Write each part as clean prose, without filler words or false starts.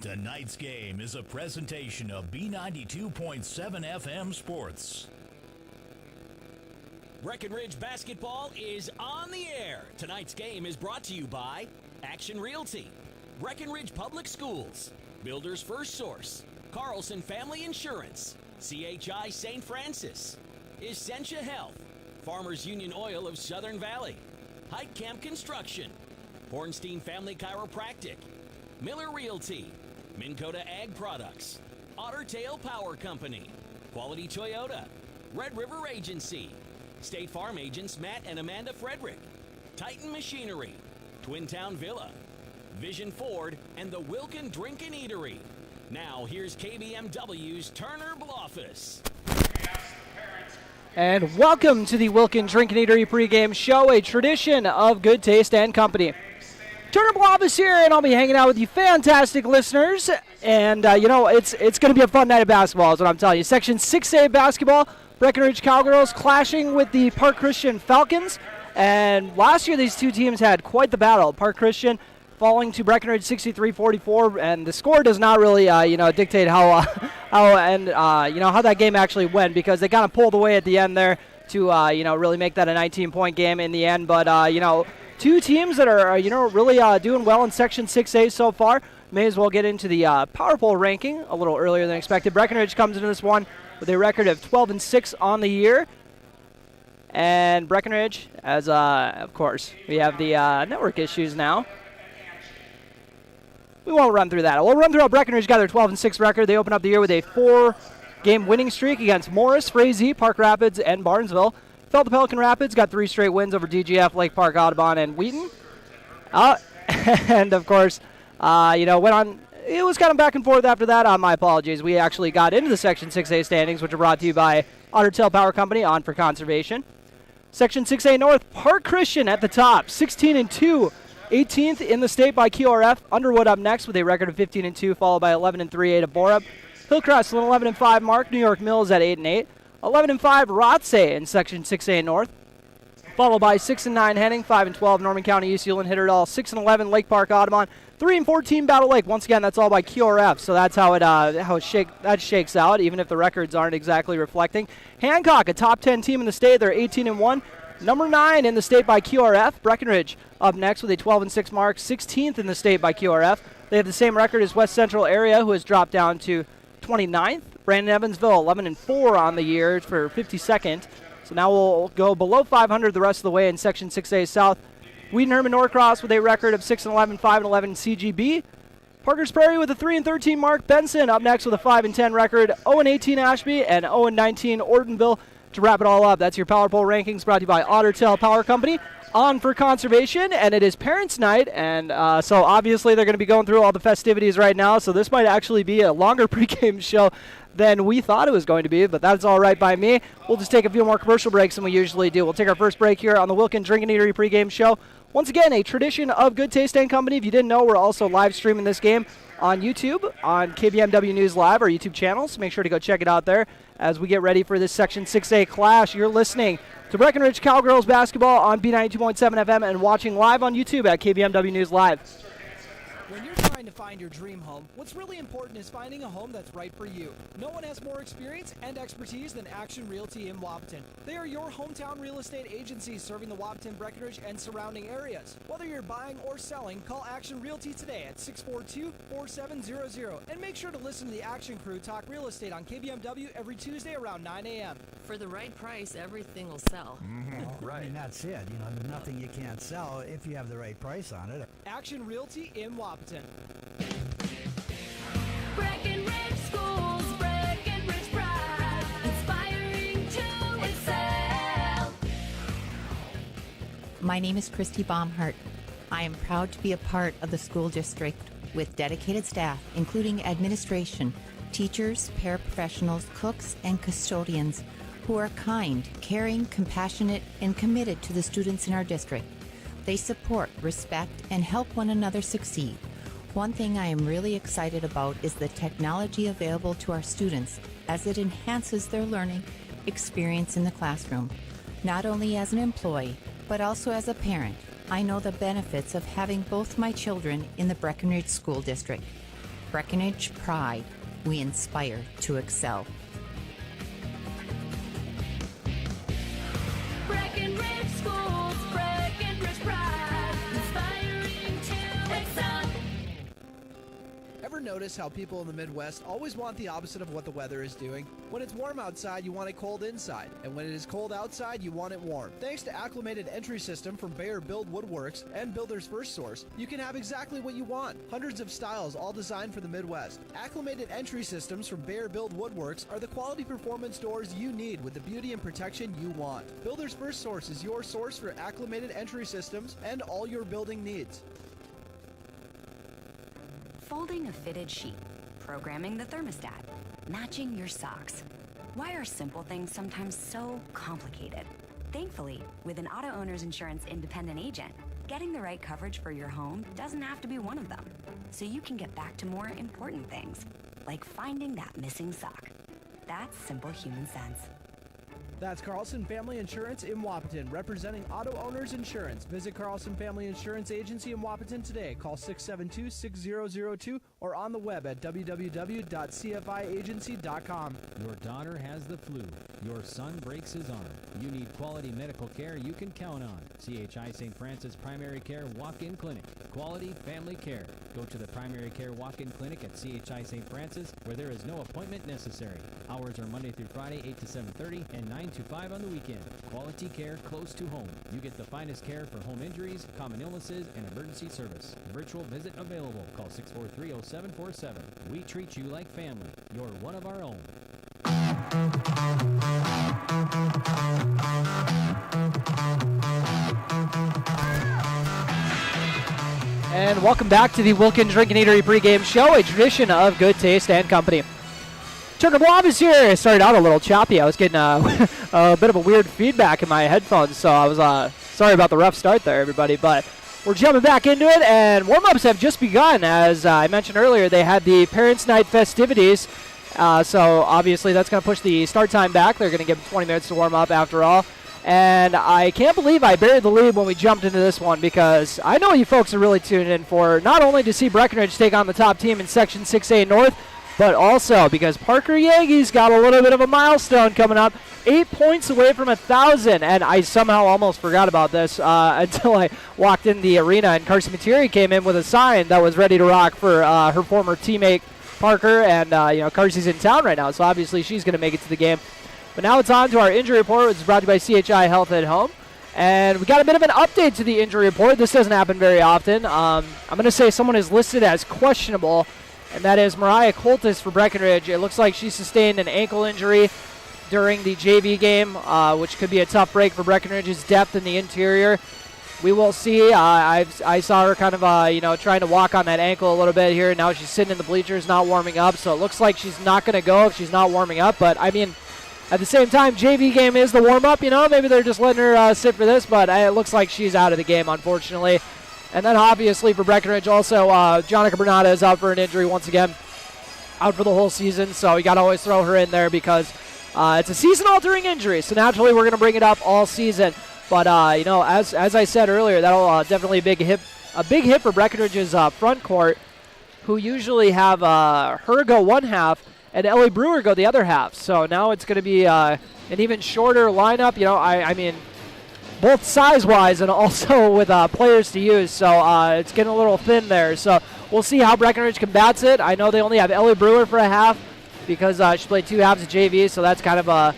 Tonight's game is a presentation of B92.7 FM Sports. Breckenridge basketball is on the air. Tonight's game is brought to you by Action Realty, Breckenridge Public Schools, Builders First Source, Carlson Family Insurance, CHI St. Francis, Essentia Health, Farmers Union Oil of Southern Valley, Hike Camp Construction, Hornstein Family Chiropractic, Miller Realty, Minn Kota Ag Products, Otter Tail Power Company, Quality Toyota, Red River Agency, State Farm agents Matt and Amanda Frederick, Titan Machinery, Twin Town Villa, Vision Ford, and the Wilkin Drink and Eatery. Now here's KBMW's Turner Bluffus. And welcome to the Wilkin Drink and Eatery pregame show, a tradition of good taste and company. Turner Bluffus here, and I'll be hanging out with you fantastic listeners. And, it's going to be a fun night of basketball is what I'm telling you. Section 6A basketball, Breckenridge Cowgirls clashing with the Park Christian Falcons. And last year, these two teams had quite the battle. Park Christian falling to Breckenridge 63-44, and the score does not really, dictate how that game actually went, because they kind of pulled away at the end there to, really make that a 19-point game in the end. But, two teams that are, really doing well in Section 6A so far. May as well get into the Power Poll ranking a little earlier than expected. Breckenridge comes into this one with a record of 12-6 on the year. And Breckenridge, as, of course, we have the network issues now. We won't run through that. We'll run through how Breckenridge got their 12-6 record. They open up the year with a 4-game winning streak against Morris, Frazee, Park Rapids, and Barnesville. Felt the Pelican Rapids got 3 straight wins over DGF, Lake Park, Audubon, and Wheaton. And, of course, went on. It was kind of back and forth after that. My apologies. We actually got into the Section 6A standings, which are brought to you by Otter Tail Power Company, on for conservation. Section 6A North, Park Christian at the top, 16-2. 18th in the state by QRF. Underwood up next with a record of 15-2, followed by 11-3 Ada Borup. Hillcrest with an 11-5 mark. New York Mills at 8-8. 11-5 Rothsay in Section 6A North, followed by 6-9 Henning, 5-12 Norman County East Ulen Hitterdall, 6-11 Lake Park Audubon, 3-14 Battle Lake. Once again, that's all by QRF, so that's how it shakes out, even if the records aren't exactly reflecting. Hancock, a top 10 team in the state, they're 18-1. Number 9 in the state by QRF. Breckenridge up next with a 12-6 mark, 16th in the state by QRF. They have the same record as West Central Area, who has dropped down to 29th. Brandon Evansville 11-4 on the year for 52nd. So now we'll go below 500 the rest of the way in Section 6A South. Wheaton Herman Norcross with a record of 6-11, 5-11 CGB. Parker's Prairie with a 3-13 mark. Benson up next with a 5-10 record. 0-18 Ashby and 0-19 Ortonville. To wrap it all up, that's your Power Poll rankings brought to you by Otter Tail Power Company, on for conservation, and it is Parents' Night, and so obviously they're going to be going through all the festivities right now, so this might actually be a longer pregame show than we thought it was going to be, but that's all right by me. We'll just take a few more commercial breaks than we usually do. We'll take our first break here on the Wilkin Drink and Eatery pregame show. Once again, a tradition of good taste and company. If you didn't know, we're also live streaming this game on YouTube, on KBMW News Live, our YouTube channel, so make sure to go check it out there as we get ready for this Section 6A clash. You're listening to Breckenridge Cowgirls basketball on B92.7 FM and watching live on YouTube at KBMW News Live. When you're trying to find your dream home, what's really important is finding a home that's right for you. No one has more experience and expertise than Action Realty in Wapaton. They are your hometown real estate agency serving the Wapaton, Breckenridge, and surrounding areas. Whether you're buying or selling, call Action Realty today at 642-4700. And make sure to listen to the Action Crew talk real estate on KBMW every Tuesday around 9 a.m. For the right price, everything will sell. Well, right. I mean, that's it. There's nothing you can't sell if you have the right price on it. Action Realty in Wapaton. Breckenridge Schools, Breckenridge Pride, inspiring to excel. My name is Christy Baumhart. I am proud to be a part of the school district with dedicated staff, including administration, teachers, paraprofessionals, cooks, and custodians who are kind, caring, compassionate, and committed to the students in our district. They support, respect, and help one another succeed. One thing I am really excited about is the technology available to our students as it enhances their learning experience in the classroom. Not only as an employee, but also as a parent, I know the benefits of having both my children in the Breckenridge School District. Breckenridge Pride. We inspire to excel. Breckenridge Schools, Breckenridge Pride, inspiring to excel. Ever notice how people in the Midwest always want the opposite of what the weather is doing? When it's warm outside, you want it cold inside. And when it is cold outside, you want it warm. Thanks to Acclimated Entry System from Bayer Build Woodworks and Builder's First Source, you can have exactly what you want. Hundreds of styles, all designed for the Midwest. Acclimated Entry Systems from Bayer Build Woodworks are the quality performance doors you need with the beauty and protection you want. Builder's First Source is your source for acclimated entry systems and all your building needs. Folding a fitted sheet, programming the thermostat, matching your socks. Why are simple things sometimes so complicated? Thankfully, with an Auto Owners Insurance independent agent, getting the right coverage for your home doesn't have to be one of them. So you can get back to more important things, like finding that missing sock. That's simple human sense. That's Carlson Family Insurance in Wapaton, representing Auto Owners Insurance. Visit Carlson Family Insurance Agency in Wapaton today. Call 672-6002 or on the web at www.cfiagency.com. Your daughter has the flu. Your son breaks his arm. You need quality medical care you can count on. CHI St. Francis Primary Care Walk-In Clinic. Quality family care. Go to the Primary Care Walk-In Clinic at CHI St. Francis, where there is no appointment necessary. Hours are Monday through Friday, 8 to 7:30, and 9 to 5 on the weekend. Quality care close to home. You get the finest care for home injuries, common illnesses, and emergency service. Virtual visit available. Call 643-0747. We treat you like family. You're one of our own. And welcome back to the Wilkins Drinking Eatery pregame show, a tradition of Good Taste and Company. Turner Blob is here. I started out a little choppy. I was getting a bit of a weird feedback in my headphones, so I was sorry about the rough start there, everybody. But we're jumping back into it, and warm-ups have just begun. As I mentioned earlier, they had the Parents' Night festivities, so obviously that's going to push the start time back. They're going to give them 20 minutes to warm up after all. And I can't believe I buried the lead when we jumped into this one, because I know you folks are really tuned in for not only to see Breckenridge take on the top team in Section 6A North, but also because Parker Yagi's got a little bit of a milestone coming up, 8 points away from 1,000. And I somehow almost forgot about this until I walked in the arena, and Carson Materi came in with a sign that was ready to rock for her former teammate Parker. And Carsey's in town right now, so obviously she's going to make it to the game. But now it's on to our injury report, which is brought to you by CHI Health at Home. And we got a bit of an update to the injury report. This doesn't happen very often. I'm going to say someone is listed as questionable, and that is Mariah Coltis for Breckenridge. It looks like she sustained an ankle injury during the JV game, which could be a tough break for Breckenridge's depth in the interior. We will see. I saw her kind of, trying to walk on that ankle a little bit here. Now she's sitting in the bleachers, not warming up. So it looks like she's not going to go if she's not warming up. But, I mean, at the same time, JV game is the warm-up. Maybe they're just letting her sit for this. But it looks like she's out of the game, unfortunately. And then, obviously, for Breckenridge, also, Jonica Bernata is out for an injury once again, out for the whole season. So you got to always throw her in there because it's a season-altering injury. So naturally, we're going to bring it up all season. But as I said earlier, that'll definitely be a big hit for Breckenridge's front court, who usually have her go one half and Ellie Brewer go the other half. So now it's going to be an even shorter lineup. I mean, both size-wise and also with players to use. So it's getting a little thin there. So we'll see how Breckenridge combats it. I know they only have Ellie Brewer for a half because she played 2 halves of JV, so that's kind of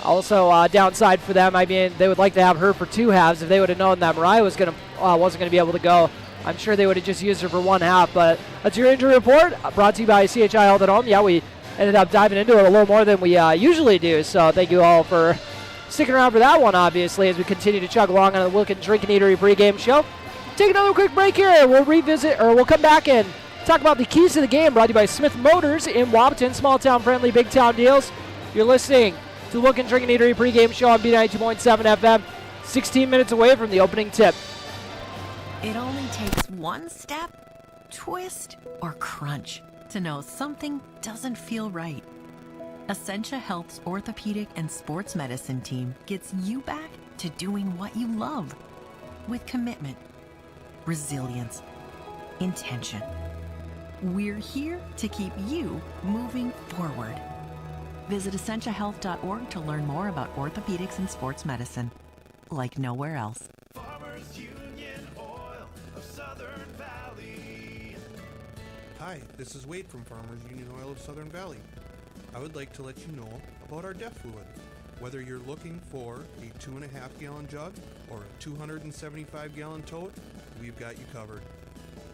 also a downside for them. I mean, they would like to have her for 2 halves. If they would have known that Mariah wasn't going to be able to go, I'm sure they would have just used her for 1 half. But that's your injury report, brought to you by CHI Health at Home. Yeah, we ended up diving into it a little more than we usually do. So thank you all for sticking around for that one, obviously, as we continue to chug along on the Wilkins Drinking Eatery pregame show. Take another quick break here. We'll come back and talk about the keys to the game, brought to you by Smith Motors in Wapaton. Small town friendly, big town deals. You're listening to the Wilkins Drinking Eatery pregame show on B92.7 FM. 16 minutes away from the opening tip. It only takes one step, twist, or crunch to know something doesn't feel right. Essentia Health's orthopedic and sports medicine team gets you back to doing what you love with commitment, resilience, intention. We're here to keep you moving forward. Visit essentiahealth.org to learn more about orthopedics and sports medicine, like nowhere else. Farmers Union Oil of Southern Valley. Hi, this is Wade from Farmers Union Oil of Southern Valley. I would like to let you know about our DEF fluid. Whether you're looking for a 2.5 gallon jug or a 275 gallon tote, we've got you covered.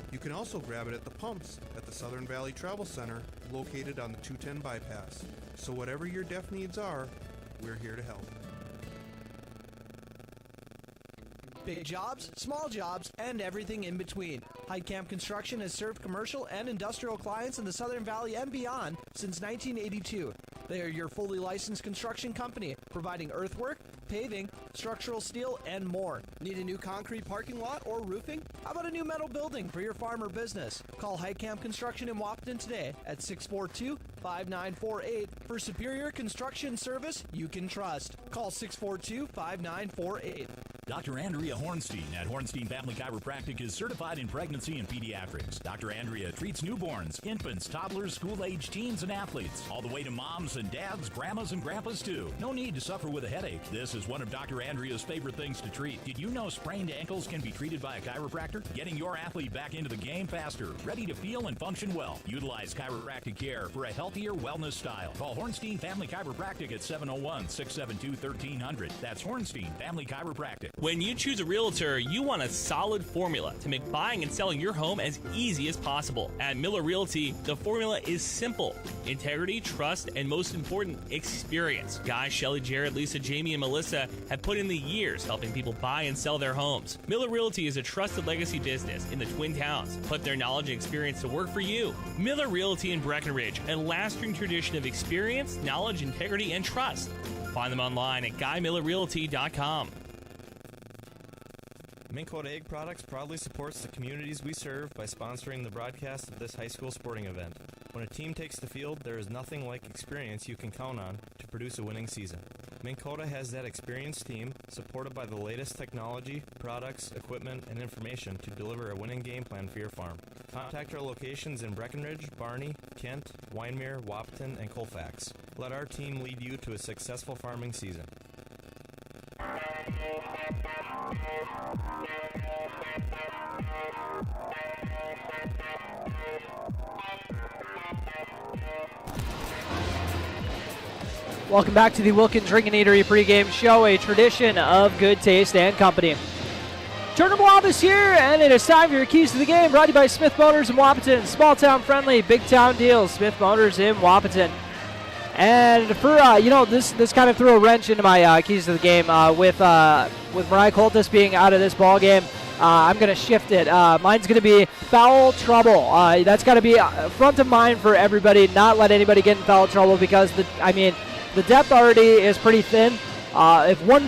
You can also grab it at the pumps at the Southern Valley Travel Center located on the 210 bypass. So whatever your DEF needs are, we're here to help. Big jobs, small jobs, and everything in between. Heidkamp Construction has served commercial and industrial clients in the Southern Valley and beyond since 1982. They are your fully licensed construction company, providing earthwork, paving, structural steel, and more. Need a new concrete parking lot or roofing? How about a new metal building for your farm or business? Call Heidkamp Construction in Wahpeton today at 642-5948 for superior construction service you can trust. Call 642-5948. Dr. Andrea Hornstein at Hornstein Family Chiropractic is certified in pregnancy and pediatrics. Dr. Andrea treats newborns, infants, toddlers, school-age teens, and athletes, all the way to moms and dads, grandmas and grandpas too. No need to suffer with a headache. This is one of Dr. Andrea's favorite things to treat. Did you know sprained ankles can be treated by a chiropractor? Getting your athlete back into the game faster, ready to feel and function well. Utilize chiropractic care for a healthier wellness style. Call Hornstein Family Chiropractic at 701-672-1300. That's Hornstein Family Chiropractic. When you choose a realtor, you want a solid formula to make buying and selling your home as easy as possible. At Miller Realty, the formula is simple: integrity, trust, and most important, experience. Guy, Shelley, Jared, Lisa, Jamie, and Melissa have put in the years helping people buy and sell their homes. Miller Realty is a trusted legacy business in the Twin Towns. Put their knowledge and experience to work for you. Miller Realty in Breckenridge, a lasting tradition of experience, knowledge, integrity, and trust. Find them online at GuyMillerRealty.com. Minn Kota Egg Products proudly supports the communities we serve by sponsoring the broadcast of this high school sporting event. When a team takes the field, there is nothing like experience you can count on to produce a winning season. Minn Kota has that experienced team, supported by the latest technology, products, equipment, and information to deliver a winning game plan for your farm. Contact our locations in Breckenridge, Barney, Kent, Wyndmere, Wahpeton, and Colfax. Let our team lead you to a successful farming season. Welcome back to the Wilkin Drinking Eatery pregame show, a tradition of good taste and company. Turner Blob here, and it is time for your keys to the game, brought to you by Smith Motors in Wahpeton. Small town friendly, big town deals, Smith Motors in Wahpeton. And for, this kind of threw a wrench into my keys to the game with Mariah Coltis being out of this ball game. I'm going to shift it. Mine's going to be foul trouble. That's got to be front of mind for everybody. Not let anybody get in foul trouble because the depth already is pretty thin. If one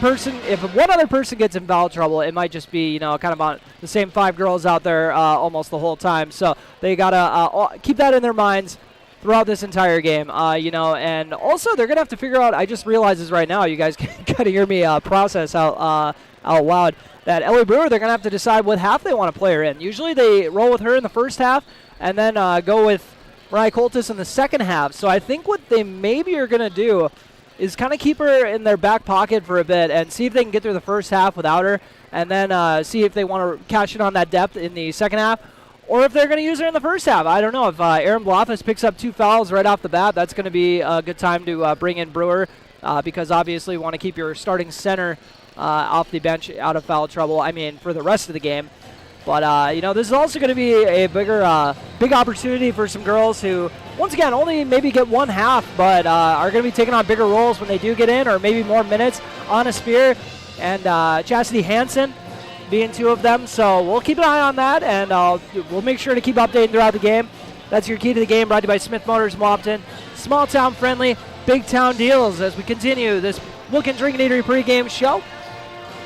other person gets in foul trouble, it might just be kind of on the same 5 girls out there almost the whole time. So they got to keep that in their minds throughout this entire game, and also they're going to have to figure out, I just realized this right now, you guys can kind of hear me process out loud, that Ellie Brewer, they're going to have to decide what half they want to play her in. Usually they roll with her in the first half and then go with Mariah Coltis in the second half. So I think what they maybe are going to do is kind of keep her in their back pocket for a bit and see if they can get through the first half without her, and then see if they want to cash in on that depth in the second half, or if they're going to use her in the first half. I don't know. If Aaron Blofis picks up 2 fouls right off the bat, that's going to be a good time to bring in Brewer because obviously you want to keep your starting center off the bench out of foul trouble, for the rest of the game. But, this is also going to be a big opportunity for some girls who, once again, only maybe get one half, but are going to be taking on bigger roles when they do get in, or maybe more minutes. Anna Spear and Chastity Hansen being 2 of them. So we'll keep an eye on that, and we'll make sure to keep updating throughout the game. That's your key to the game, brought to you by Smith Motors Wahpeton. Small town friendly, big town deals as we continue this Wilkin Drinking Eatery pregame show.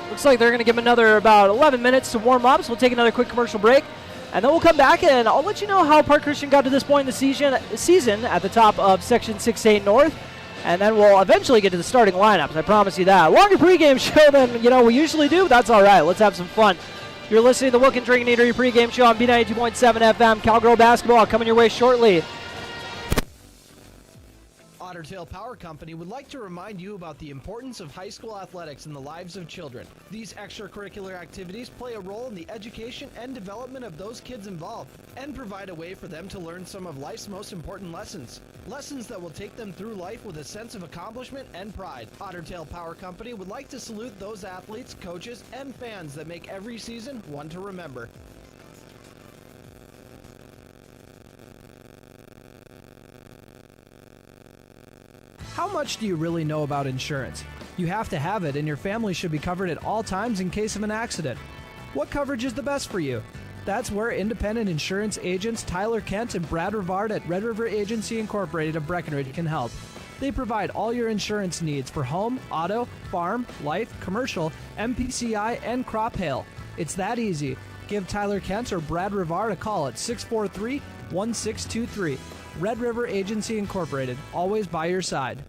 Looks like they're going to give another about 11 minutes to warm up, so we'll take another quick commercial break. And then we'll come back, and I'll let you know how Park Christian got to this point in the season at the top of Section 6A North. And then we'll eventually get to the starting lineups, I promise you that. Longer pregame show than we usually do, but that's all right. Let's have some fun. You're listening to the Wilkin Drinking Eatery pregame show on B92.7 FM. Cowgirl basketball coming your way shortly. Otter Tail Power Company would like to remind you about the importance of high school athletics in the lives of children. These extracurricular activities play a role in the education and development of those kids involved and provide a way for them to learn some of life's most important lessons. Lessons that will take them through life with a sense of accomplishment and pride. Otter Tail Power Company would like to salute those athletes, coaches, and fans that make every season one to remember. How much do you really know about insurance? You have to have it, and your family should be covered at all times in case of an accident. What coverage is the best for you? That's where independent insurance agents Tyler Kent and Brad Rivard at Red River Agency Incorporated of Breckenridge can help. They provide all your insurance needs for home, auto, farm, life, commercial, MPCI, and crop hail. It's that easy. Give Tyler Kent or Brad Rivard a call at 643-1623. Red River Agency Incorporated, always by your side.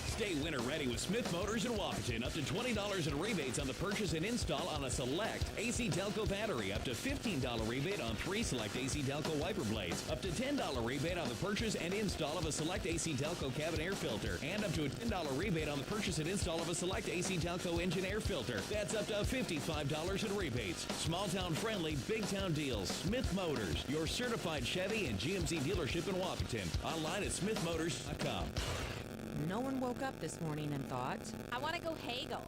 Stay winter ready with Smith Motors in Wapaton. Up to $20 in rebates on the purchase and install on a select AC Delco battery. Up to $15 rebate on 3 select AC Delco wiper blades. Up to $10 rebate on the purchase and install of a select AC Delco cabin air filter. And up to a $10 rebate on the purchase and install of a select AC Delco engine air filter. That's up to $55 in rebates. Small town friendly, big town deals. Smith Motors, your certified Chevy and GMC dealership in Wapaton. Online at smithmotors.com. No one woke up this morning and thought, I want to go haggle.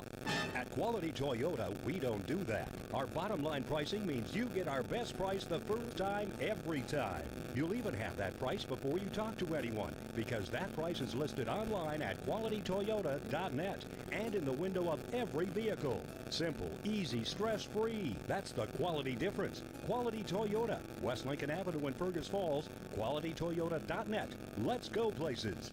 At Quality Toyota, we don't do that. Our bottom line pricing means you get our best price the first time, every time. You'll even have that price before you talk to anyone, because that price is listed online at qualitytoyota.net and in the window of every vehicle. Simple, easy, stress-free. That's the quality difference. Quality Toyota, West Lincoln Avenue in Fergus Falls, qualitytoyota.net. Let's go places.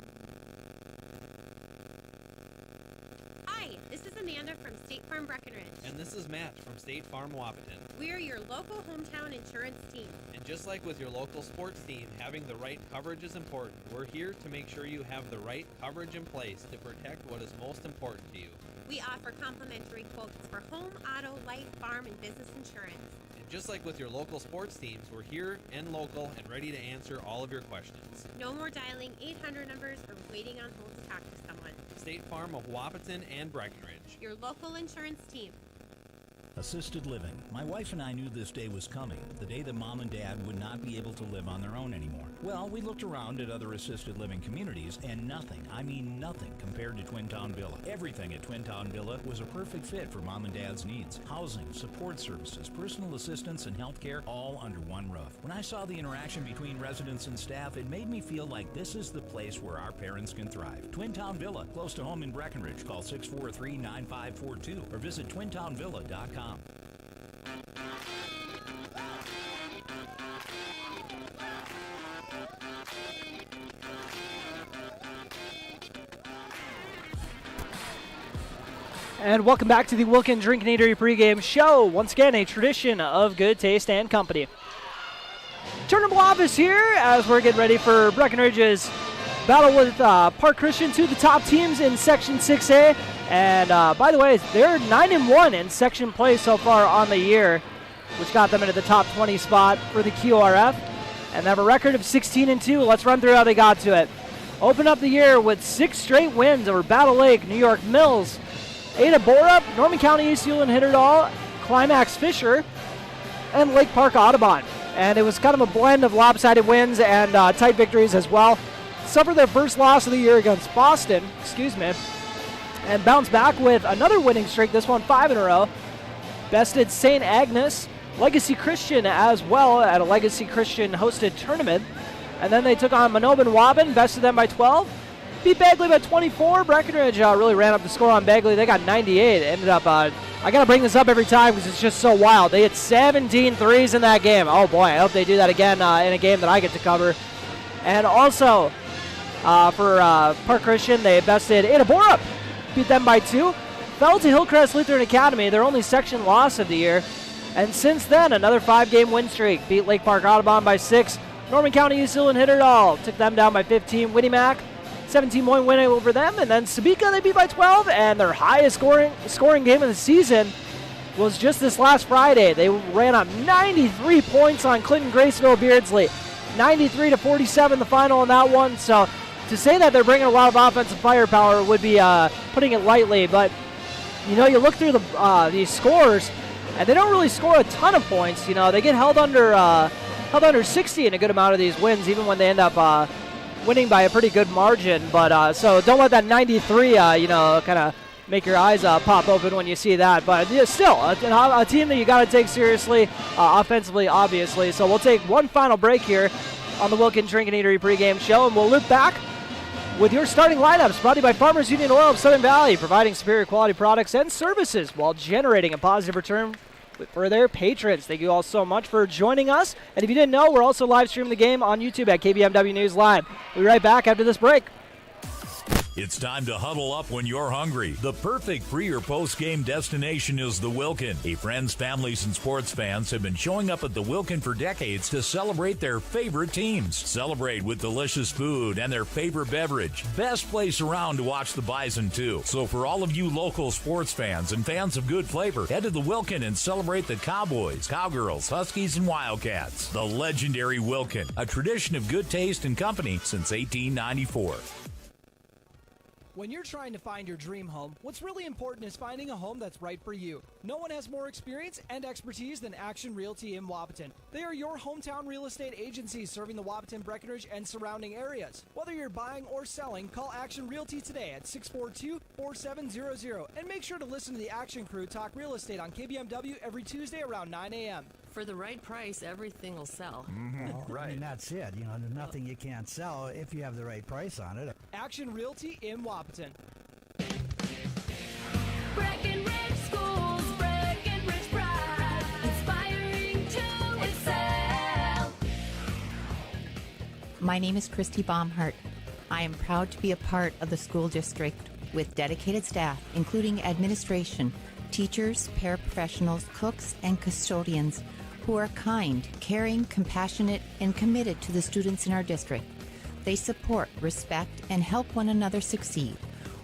This is Amanda from State Farm Breckenridge. And this is Matt from State Farm Wapaton. We are your local hometown insurance team. And just like with your local sports team, having the right coverage is important. We're here to make sure you have the right coverage in place to protect what is most important to you. We offer complimentary quotes for home, auto, life, farm, and business insurance. And just like with your local sports teams, we're here and local and ready to answer all of your questions. No more dialing 800 numbers or waiting on hold to talk to someone. State Farm of Wapaton and Breckenridge. Your local insurance team. Assisted living. My wife and I knew this day was coming, the day that mom and dad would not be able to live on their own anymore. Well, we looked around at other assisted living communities, and nothing, I mean nothing, compared to Twin Town Villa. Everything at Twin Town Villa was a perfect fit for mom and dad's needs. Housing, support services, personal assistance, and health care, all under one roof. When I saw the interaction between residents and staff, it made me feel like this is the place where our parents can thrive. Twin Town Villa, close to home in Breckenridge. Call 643-9542 or visit twintownvilla.com. And welcome back to the Wilkin Drinking Eatery pregame show. Once again, a tradition of good taste and company. Turnable office here as we're getting ready for Breckenridge's battle with Park Christian, two of the top teams in Section 6A. And by the way, they're 9-1 in section play so far on the year, which got them into the top 20 spot for the QRF. And they have a record of 16-2. Let's run through how they got to it. Open up the year with 6 straight wins over Battle Lake, New York Mills, Ada Borup, Norman County East Hewlin Hitterdall, Climax Fisher, and Lake Park Audubon. And it was kind of a blend of lopsided wins and tight victories as well. Suffered their first loss of the year against Boston, and bounced back with another winning streak, this one 5 in a row. Bested St. Agnes, Legacy Christian as well at a Legacy Christian hosted tournament. And then they took on Manobin Waban, bested them by 12. Beat Bagley by 24. Breckenridge really ran up the score on Bagley. They got 98. Ended up, I got to bring this up every time because it's just so wild. They hit 17 threes in that game. Oh boy, I hope they do that again in a game that I get to cover. And also, for Park Christian, they bested Ada Borup. Beat them by 2. Fell to Hillcrest Lutheran Academy, their only section loss of the year. And since then, another 5-game win streak. Beat Lake Park Audubon by 6. Norman County East Hewlin Hitterdall took them down by 15. Winnie Mac 17-point win over them. And then Sabika, they beat by 12, and their highest scoring game of the season was just this last Friday. They ran up 93 points on Clinton Graceville Beardsley. 93-47 the final in that one. So to say that they're bringing a lot of offensive firepower would be putting it lightly. But, you know, you look through these scores, and they don't really score a ton of points. You know, they get held under 60 in a good amount of these wins, even when they end up winning by a pretty good margin. But so don't let that 93, kind of make your eyes pop open when you see that. But still, a team that you got to take seriously offensively, obviously. So we'll take one final break here on the Wilkin Drink and Eatery pregame show, and we'll loop back with your starting lineups, brought to you by Farmers Union Oil of Southern Valley, providing superior quality products and services while generating a positive return for their patrons. Thank you all so much for joining us. And if you didn't know, we're also live streaming the game on YouTube at KBMW News Live. We'll be right back after this break. It's time to huddle up when you're hungry. The perfect pre- or post-game destination is the Wilkin. Friends, families, and sports fans have been showing up at the Wilkin for decades to celebrate their favorite teams. Celebrate with delicious food and their favorite beverage. Best place around to watch the Bison, too. So for all of you local sports fans and fans of good flavor, head to the Wilkin and celebrate the Cowboys, Cowgirls, Huskies, and Wildcats. The legendary Wilkin, a tradition of good taste and company since 1894. When you're trying to find your dream home, what's really important is finding a home that's right for you. No one has more experience and expertise than Action Realty in Wapaton. They are your hometown real estate agency serving the Wapaton, Breckenridge, and surrounding areas. Whether you're buying or selling, call Action Realty today at 642-4700. And make sure to listen to the Action Crew talk real estate on KBMW every Tuesday around 9 a.m. For the right price, everything will sell. Well, right. I mean, that's it. You know, there's nothing you can't sell if you have the right price on it. Action Realty in Wapaton. Breckenridge Schools, Breckenridge Pride, inspiring to excel. My name is Christy Baumhart. I am proud to be a part of the school district with dedicated staff, including administration, teachers, paraprofessionals, cooks, and custodians who are kind, caring, compassionate, and committed to the students in our district. They support, respect, and help one another succeed.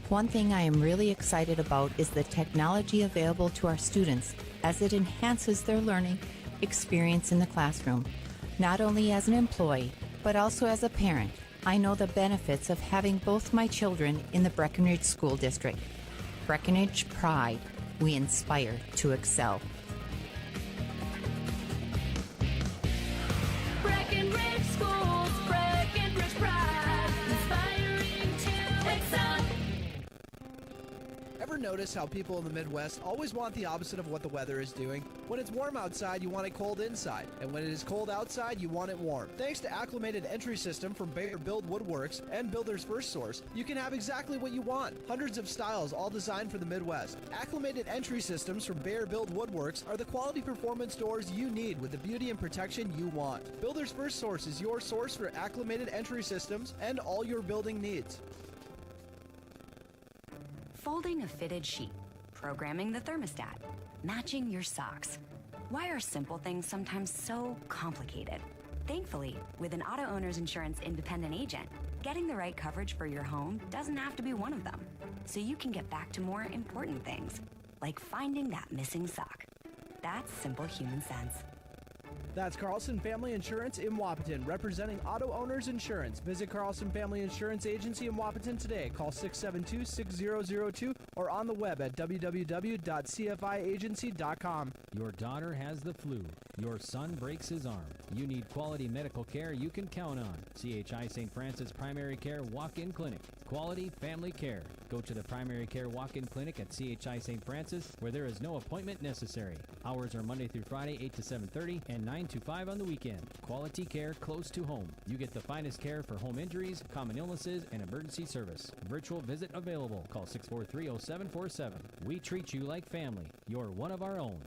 One thing I am really excited about is the technology available to our students as it enhances their learning experience in the classroom. Not only as an employee, but also as a parent, I know the benefits of having both my children in the Breckenridge School District. Breckenridge Pride. We inspire to excel. Breckenridge Schools, Breckenridge Pride, inspiring to excel. Ever notice how people in the Midwest always want the opposite of what the weather is doing? When it's warm outside, you want it cold inside. And when it is cold outside, you want it warm. Thanks to Acclimated Entry System from Bayer Build Woodworks and Builder's First Source, you can have exactly what you want. Hundreds of styles, all designed for the Midwest. Acclimated Entry Systems from Bayer Build Woodworks are the quality performance doors you need with the beauty and protection you want. Builder's First Source is your source for acclimated entry systems and all your building needs. Folding a fitted sheet, programming the thermostat, matching your socks. Why are simple things sometimes so complicated? Thankfully, with an auto owner's insurance independent agent, getting the right coverage for your home doesn't have to be one of them. So you can get back to more important things, like finding that missing sock. That's simple human sense. That's Carlson Family Insurance in Wapaton, representing auto owners insurance. Visit Carlson Family Insurance Agency in Wapaton today. Call 672-6002 or on the web at www.cfiagency.com. Your daughter has the flu. Your son breaks his arm. You need quality medical care you can count on. CHI St. Francis Primary Care Walk-In Clinic. Quality family care. Go to the Primary Care Walk-In Clinic at CHI St. Francis, where there is no appointment necessary. Hours are Monday through Friday, 8 to 7:30 and 9 to 5 on the weekend. Quality care close to home. You get the finest care for home injuries, common illnesses, and emergency service. Virtual visit available. Call 643-0747. We treat you like family. You're one of our own.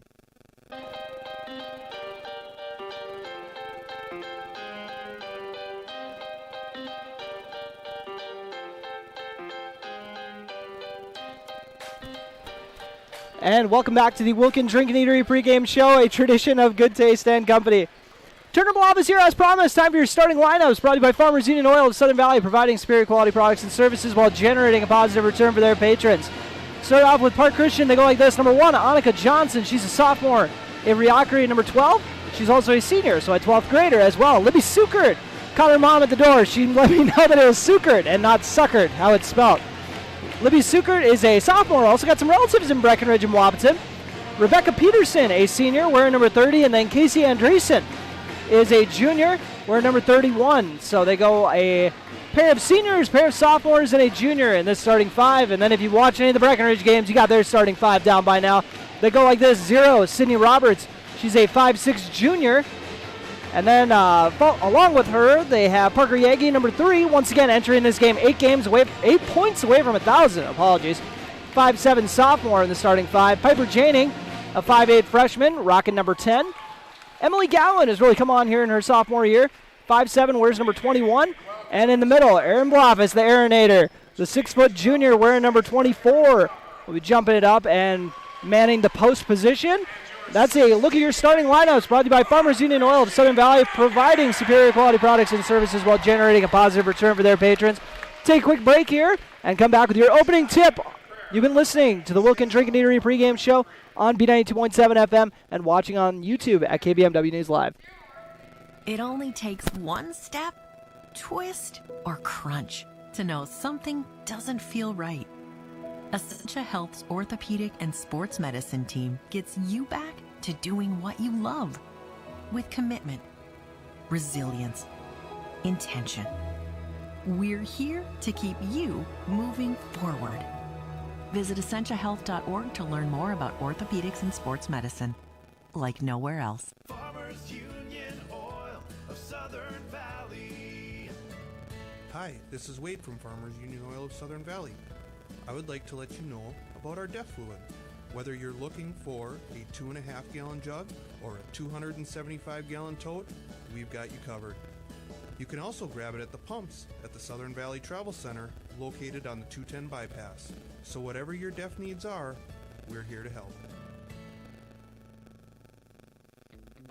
And welcome back to the Wilkin Drink and Eatery pregame show, a tradition of good taste and company. Turner Blob is here as promised. Time for your starting lineups, brought to you by Farmers Union Oil of Southern Valley, providing superior quality products and services while generating a positive return for their patrons. Start off with Park Christian. They go like this. Number 1, Annika Johnson. She's a sophomore. Avery Ockery, number 12. She's also a senior, so a 12th grader as well. Libby Sukert caught her mom at the door. She let me know that it was Sukert and not Suckert, how it's spelled. Libby Sukert is a sophomore. Also got some relatives in Breckenridge and Wapaton. Rebecca Peterson, a senior, wearing number 30. And then Casey Andreessen is a junior, wearing number 31. So they go a pair of seniors, pair of sophomores, and a junior in this starting 5. And then if you watch any of the Breckenridge games, you got their starting 5 down by now. They go like this. 0, Sydney Roberts. She's a 5'6 junior. And then along with her, they have Parker Yagi, number 3, once again entering this game 8 points away from 1,000. 5'7 sophomore in the starting 5. Piper Janing, a 5'8 freshman, rocking number 10. Emily Gowan has really come on here in her sophomore year. 5'7", wears number 21. And in the middle, Aaron Bloffis, the Aaronator, the 6-foot junior, wearing number 24. We'll be jumping it up and manning the post position. That's a look at your starting lineups, brought to you by Farmers Union Oil of Southern Valley, providing superior quality products and services while generating a positive return for their patrons. Take a quick break here and come back with your opening tip. You've been listening to the Wilkin Drink and Eatery pregame show on B92.7 FM and watching on YouTube at KBMW News Live. It only takes one step, twist, or crunch to know something doesn't feel right. Essentia Health's orthopedic and sports medicine team gets you back to doing what you love with commitment, resilience, intention. We're here to keep you moving forward. Visit essentiahealth.org to learn more about orthopedics and sports medicine, like nowhere else. Farmers Union Oil of Southern Valley. Hi, this is Wade from Farmers Union Oil of Southern Valley. I would like to let you know about our DEF fluid. Whether you're looking for a 2.5 gallon jug or a 275 gallon tote, we've got you covered. You can also grab it at the pumps at the Southern Valley Travel Center located on the 210 bypass. So whatever your DEF needs are, we're here to help.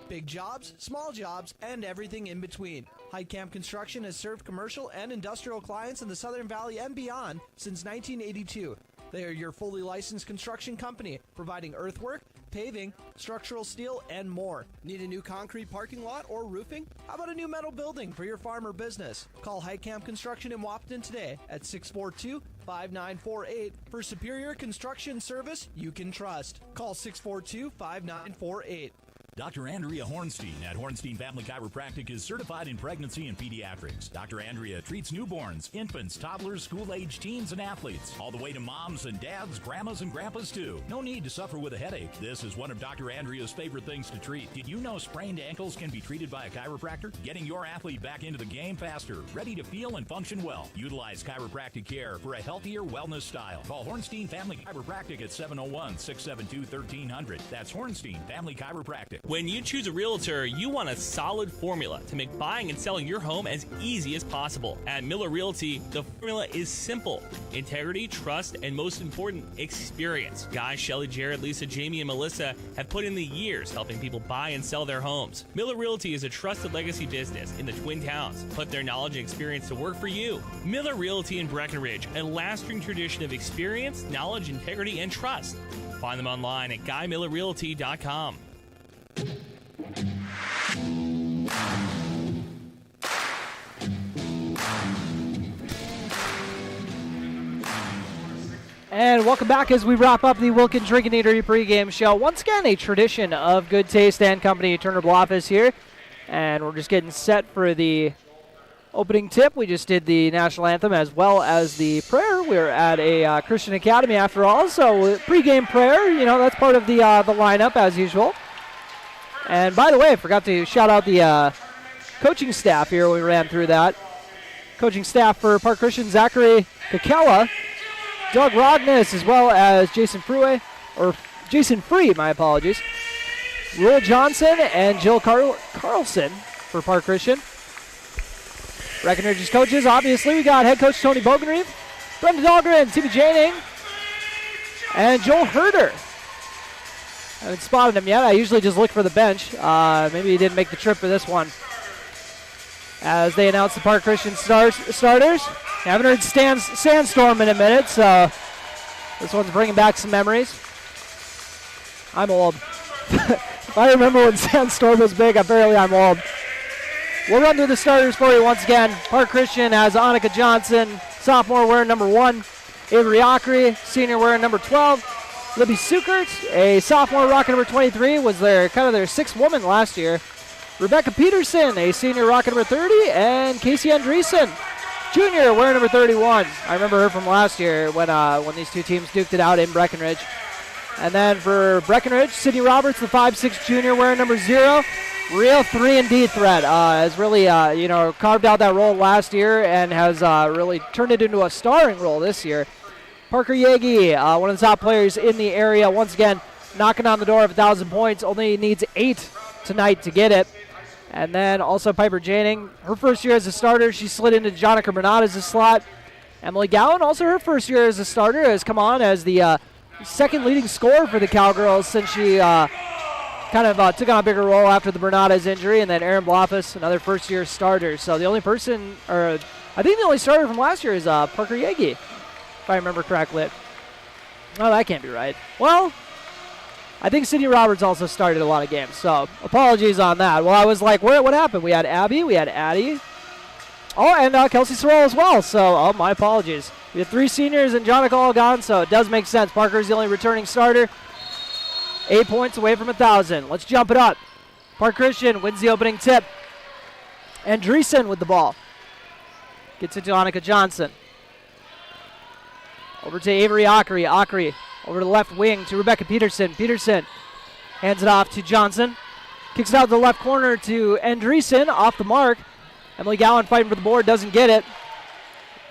Big jobs, small jobs, and everything in between. Heitkamp Construction has served commercial and industrial clients in the Southern Valley and beyond since 1982. They are your fully licensed construction company, providing earthwork, paving, structural steel, and more. Need a new concrete parking lot or roofing? How about a new metal building for your farm or business? Call Heitkamp Construction in Wapaton today at 642-5948 for superior construction service you can trust. Call 642-5948. Dr. Andrea Hornstein at Hornstein Family Chiropractic is certified in pregnancy and pediatrics. Dr. Andrea treats newborns, infants, toddlers, school-age teens, and athletes, all the way to moms and dads, grandmas, and grandpas, too. No need to suffer with a headache. This is one of Dr. Andrea's favorite things to treat. Did you know sprained ankles can be treated by a chiropractor? Getting your athlete back into the game faster, ready to feel and function well. Utilize chiropractic care for a healthier wellness style. Call Hornstein Family Chiropractic at 701-672-1300. That's Hornstein Family Chiropractic. When you choose a realtor, you want a solid formula to make buying and selling your home as easy as possible. At Miller Realty, the formula is simple: integrity, trust, and most important, experience. Guy, Shelley, Jared, Lisa, Jamie, and Melissa have put in the years helping people buy and sell their homes. Miller Realty is a trusted legacy business in the Twin Towns. Put their knowledge and experience to work for you. Miller Realty in Breckenridge, a lasting tradition of experience, knowledge, integrity, and trust. Find them online at GuyMillerRealty.com. And welcome back as we wrap up the Wilkin Drink and Eatery pregame show. Once again, a tradition of good taste and company. Turner Bloffis here. And we're just getting set for the opening tip. We just did the national anthem as well as the prayer. We're at a Christian Academy after all, so pregame prayer, you know, that's part of the lineup as usual. And by the way, I forgot to shout out the coaching staff here when we ran through that. Coaching staff for Park Christian, Zachary Kakela, Doug Rogness, as well as Jason Free, my apologies. Will Johnson and Jill Carlson for Park Christian. Breckenridge's coaches, obviously, we got head coach Tony Bogenreeve, Brenda Dahlgren, TV Janing, and Joel Herder. I haven't spotted him yet. I usually just look for the bench. Maybe he didn't make the trip for this one. As they announce the Park Christian starters. Haven't heard Sandstorm in a minute, so this one's bringing back some memories. I'm old. If I remember when Sandstorm was big, apparently I'm old. We'll run through the starters for you once again. Park Christian has Annika Johnson, sophomore, wearing number 1. Avery Ockery, senior, wearing number 12. Libby Sukert, a sophomore, rocking number 23, was their 6th woman last year. Rebecca Peterson, a senior, rocking number 30, and Casey Andreessen, junior, wearing number 31. I remember her from last year when these two teams duked it out in Breckenridge. And then for Breckenridge, Sydney Roberts, the 5'6" junior, wearing number 0. Real 3-and-D threat. Has really, carved out that role last year and has really turned it into a starring role this year. Parker Yagi, one of the top players in the area, once again knocking on the door of 1,000 points. Only needs 8 tonight to get it. And then also Piper Janing, her first year as a starter, she slid into Jonica Bernada's slot. Emily Gowan, also her first year as a starter, has come on as the second leading scorer for the Cowgirls since she took on a bigger role after the Bernada's injury. And then Erin Blofus, another first-year starter. So the only person, or I think the only starter from last year is Parker Yagi, if I remember correctly. Oh, that can't be right. Well, I think Sydney Roberts also started a lot of games, so apologies on that. Well, I was like, what happened? We had Abby, we had Addie. Oh, and Kelsey Sorrell as well, so my apologies. We had 3 seniors and Jonica all gone, so it does make sense. Parker's the only returning starter. 8 points away from 1,000. Let's jump it up. Park Christian wins the opening tip. Andreessen with the ball. Gets it to Annika Johnson. Over to Avery Ockery. Ockery over to the left wing to Rebecca Peterson. Peterson hands it off to Johnson. Kicks it out to the left corner to Andreessen, off the mark. Emily Gowan fighting for the board, doesn't get it.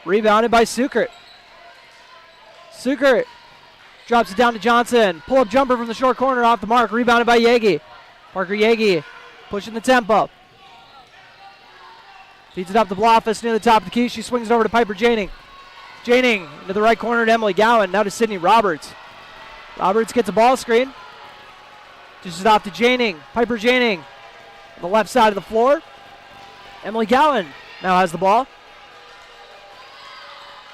Rebounded by Sukert. Sukert drops it down to Johnson. Pull-up jumper from the short corner, off the mark. Rebounded by Yagi. Parker Yagi pushing the tempo. Feeds it up to Blofus near the top of the key. She swings it over to Piper Janing. Janing into the right corner to Emily Gowan. Now to Sydney Roberts. Roberts gets a ball screen. Dishes it off to Janing. Piper Janing on the left side of the floor. Emily Gowan now has the ball.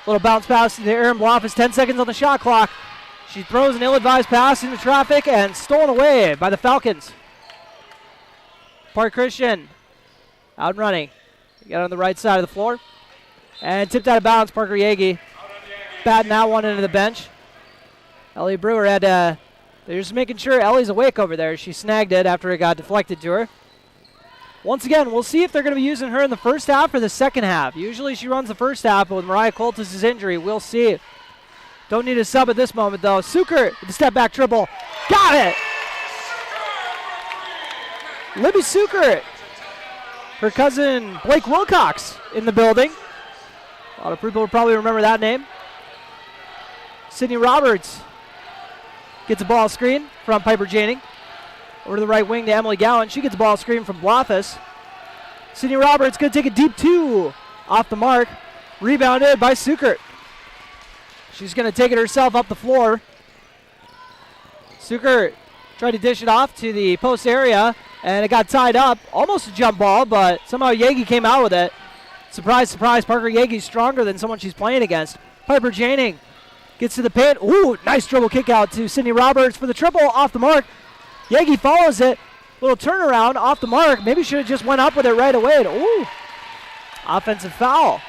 Little bounce pass to Erin Blofus. 10 seconds on the shot clock. She throws an ill-advised pass into traffic and stolen away by the Falcons. Park Christian out and running. Got on the right side of the floor. And tipped out of bounds, Parker Yagi. Batting that one into the bench. Ellie Brewer had, they're just making sure Ellie's awake over there. She snagged it after it got deflected to her. Once again, we'll see if they're going to be using her in the first half or the second half. Usually she runs the first half, but with Mariah Coltis' injury, we'll see. Don't need a sub at this moment, though. Sukert with the step-back triple. Got it! Libby Sukert. Her cousin Blake Wilcox in the building. A lot of people will probably remember that name. Sydney Roberts gets a ball screen from Piper Janing. Over to the right wing to Emily Gowan. She gets a ball screen from Blofus. Sydney Roberts going to take a deep 2 off the mark. Rebounded by Sukert. She's going to take it herself up the floor. Sukert tried to dish it off to the post area, and it got tied up. Almost a jump ball, but somehow Yagi came out with it. Surprise, surprise, Parker Yagi's stronger than someone she's playing against. Piper Janing gets to the paint. Ooh, nice dribble kick out to Sydney Roberts for the triple, off the mark. Yagi follows it. Little turnaround off the mark. Maybe should have just went up with it right away. Ooh, offensive foul.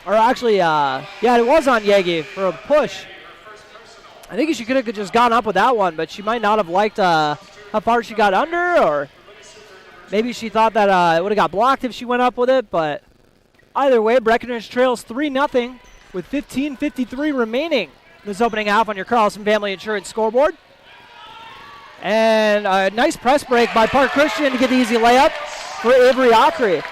Or actually, yeah, it was on Yagi for a push. I think she could have just gone up with that one, but she might not have liked how far she got under, or maybe she thought that it would have got blocked if she went up with it, but either way, Breckenridge trails 3-0 with 15:53 remaining in this opening half on your Carlson Family Insurance scoreboard. And a nice press break by Park Christian to get the easy layup for Avery Ockery.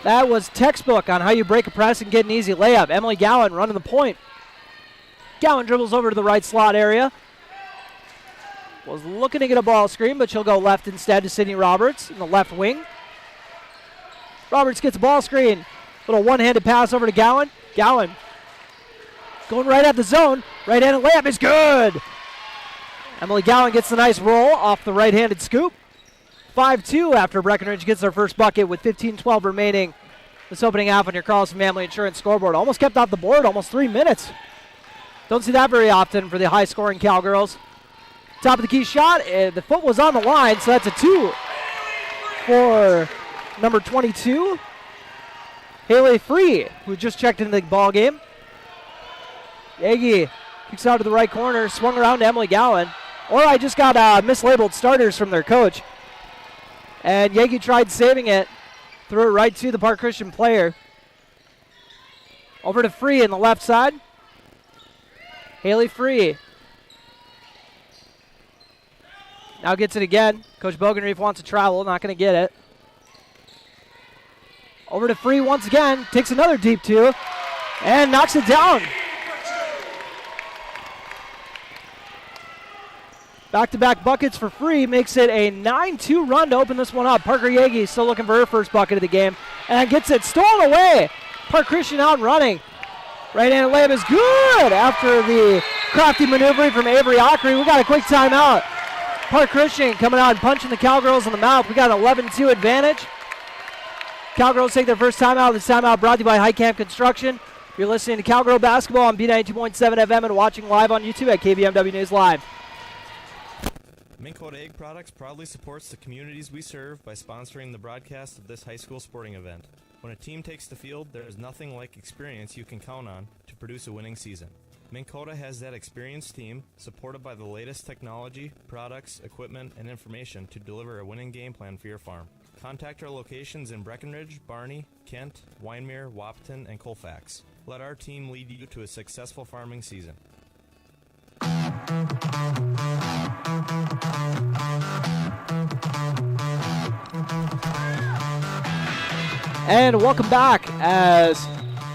That was textbook on how you break a press and get an easy layup. Emily Gowan running the point. Gowan dribbles over to the right slot area. Was looking to get a ball screen, but she'll go left instead to Sydney Roberts in the left wing. Roberts gets a ball screen. Little one-handed pass over to Gowan. Gowan going right at the zone. Right-handed layup is good. Emily Gowan gets the nice roll off the right-handed scoop. 5-2 after Breckenridge gets their first bucket with 15-12 remaining. This opening half on your Carlson Family Insurance scoreboard. Almost kept off the board, almost 3 minutes. Don't see that very often for the high-scoring Cowgirls. Top of the key shot, the foot was on the line, so that's a 2 for number 22, Haley Free, who just checked into the ball game. Yagi kicks out to the right corner, swung around to Emily Gowan. Or I just got mislabeled starters from their coach. And Yagi tried saving it, threw it right to the Park Christian player. Over to Free in the left side. Haley Free. Now gets it again. Coach Bogenreef wants to travel, not going to get it. Over to Free once again, takes another deep 2, and knocks it down. Back-to-back buckets for Free makes it a 9-2 run to open this one up. Parker Yagi still looking for her first bucket of the game, and gets it stolen away. Park Christian out and running. Right-handed layup is good after the crafty maneuvering from Avery Ockery. We got a quick timeout. Park Christian coming out and punching the Cowgirls in the mouth. We got an 11-2 advantage. Cowgirls take their first timeout. This timeout brought to you by Heitkamp Construction. You're listening to Cowgirl Basketball on B92.7 FM and watching live on YouTube at KBMW News Live. Minn Kota Egg Products proudly supports the communities we serve by sponsoring the broadcast of this high school sporting event. When a team takes the field, there is nothing like experience you can count on to produce a winning season. Minn Kota has that experienced team, supported by the latest technology, products, equipment, and information to deliver a winning game plan for your farm. Contact our locations in Breckenridge, Barney, Kent, Wyndmere, Wahpeton, and Colfax. Let our team lead you to a successful farming season. And welcome back, as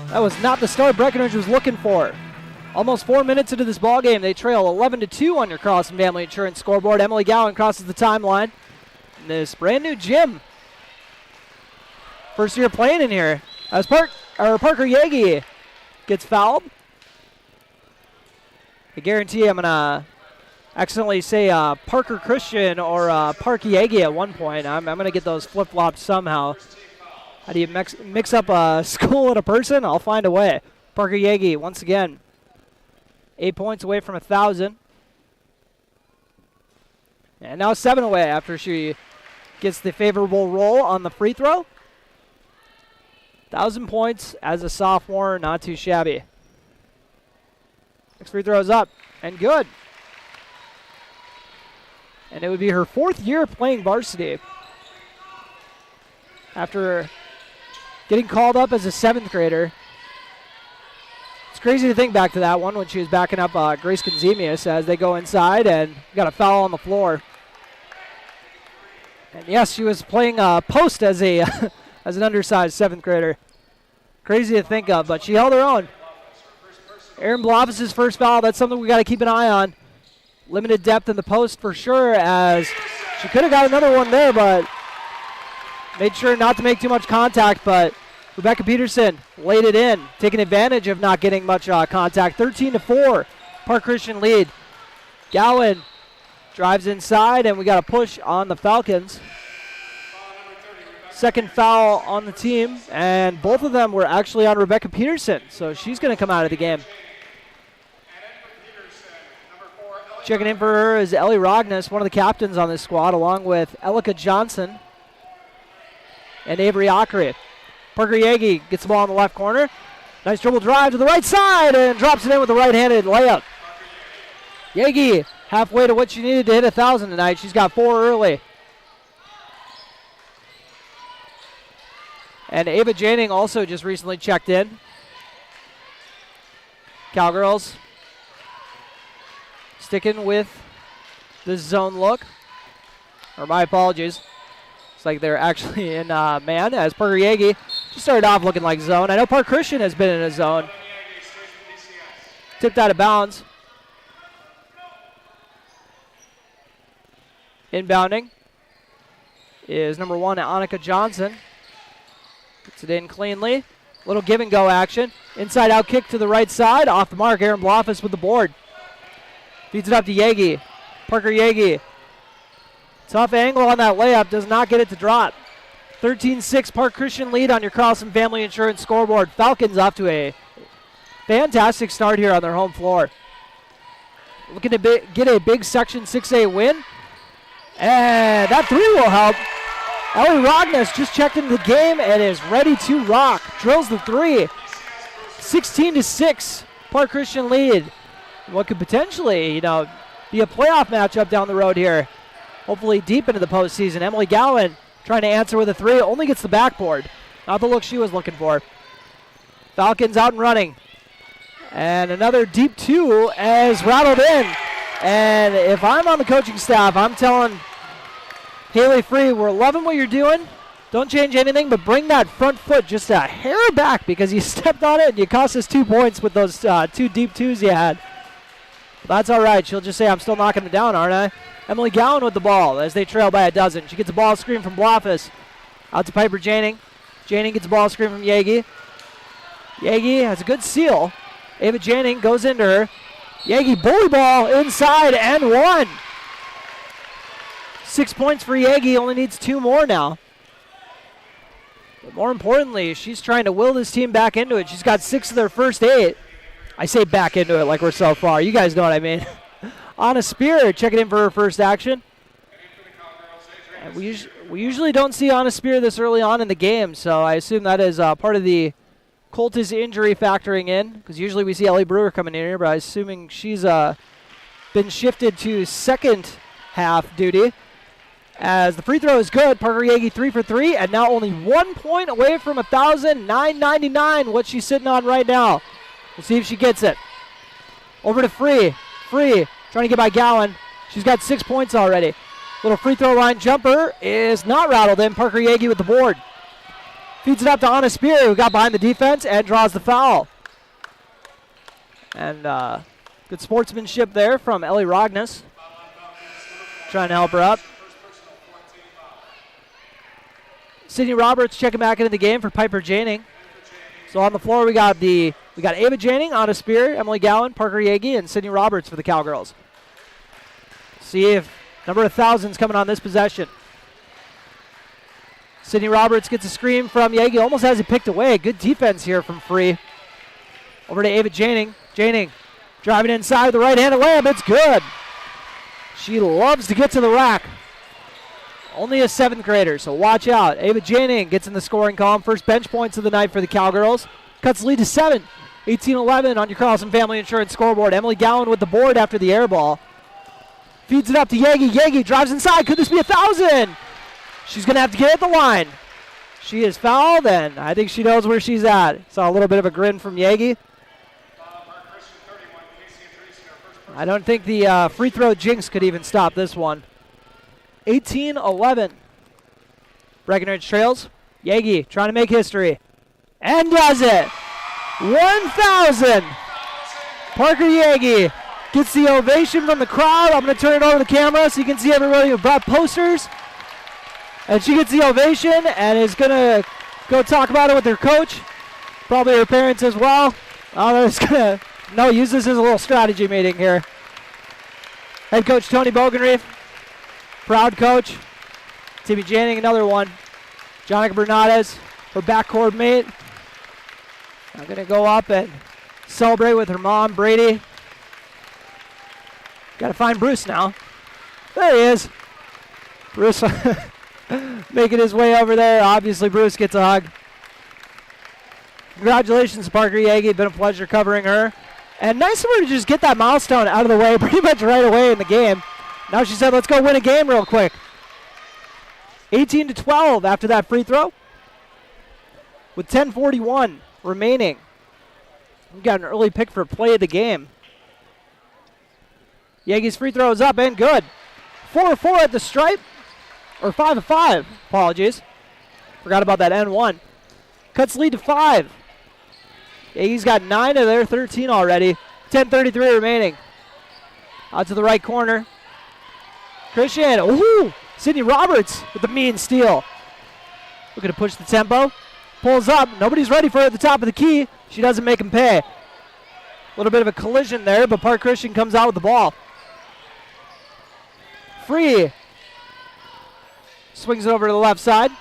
that was not the start Breckenridge was looking for. Almost 4 minutes into this ball game, they trail 11-2 on your Carlson Family Insurance scoreboard. Emily Gowan crosses the timeline. In this brand new gym. First year playing in here. As Parker Yagi gets fouled. I guarantee I'm going to accidentally say Parker Christian or Park Yagi at one point. I'm going to get those flip-flopped somehow. How do you mix up a school and a person? I'll find a way. Parker Yagi, once again, 8 points away from 1,000. And now 7 away after she gets the favorable roll on the free throw. 1,000 points as a sophomore, not too shabby. Next free throw is up, and good. And it would be her 4th year playing varsity. After getting called up as a 7th grader. It's crazy to think back to that one when she was backing up Grace Konzemius as they go inside and got a foul on the floor. And yes, she was playing post as a as an undersized 7th grader. Crazy to think of, but she held her own. Erin Blofis' first foul, that's something we got to keep an eye on. Limited depth in the post for sure, as she could have got another one there, but made sure not to make too much contact, but Rebecca Peterson laid it in, taking advantage of not getting much contact. 13-4, Park Christian lead. Gowan drives inside, and we got a push on the Falcons. Second foul on the team, and both of them were actually on Rebecca Peterson, so she's going to come out of the game. Checking in for her is Ellie Rognes, one of the captains on this squad, along with Elika Johnson and Avery Ockery. Parker Yagi gets the ball in the left corner. Nice dribble drive to the right side and drops it in with the right-handed layup. Yagi halfway to what she needed to hit 1,000 tonight. She's got 4 early. And Ava Janing also just recently checked in. Cowgirls sticking with the zone look. Or my apologies. It's like they're actually in man, as Parker Yagi just started off looking like zone. I know Park Christian has been in a zone. Tipped out of bounds. Inbounding is number 1, Annika Johnson. Gets it in cleanly. Little give and go action. Inside out kick to the right side. Off the mark, Erin Blofis with the board. Feeds it up to Yagi. Parker Yagi. Tough angle on that layup. Does not get it to drop. 13-6 Park Christian lead on your Carlson Family Insurance scoreboard. Falcons off to a fantastic start here on their home floor. Looking to get a big Section 6A win. And that three will help. Ellie Rogness just checked into the game and is ready to rock. Drills the three. 16-6 Park Christian lead. What could potentially, be a playoff matchup down the road here. Hopefully deep into the postseason. Emily Gowan trying to answer with a three. Only gets the backboard. Not the look she was looking for. Falcons out and running. And another deep two as rattled in. And if I'm on the coaching staff, I'm telling Haley Free, we're loving what you're doing. Don't change anything, but bring that front foot just a hair back because you stepped on it and you cost us 2 points with those two deep twos you had. But that's all right. She'll just say, I'm still knocking it down, aren't I? Emily Gowan with the ball as they trail by a dozen. She gets a ball screen from Blofus. Out to Piper Janing. Janing gets a ball screen from Yagi. Yagi has a good seal. Ava Janing goes into her. Yagi bully ball inside and one. 6 points for Yagi. Only needs 2 more now. But more importantly, she's trying to will this team back into it. She's got 6 of their first 8. I say back into it like we're so far. You guys know what I mean. Anna Spear checking in for her first action. And we usually don't see Anna Spear this early on in the game, so I assume that is part of the Coltis injury factoring in, because usually we see Ellie Brewer coming in here, but I'm assuming she's been shifted to second half duty. As the free throw is good, Parker Yagi 3 for 3, and now only 1 point away from 1,000, 999, what she's sitting on right now. We'll see if she gets it. Over to Free. Free trying to get by Gowan. She's got 6 points already. Little free throw line jumper is not rattled in. Parker Yagi with the board. Feeds it up to Anna Spear, who got behind the defense and draws the foul. And good sportsmanship there from Ellie Rogness. Trying to help her up. Sydney Roberts checking back into the game for Piper Janing. So on the floor we got Ava Janing, Anna Spear, Emily Gowan, Parker Yagi, and Sydney Roberts for the Cowgirls. See if number of thousands coming on this possession. Sydney Roberts gets a screen from Yagi, almost has it picked away. Good defense here from Free. Over to Ava Janing. Janing driving inside with the right-handed layup. It's good. She loves to get to the rack. Only a 7th grader, so watch out. Ava Janing gets in the scoring column. First bench points of the night for the Cowgirls. Cuts the lead to 7. 18-11 on your Carlson Family Insurance scoreboard. Emily Gowan with the board after the air ball. Feeds it up to Yagi. Yagi drives inside. Could this be 1,000? She's going to have to get at the line. She is fouled, and I think she knows where she's at. Saw a little bit of a grin from Yagi. I don't think the free throw jinx could even stop this one. 18-11. Breckenridge trails. Yagi trying to make history. And does it. 1,000. Parker Yagi gets the ovation from the crowd. I'm going to turn it over to the camera so you can see everybody who brought posters. And she gets the ovation and is going to go talk about it with her coach. Probably her parents as well. Use this as a little strategy meeting here. Head coach Tony Bogenreef. Proud coach. Timmy Janning, another one. Jonica Bernades, her backcourt mate. I'm going to go up and celebrate with her mom, Brady. Got to find Bruce now. There he is. Bruce making his way over there. Obviously, Bruce gets a hug. Congratulations, Parker Yagi. Been a pleasure covering her. And nice of her to just get that milestone out of the way pretty much right away in the game. Now she said, let's go win a game real quick. 18-12 after that free throw. With 10:41 remaining. We've got an early pick for play of the game. Yagi's free throw is up and good. 4-4 at the stripe. Or 5-5, apologies. Forgot about that N1. Cuts lead to 5. Yagi's got 9 of their 13 already. 10:33 remaining. Out to the right corner. Christian, ooh! Sydney Roberts with the mean steal. Looking to push the tempo. Pulls up. Nobody's ready for her at the top of the key. She doesn't make him pay. A little bit of a collision there, but Park Christian comes out with the ball. Free swings it over to the left side.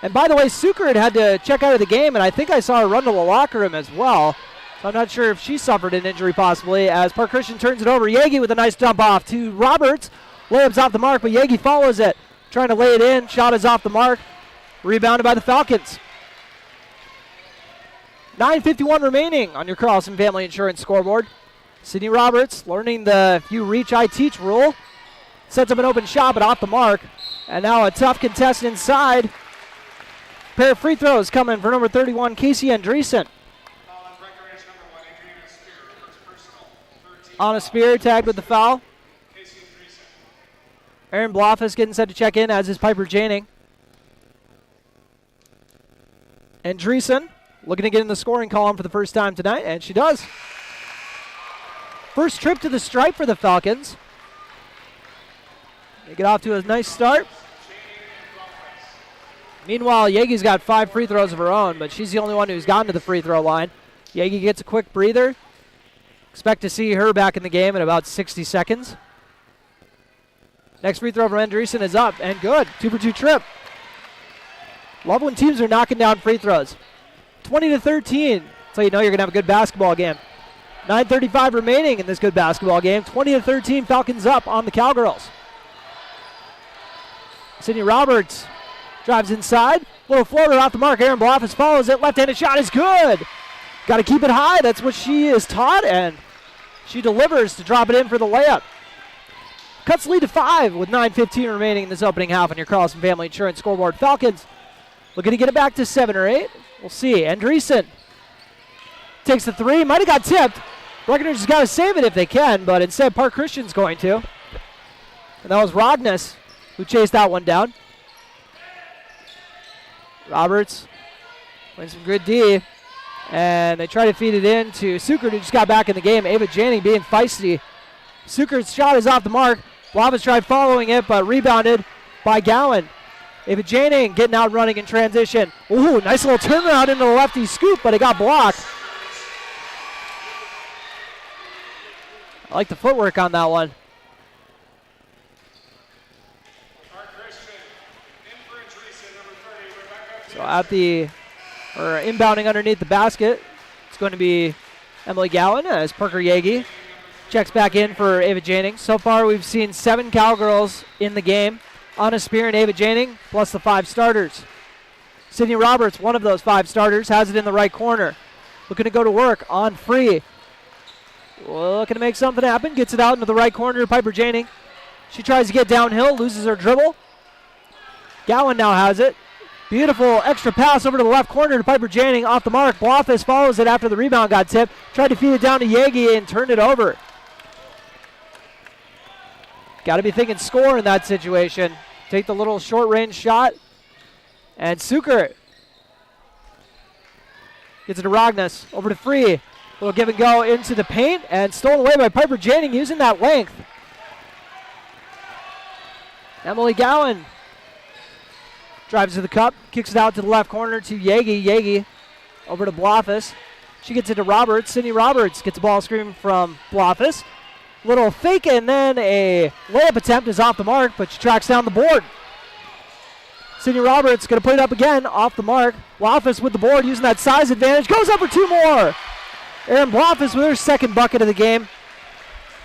And by the way, Sukert had to check out of the game, and I think I saw her run to the locker room as well. So I'm not sure if she suffered an injury possibly, as Park Christian turns it over. Yagi with a nice dump off to Roberts. Layup's off the mark, but Yagi follows it. Trying to lay it in. Shot is off the mark. Rebounded by the Falcons. 9:51 remaining on your Carlson Family Insurance scoreboard. Sydney Roberts learning the if you reach, I teach rule. Sets up an open shot, but off the mark. And now a tough contest inside. Pair of free throws coming for number 31, Casey Andreessen. On a spear, tagged with the foul. Aaron Blofus getting set to check in, as is Piper Janing. Andreessen looking to get in the scoring column for the first time tonight, and she does. First trip to the stripe for the Falcons. They get off to a nice start. Meanwhile, Yagi's got 5 free throws of her own, but she's the only one who's gotten to the free throw line. Yagi gets a quick breather. Expect to see her back in the game in about 60 seconds. Next free throw from Andreessen is up and good. 2-for-2 trip. Love when teams are knocking down free throws. 20-13. So you know you're going to have a good basketball game. 9:35 remaining in this good basketball game. 20-13, Falcons up on the Cowgirls. Sydney Roberts drives inside. Little floater off the mark. Aaron Blofus follows it. Left-handed shot is good. Got to keep it high. That's what she is taught, and she delivers to drop it in for the layup. Cuts lead to 5 with 9:15 remaining in this opening half on your Carlson Family Insurance scoreboard. Falcons looking to get it back to 7 or 8. We'll see. Andreessen takes the 3. Might have got tipped. Breckenridge has got to save it if they can, but instead Park Christian's going to. And that was Rognes who chased that one down. Roberts playing some good D. And they try to feed it in to Sukert, who just got back in the game. Ava Janning being feisty. Sukert's shot is off the mark. Blavas tried following it, but rebounded by Gowan. Ava Janning getting out running in transition. Ooh, nice little turnaround into the lefty scoop, but it got blocked. I like the footwork on that one. So at the, or inbounding underneath the basket, it's going to be Emily Gowan as Parker Yagi checks back in for Ava Janning. So far we've seen 7 Cowgirls in the game. Anna Spear and Ava Janning, plus the 5 starters. Sydney Roberts, one of those 5 starters, has it in the right corner. Looking to go to work on free. Looking to make something happen. Gets it out into the right corner to Piper Janning. She tries to get downhill, loses her dribble. Gowan now has it. Beautiful extra pass over to the left corner to Piper Janning. Off the mark. Blofus follows it after the rebound got tipped. Tried to feed it down to Yagi and turned it over. Got to be thinking score in that situation. Take the little short range shot. And Sukert gets it to Rognes. Over to Free. Little give and go into the paint and stolen away by Piper Janning using that length. Emily Gowan drives to the cup, kicks it out to the left corner to Yagi. Yagi over to Blofus. She gets it to Roberts. Sydney Roberts gets a ball screen from Blofus. Little fake and then a layup attempt is off the mark, but she tracks down the board. Sydney Roberts going to put it up again, off the mark. Blofus with the board using that size advantage. Goes up for 2 more. Erin Blofus with her second bucket of the game.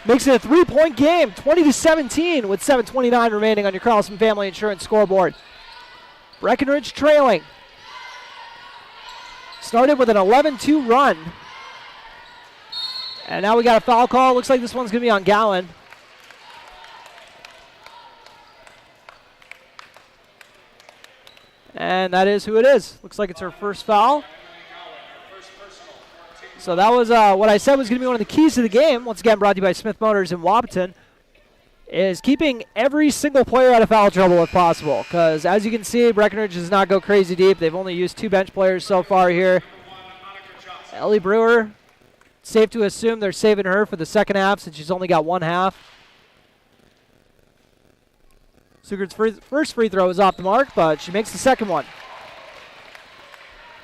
Makes it a 3-point game, 20-17 with 7:29 remaining on your Carlson Family Insurance scoreboard. Breckenridge trailing. Started with an 11-2 run. And now we got a foul call. Looks like this one's going to be on Gowan. And that is who it is. Looks like it's her first foul. So that was what I said was going to be one of the keys to the game. Once again, brought to you by Smith Motors in Wapaton. Is keeping every single player out of foul trouble if possible. Because as you can see, Breckenridge does not go crazy deep. They've only used 2 bench players so far here. Ellie Brewer, safe to assume they're saving her for the second half since she's only got 1 half. Sukert's first free throw is off the mark, but she makes the second one.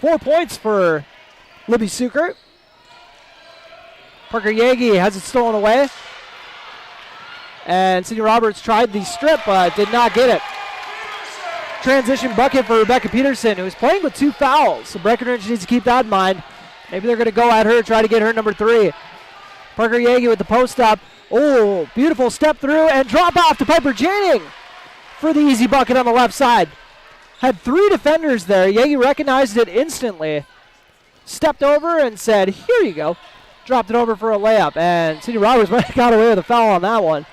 4 points for Libby Sukert. Parker Yagi has it stolen away. And Sydney Roberts tried the strip, but did not get it. Transition bucket for Rebecca Peterson, who is playing with 2 fouls. So Breckenridge needs to keep that in mind. Maybe they're going to go at her, try to get her number 3. Parker Yagi with the post up. Oh, beautiful step through and drop off to Piper Janning for the easy bucket on the left side. Had 3 defenders there. Yagi recognized it instantly. Stepped over and said, here you go. Dropped it over for a layup. And Sydney Roberts might have got away with a foul on that one.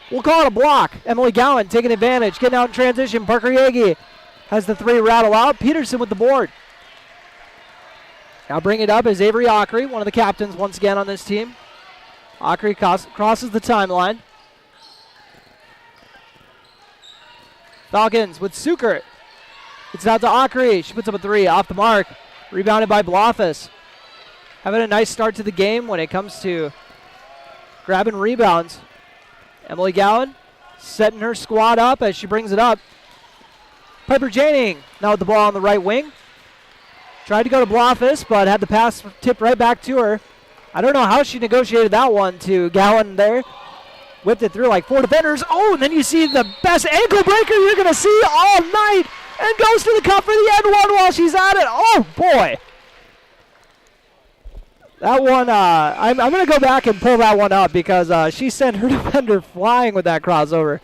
We'll call it a block. Emily Gowan taking advantage, getting out in transition. Parker Yagi has the 3 rattle out. Peterson with the board. Now bring it up is Avery Ockery, one of the captains once again on this team. Ockery crosses the timeline. Falcons with Sukert. It's out to Ockery. She puts up a 3 off the mark. Rebounded by Blofis. Having a nice start to the game when it comes to grabbing rebounds. Emily Gowan setting her squad up as she brings it up. Piper Janning now with the ball on the right wing. Tried to go to Blofis, but had the pass tipped right back to her. I don't know how she negotiated that one to Gowan there. Whipped it through like 4 defenders. Oh, and then you see the best ankle breaker you're going to see all night. And goes to the cup for the end one while she's at it. Oh, boy. That one, I'm going to go back and pull that one up because she sent her defender flying with that crossover.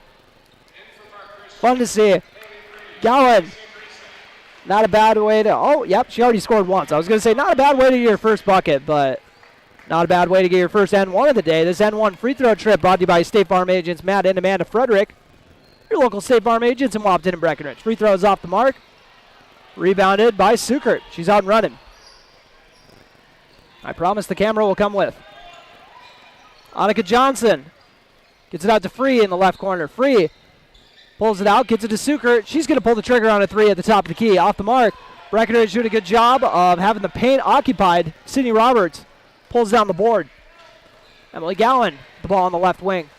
Fun to see. Gowan. Not a bad way to, oh, yep, she already scored once. I was going to say not a bad way to get your first bucket, but not a bad way to get your first N1 of the day. This N1 free throw trip brought to you by State Farm agents Matt and Amanda Frederick, your local State Farm agents in Wapton and Breckenridge. Free throw is off the mark. Rebounded by Sukert. She's out and running. I promise the camera will come with. Annika Johnson gets it out to Free in the left corner. Free pulls it out, gets it to Sukert. She's going to pull the trigger on a 3 at the top of the key. Off the mark. Breckenridge doing a good job of having the paint occupied. Sydney Roberts pulls down the board. Emily Gowan, the ball on the left wing.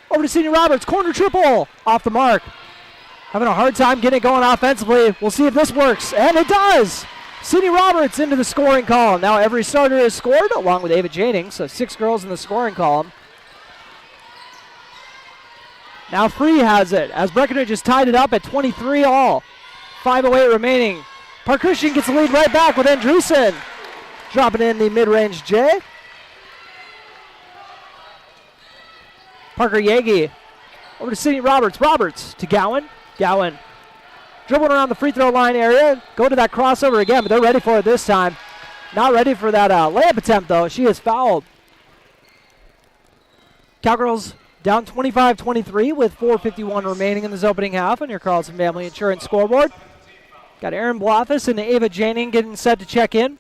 Over to Sydney Roberts, corner triple. Off the mark. Having a hard time getting it going offensively. We'll see if this works, and it does. Sydney Roberts into the scoring column. Now every starter has scored, along with Ava Janning, so 6 girls in the scoring column. Now Free has it, as Breckenridge has tied it up at 23 all. 5:08 remaining. Parkusian gets the lead right back with Andreessen. Dropping in the mid-range J. Parker Yagi over to Sydney Roberts. Roberts to Gowan. Gowan dribbling around the free throw line area. Go to that crossover again, but they're ready for it this time. Not ready for that layup attempt, though. She is fouled. Cowgirls down 25-23 with 4:51 remaining in this opening half on your Carlson Family Insurance scoreboard. Got Erin Blofis and Ava Janning getting set to check in.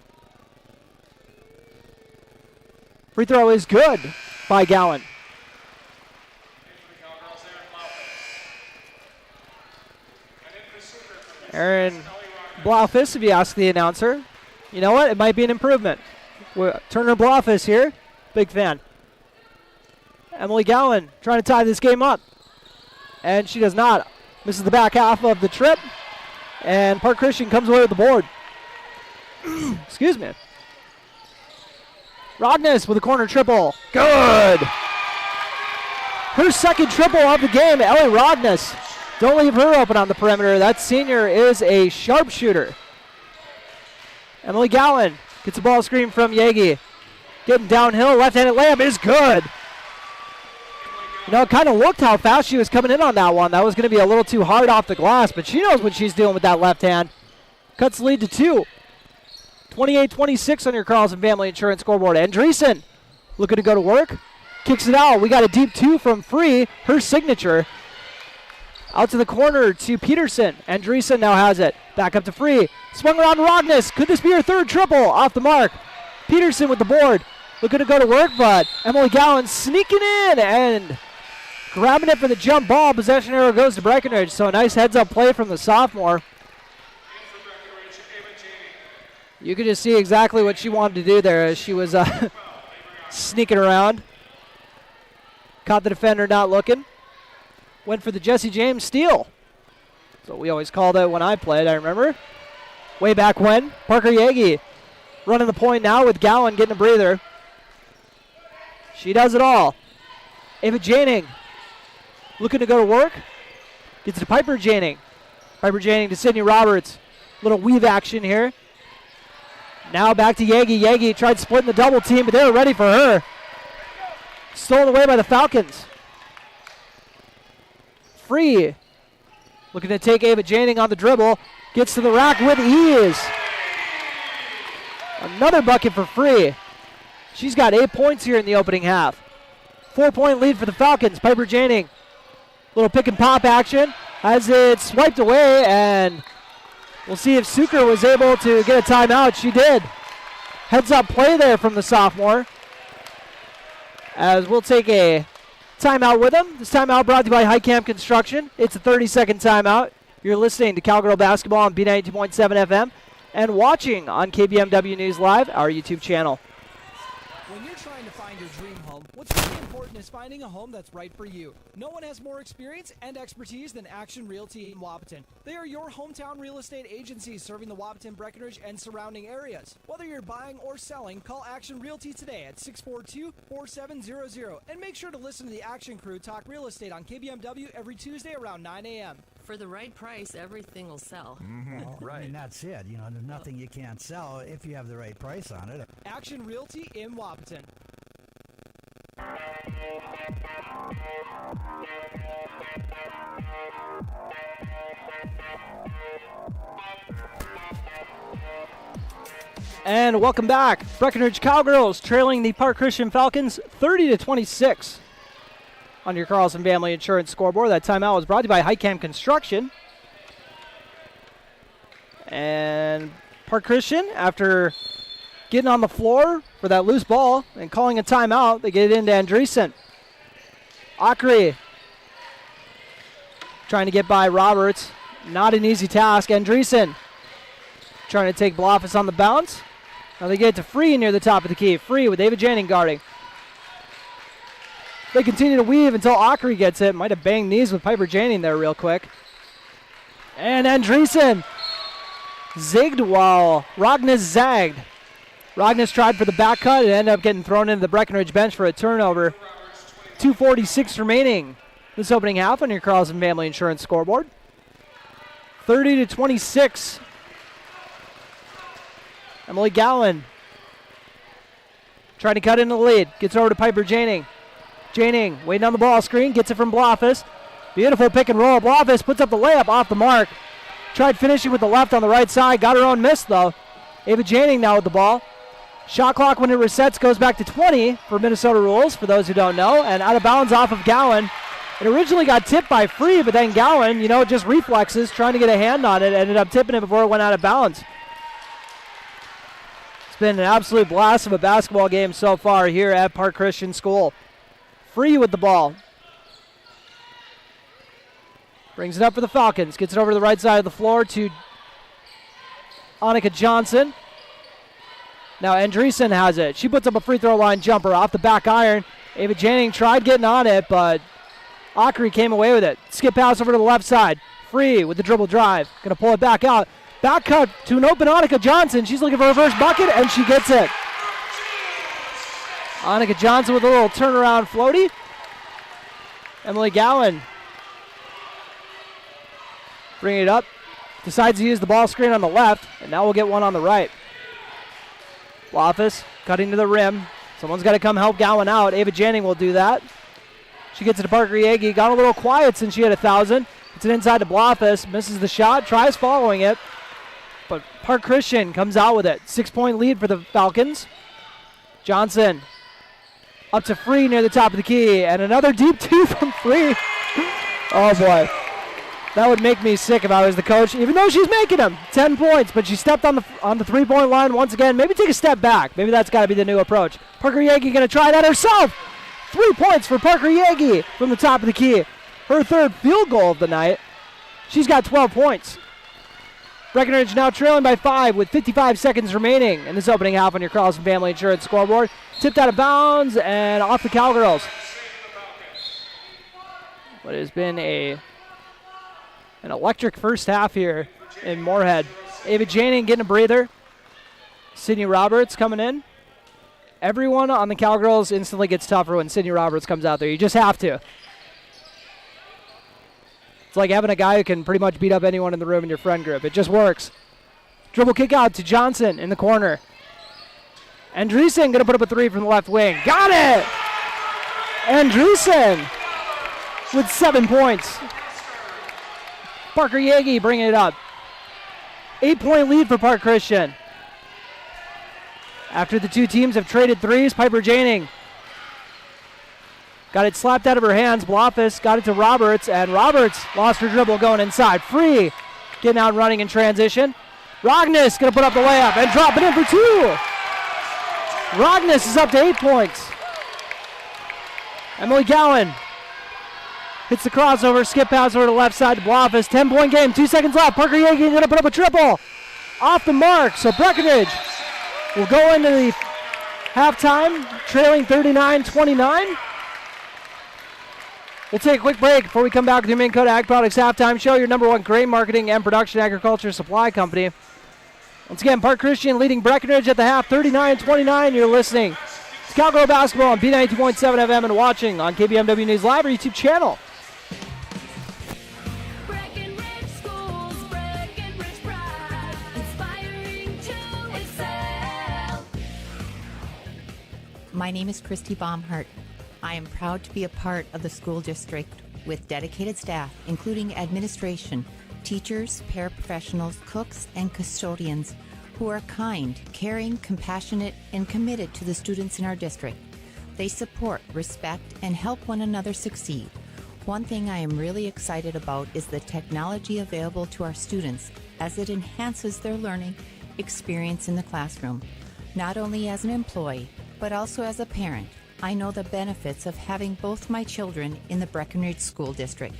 Free throw is good by Gowan. Erin Blofis, if you ask the announcer. You know what? It might be an improvement. Turner Blofis here. Big fan. Emily Gowan trying to tie this game up. And she does not. Misses the back half of the trip. And Park Christian comes away with the board. Excuse me. Rogness with a corner triple. Good. Her second triple of the game, Ellie Rogness. Don't leave her open on the perimeter. That senior is a sharpshooter. Emily Gowan gets a ball screen from Yagi. Getting downhill, left-handed layup is good. You know, it kind of looked how fast she was coming in on that one. That was going to be a little too hard off the glass, but she knows what she's doing with that left hand. Cuts the lead to 2. 28-26 on your Carlson Family Insurance scoreboard. Andreessen looking to go to work. Kicks it out. We got a deep 2 from Free. Her signature. Out to the corner to Peterson. Andreessen now has it. Back up to Free. Swung around to Rogness. Could this be her third triple? Off the mark. Peterson with the board. Looking to go to work, but Emily Gowan sneaking in and grabbing it for the jump ball. Possession arrow goes to Breckenridge. So a nice heads-up play from the sophomore. You could just see exactly what she wanted to do there as she was sneaking around. Caught the defender not looking. Went for the Jesse James steal. That's what we always called it when I played, I remember. Way back when. Parker Yagi running the point now with Gowan getting a breather. She does it all. Ava Janing looking to go to work. Gets to Piper Janing. Piper Janing to Sydney Roberts. Little weave action here. Now back to Yagi. Yagi tried splitting the double team, but they were ready for her. Stolen away by the Falcons. Free. Looking to take Ava Janing on the dribble. Gets to the rack with ease. Another bucket for Free. She's got 8 points here in the opening half. 4-point lead for the Falcons. Piper Janing. Little pick and pop action. Has it swiped away, and we'll see if Suker was able to get a timeout. She did. Heads up play there from the sophomore. As we'll take a timeout with them. This timeout brought to you by Highcamp Construction. It's a 30-second timeout. You're listening to Cowgirl Basketball on B92.7 FM and watching on KBMW News Live, our YouTube channel. When you're trying to find your dream home, what's really important is finding a home that's right for you. No one has more experience and expertise than Action Realty in Wapaton. They are your hometown real estate agency serving the Wapaton, Breckenridge, and surrounding areas. Whether you're buying or selling, call Action Realty today at 642-4700. And make sure to listen to the Action Crew talk real estate on KBMW every Tuesday around 9 a.m. For the right price, everything will sell. Well, I mean, that's it. You know, there's nothing you can't sell if you have the right price on it. Action Realty in Wapaton. And welcome back. Breckenridge Cowgirls trailing the Park Christian Falcons 30-26 on your Carlson Family Insurance scoreboard. That timeout was brought to you by Highcamp Construction. And Park Christian, after getting on the floor for that loose ball and calling a timeout, they get it into Andreessen. Akri trying to get by Roberts. Not an easy task. Andreessen trying to take Blofis on the bounce. Now they get it to Free near the top of the key. Free with Ava Janing guarding. They continue to weave until Akri gets it. Might have banged knees with Piper Janing there real quick. And Andreessen zigged while Ragnes zagged. Ragnes tried for the back cut and ended up getting thrown into the Breckenridge bench for a turnover. 2:46 remaining this opening half on your Carlson Family Insurance scoreboard. 30-26. Emily Gowan trying to cut into the lead. Gets over to Piper Janing. Janing waiting on the ball screen. Gets it from Blofis. Beautiful pick and roll. Blofis puts up the layup off the mark. Tried finishing with the left on the right side. Got her own miss, though. Ava Janing now with the ball. Shot clock when it resets goes back to 20 for Minnesota rules, for those who don't know. And out of bounds off of Gowan. It originally got tipped by Free, but then Gowan, just reflexes, trying to get a hand on it, ended up tipping it before it went out of bounds. It's been an absolute blast of a basketball game so far here at Park Christian School. Free with the ball. Brings it up for the Falcons. Gets it over to the right side of the floor to Annika Johnson. Now Andreessen has it. She puts up a free throw line jumper off the back iron. Ava Janing tried getting on it, but Akri came away with it. Skip pass over to the left side. Free with the dribble drive. Going to pull it back out. Back cut to an open Annika Johnson. She's looking for her first bucket, and she gets it. Annika Johnson with a little turnaround floaty. Emily Gowan bringing it up. Decides to use the ball screen on the left, and now we'll get one on the right. Blofis cutting to the rim. Someone's got to come help Gowan out. Ava Janing will do that. She gets it to Parker Yagi. Got a little quiet since she had 1,000. It's an inside to Blofis. Misses the shot. Tries following it. But Park Christian comes out with it. 6-point lead for the Falcons. Johnson up to Free near the top of the key. And another deep two from Free. Oh, boy. That would make me sick if I was the coach, even though she's making them 10 points. But she stepped on the 3-point line once again. Maybe take a step back. Maybe that's got to be the new approach. Parker Yagi going to try that herself. 3 points for Parker Yagi from the top of the key. Her third field goal of the night. She's got 12 points. Breckenridge now trailing by 5 with 55 seconds remaining in this opening half on your Carlson Family Insurance scoreboard. Tipped out of bounds and off the Cowgirls. What has been an electric first half here in Moorhead. Ava Janing getting a breather. Sydney Roberts coming in. Everyone on the Cowgirls instantly gets tougher when Sydney Roberts comes out there. You just have to. It's like having a guy who can pretty much beat up anyone in the room in your friend group. It just works. Dribble kick out to Johnson in the corner. Andreessen going to put up a three from the left wing. Got it! Andreessen with 7 points. Parker Yagi bringing it up. 8-point lead for Park Christian. After the two teams have traded threes, Piper Janing got it slapped out of her hands. Blofis got it to Roberts, and Roberts lost her dribble going inside. Free, getting out and running in transition. Rognes going to put up the layup and drop it in for two. Rognes is up to 8 points. Emily Gowan hits the crossover, skip pass over to the left side to Blofis. 10-point game, 2 seconds left. Parker Yagi going to put up a triple. Off the mark, so Breckenridge will go into the halftime trailing 39-29. We'll take a quick break before we come back with your Minn Kota Ag Products Halftime Show, your #1 grain marketing and production agriculture supply company. Once again, Park Christian leading Breckenridge at the half, 39-29. You're listening to Cowgirl Basketball on B92.7 FM and watching on KBMW News Live or YouTube channel. Breckenridge Schools, Breckenridge Pride, inspiring to excel. My name is Christy Baumhart. I am proud to be a part of the school district with dedicated staff, including administration, teachers, paraprofessionals, cooks, and custodians who are kind, caring, compassionate, and committed to the students in our district. They support, respect, and help one another succeed. One thing I am really excited about is the technology available to our students as it enhances their learning experience in the classroom. Not only as an employee, but also as a parent, I know the benefits of having both my children in the Breckenridge School District.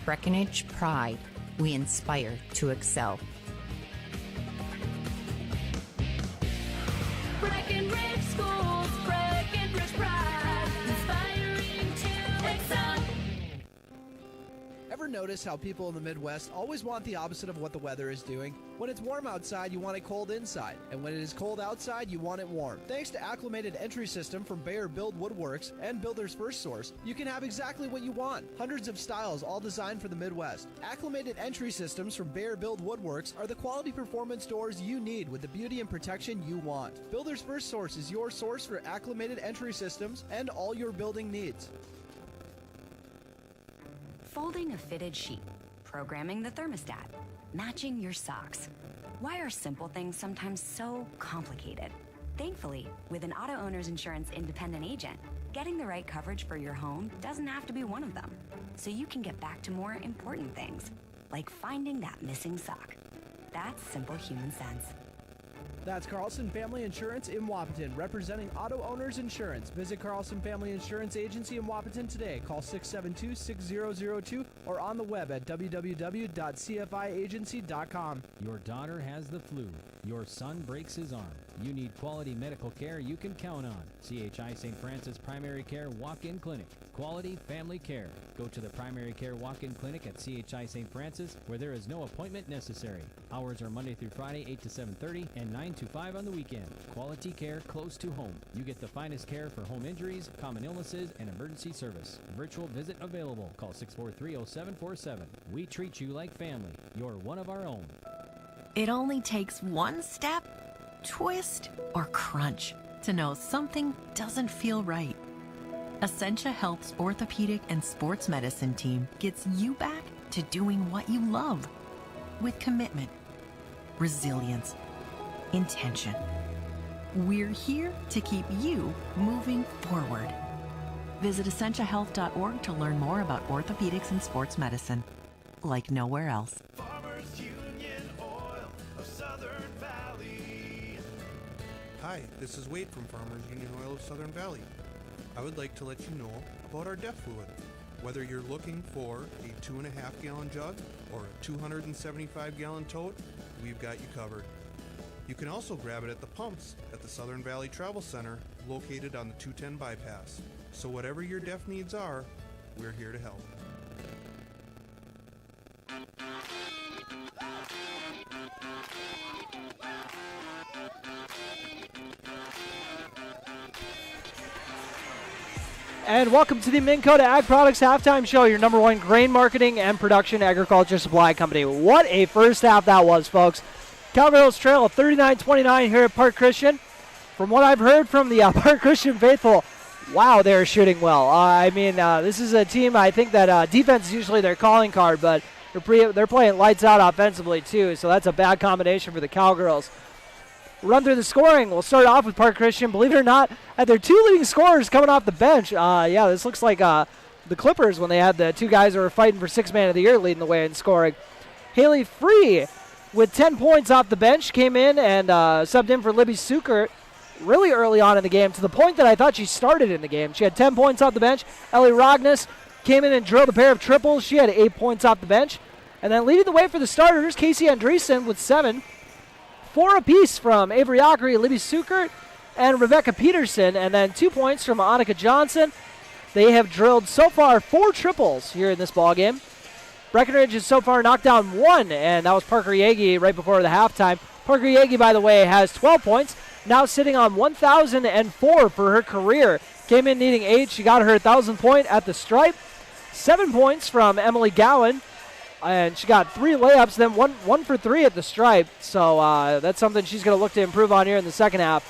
Breckenridge Pride. We inspire to excel. Breckenridge Schools, Breckenridge Pride, inspiring to excel. Ever notice how people in the Midwest always want the opposite of what the weather is doing? When it's warm outside, you want it cold inside. And when it is cold outside, you want it warm. Thanks to Acclimated Entry System from Bayer Build Woodworks and Builder's First Source, you can have exactly what you want. Hundreds of styles, all designed for the Midwest. Acclimated Entry Systems from Bayer Build Woodworks are the quality performance doors you need with the beauty and protection you want. Builder's First Source is your source for acclimated entry systems and all your building needs. Folding a fitted sheet, programming the thermostat, matching your socks. Why are simple things sometimes so complicated? Thankfully, with an auto owner's insurance independent agent, getting the right coverage for your home doesn't have to be one of them. So you can get back to more important things, like finding that missing sock. That's simple human sense. That's Carlson Family Insurance in Wapaton, representing auto owners insurance. Visit Carlson Family Insurance Agency in Wapaton today. Call 672-6002 or on the web at www.cfiagency.com. Your daughter has the flu. Your son breaks his arm. You need quality medical care you can count on. CHI St. Francis Primary Care Walk-In Clinic. Quality family care. Go to the Primary Care Walk-In Clinic at CHI St. Francis, where there is no appointment necessary. Hours are Monday through Friday, 8 to 7:30 and 9 to 5 on the weekend. Quality care close to home. You get the finest care for home injuries, common illnesses, and emergency service. Virtual visit available. Call 643-0747. We treat you like family. You're one of our own. It only takes one step, twist, or crunch to know something doesn't feel right. Essentia Health's orthopedic and sports medicine team gets you back to doing what you love with commitment, resilience, intention. We're here to keep you moving forward. Visit essentiahealth.org to learn more about orthopedics and sports medicine, like nowhere else. Farmers Union Oil of Southern Valley. Hi, this is Wade from Farmers Union Oil of Southern Valley. I would like to let you know about our DEF fluid. Whether you're looking for a 2.5 gallon jug or a 275 gallon tote, we've got you covered. You can also grab it at the pumps at the Southern Valley Travel Center located on the 210 bypass. So whatever your DEF needs are, we're here to help. And welcome to the Minn Kota Ag Products Halftime Show, your number one grain marketing and production agriculture supply company. What a first half that was, folks. Cowgirls trail 39-29 here at Park Christian. From what I've heard from the Park Christian faithful, wow, they're shooting well. This is a team, I think that defense is usually their calling card, but they're playing lights out offensively too, so that's a bad combination for the Cowgirls. Run through the scoring. We'll start off with Park Christian. Believe it or not, had their two leading scorers coming off the bench. This looks like the Clippers when they had the two guys who were fighting for Sixth Man of the Year leading the way in scoring. Haley Free with 10 points off the bench came in and subbed in for Libby Sukert really early on in the game, to the point that I thought she started in the game. She had 10 points off the bench. Ellie Rognes came in and drilled a pair of triples. She had 8 points off the bench. And then leading the way for the starters, Casey Andreessen with 7. 4 apiece from Avery Ockery, Libby Sukert, and Rebecca Peterson, and then 2 points from Annika Johnson. They have drilled so far 4 triples here in this ballgame. Breckenridge has so far knocked down 1, and that was Parker Yagi right before the halftime. Parker Yagi, by the way, has 12 points, now sitting on 1,004 for her career. Came in needing 8. She got her 1,000th point at the stripe. 7 points from Emily Gowan. And she got 3 layups, then one for 3 at the stripe. So that's something she's going to look to improve on here in the second half.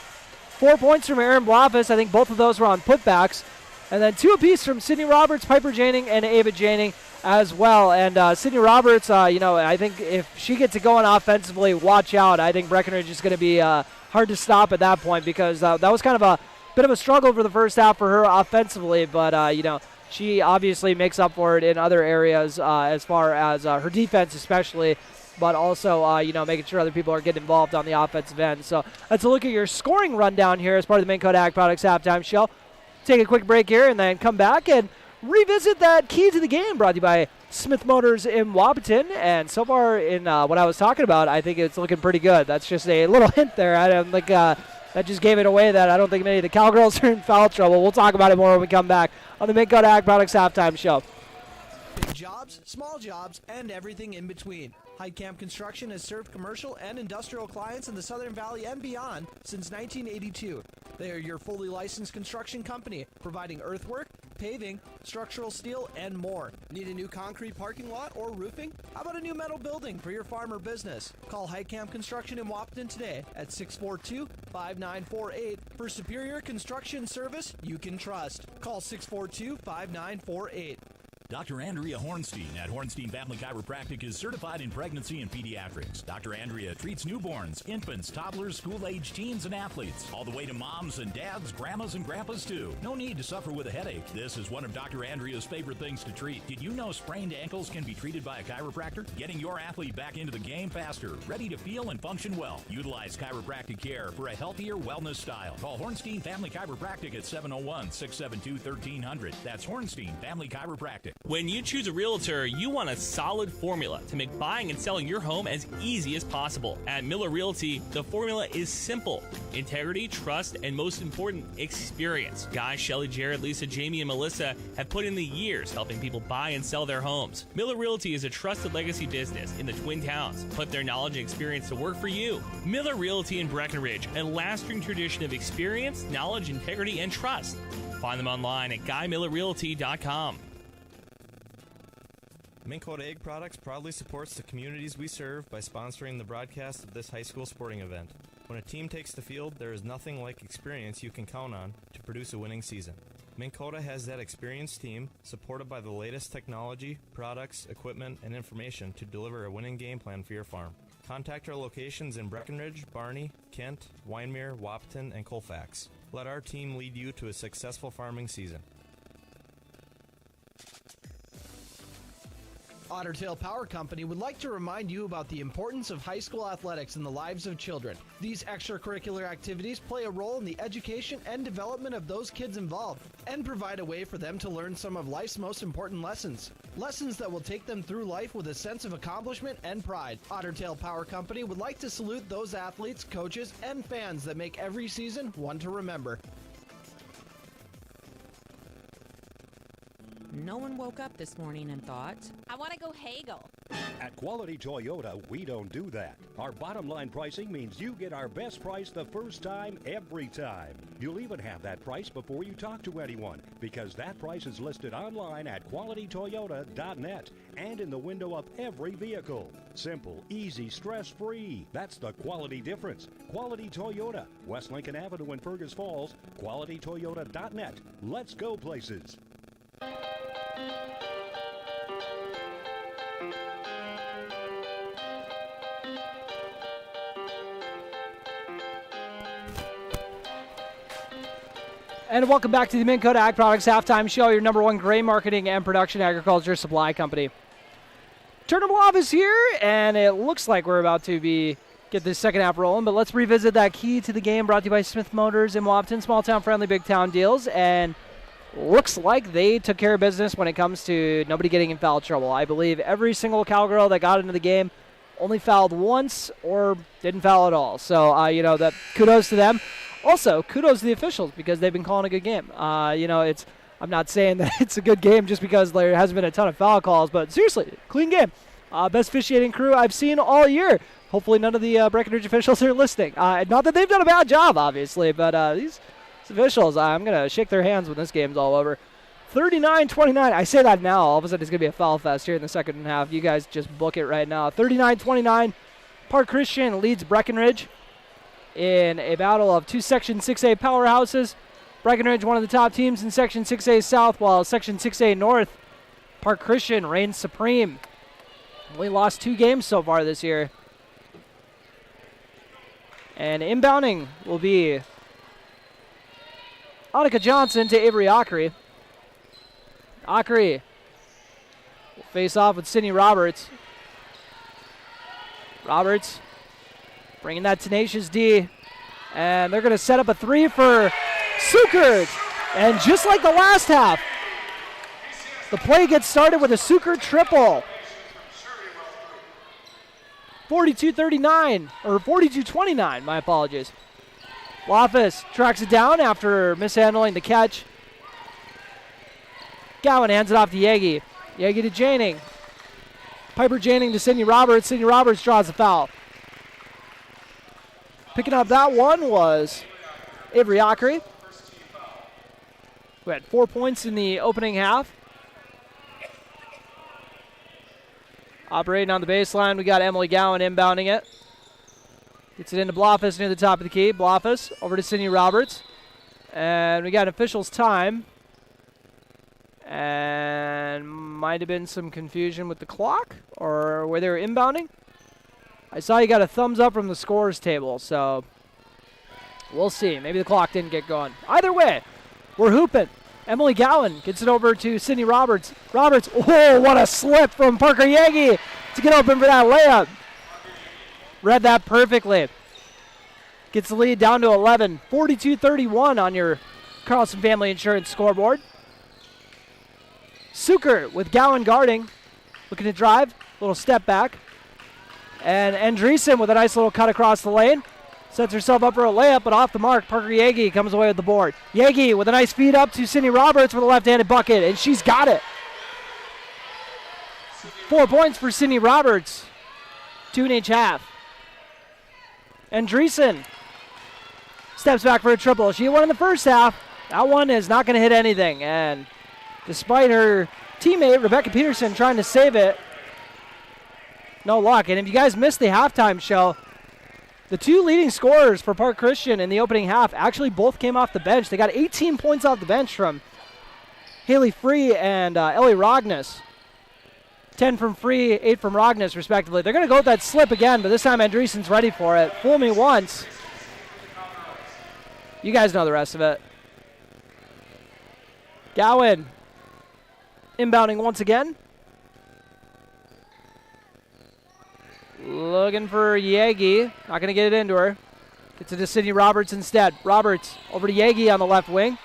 4 points from Erin Blofus. I think both of those were on putbacks. And then 2 apiece from Sydney Roberts, Piper Janing, and Ava Janing as well. And Sydney Roberts, I think if she gets it going offensively, watch out. I think Breckenridge is going to be hard to stop at that point, because that was kind of a bit of a struggle for the first half for her offensively. But, she obviously makes up for it in other areas as far as her defense especially, but also, making sure other people are getting involved on the offensive end. So let's look at your scoring rundown here as part of the Minn Kota Ag Products Halftime Show. Take a quick break here and then come back and revisit that key to the game brought to you by Smith Motors in Wapaton. And so far in what I was talking about, I think it's looking pretty good. That's just a little hint there. I don't think that just gave it away that I don't think many of the Cowgirls are in foul trouble. We'll talk about it more when we come back on the Minn Kota Ag Products Halftime Show. Big jobs, small jobs, and everything in between. Heidkamp Construction has served commercial and industrial clients in the Southern Valley and beyond since 1982. They are your fully licensed construction company, providing earthwork, paving, structural steel, and more. Need a new concrete parking lot or roofing? How about a new metal building for your farm or business? Call Heidkamp Construction in Wapaton today at 642-5948 for superior construction service you can trust. Call 642-5948. Dr. Andrea Hornstein at Hornstein Family Chiropractic is certified in pregnancy and pediatrics. Dr. Andrea treats newborns, infants, toddlers, school-age teens, and athletes, all the way to moms and dads, grandmas and grandpas too. No need to suffer with a headache. This is one of Dr. Andrea's favorite things to treat. Did you know sprained ankles can be treated by a chiropractor? Getting your athlete back into the game faster, ready to feel and function well. Utilize chiropractic care for a healthier wellness style. Call Hornstein Family Chiropractic at 701-672-1300. That's Hornstein Family Chiropractic. When you choose a realtor, you want a solid formula to make buying and selling your home as easy as possible. At Miller Realty, the formula is simple: integrity, trust, and most important, experience. Guy, Shelley, Jared, Lisa, Jamie, and Melissa have put in the years helping people buy and sell their homes. Miller Realty is a trusted legacy business in the Twin Towns. Put their knowledge and experience to work for you. Miller Realty in Breckenridge, a lasting tradition of experience, knowledge, integrity, and trust. Find them online at GuyMillerRealty.com. Minn Kota Ag Products proudly supports the communities we serve by sponsoring the broadcast of this high school sporting event. When a team takes the field, there is nothing like experience you can count on to produce a winning season. Minn Kota has that experienced team, supported by the latest technology, products, equipment, and information to deliver a winning game plan for your farm. Contact our locations in Breckenridge, Barney, Kent, Wyndmere, Wapaton, and Colfax. Let our team lead you to a successful farming season. Otter Tail Power Company would like to remind you about the importance of high school athletics in the lives of children. These extracurricular activities play a role in the education and development of those kids involved and provide a way for them to learn some of life's most important lessons. Lessons that will take them through life with a sense of accomplishment and pride. Otter Tail Power Company would like to salute those athletes, coaches, and fans that make every season one to remember. No one woke up this morning and thought, I want to go haggle. At Quality Toyota, we don't do that. Our bottom line pricing means you get our best price the first time, every time. You'll even have that price before you talk to anyone, because that price is listed online at qualitytoyota.net and in the window of every vehicle. Simple, easy, stress-free. That's the quality difference. Quality Toyota, West Lincoln Avenue in Fergus Falls, qualitytoyota.net. Let's go places. And welcome back to the Minn Kota Ag Products Halftime Show, your number one grain marketing and production agriculture supply company. Tournament office here, and it looks like we're about to get this second half rolling, but let's revisit that key to the game brought to you by Smith Motors in Wapton, small town friendly, big town deals, and looks like they took care of business when it comes to nobody getting in foul trouble. I believe every single cowgirl that got into the game only fouled once or didn't foul at all. So, that kudos to them. Also, kudos to the officials because they've been calling a good game. I'm not saying that it's a good game just because there hasn't been a ton of foul calls, but seriously, clean game. Best officiating crew I've seen all year. Hopefully none of the Breckenridge officials are listening. Not that they've done a bad job, obviously, but these officials, I'm going to shake their hands when this game's all over. 39-29. I say that now. All of a sudden it's going to be a foul fest here in the second half. You guys just book it right now. 39-29. Park Christian leads Breckenridge in a battle of two Section 6A powerhouses. Breckenridge, one of the top teams in Section 6A South, while Section 6A North, Park Christian reigns supreme. Only lost 2 games so far this year. And inbounding will be Annika Johnson to Avery Ockery. Ockery will face off with Sydney Roberts. Roberts bringing that tenacious D. And they're going to set up a 3 for Sukert. And just like the last half, the play gets started with a Sukert triple. 42-39, or 42-29, my apologies. Loftus tracks it down after mishandling the catch. Gowan hands it off to Yagi. Yagi to Janing. Piper Janing to Sydney Roberts. Sydney Roberts draws the foul. Picking up that one was Avery Ockery, who had 4 points in the opening half. Operating on the baseline, we got Emily Gowan inbounding it. Gets it into Blofus near the top of the key. Blofus over to Sydney Roberts. And we got an official's time. And might have been some confusion with the clock or where they were inbounding. I saw you got a thumbs up from the scores table, so we'll see. Maybe the clock didn't get going. Either way, we're hooping. Emily Gowan gets it over to Sydney Roberts. Roberts, oh, what a slip from Parker Yagi to get open for that layup. Read that perfectly. Gets the lead down to 11. 42-31 on your Carlson Family Insurance scoreboard. Sukert with Gowan guarding. Looking to drive. Little step back. And Andreessen with a nice little cut across the lane. Sets herself up for a layup, but off the mark. Parker Yagi comes away with the board. Yagi with a nice feed up to Sydney Roberts with a left-handed bucket, and she's got it. 4 points for Sydney Roberts. 2 in each half. Andreessen steps back for a triple. She won in the first half. That one is not going to hit anything, and despite her teammate, Rebecca Peterson, trying to save it, no luck. And if you guys missed the halftime show, the 2 leading scorers for Park Christian in the opening half actually both came off the bench. They got 18 points off the bench from Haley Free and Ellie Rognus. 10 from Free, 8 from Rognus, respectively. They're going to go with that slip again, but this time Andreessen's ready for it. Fool me once. You guys know the rest of it. Gowan inbounding once again. Looking for Yagi. Not going to get it into her. Gets it to Sydney Roberts instead. Roberts over to Yagi on the left wing.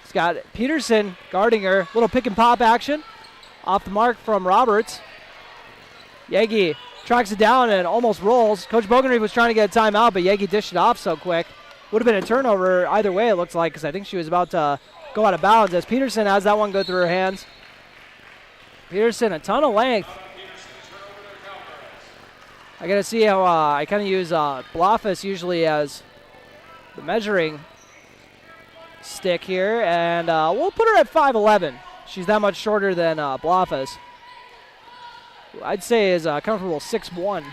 He's got Peterson guarding her. Little pick and pop action. Off the mark from Roberts. Yagi tracks it down and almost rolls. Coach Bogenreef was trying to get a timeout, but Yagi dished it off so quick. Would have been a turnover either way, it looks like, because I think she was about to go out of bounds as Peterson has that one go through her hands. Peterson, a ton of length. I got to see how I kind of use Blofus usually as the measuring stick here, and we'll put her at 5'11". She's that much shorter than Blofus. I'd say is a comfortable 6'1".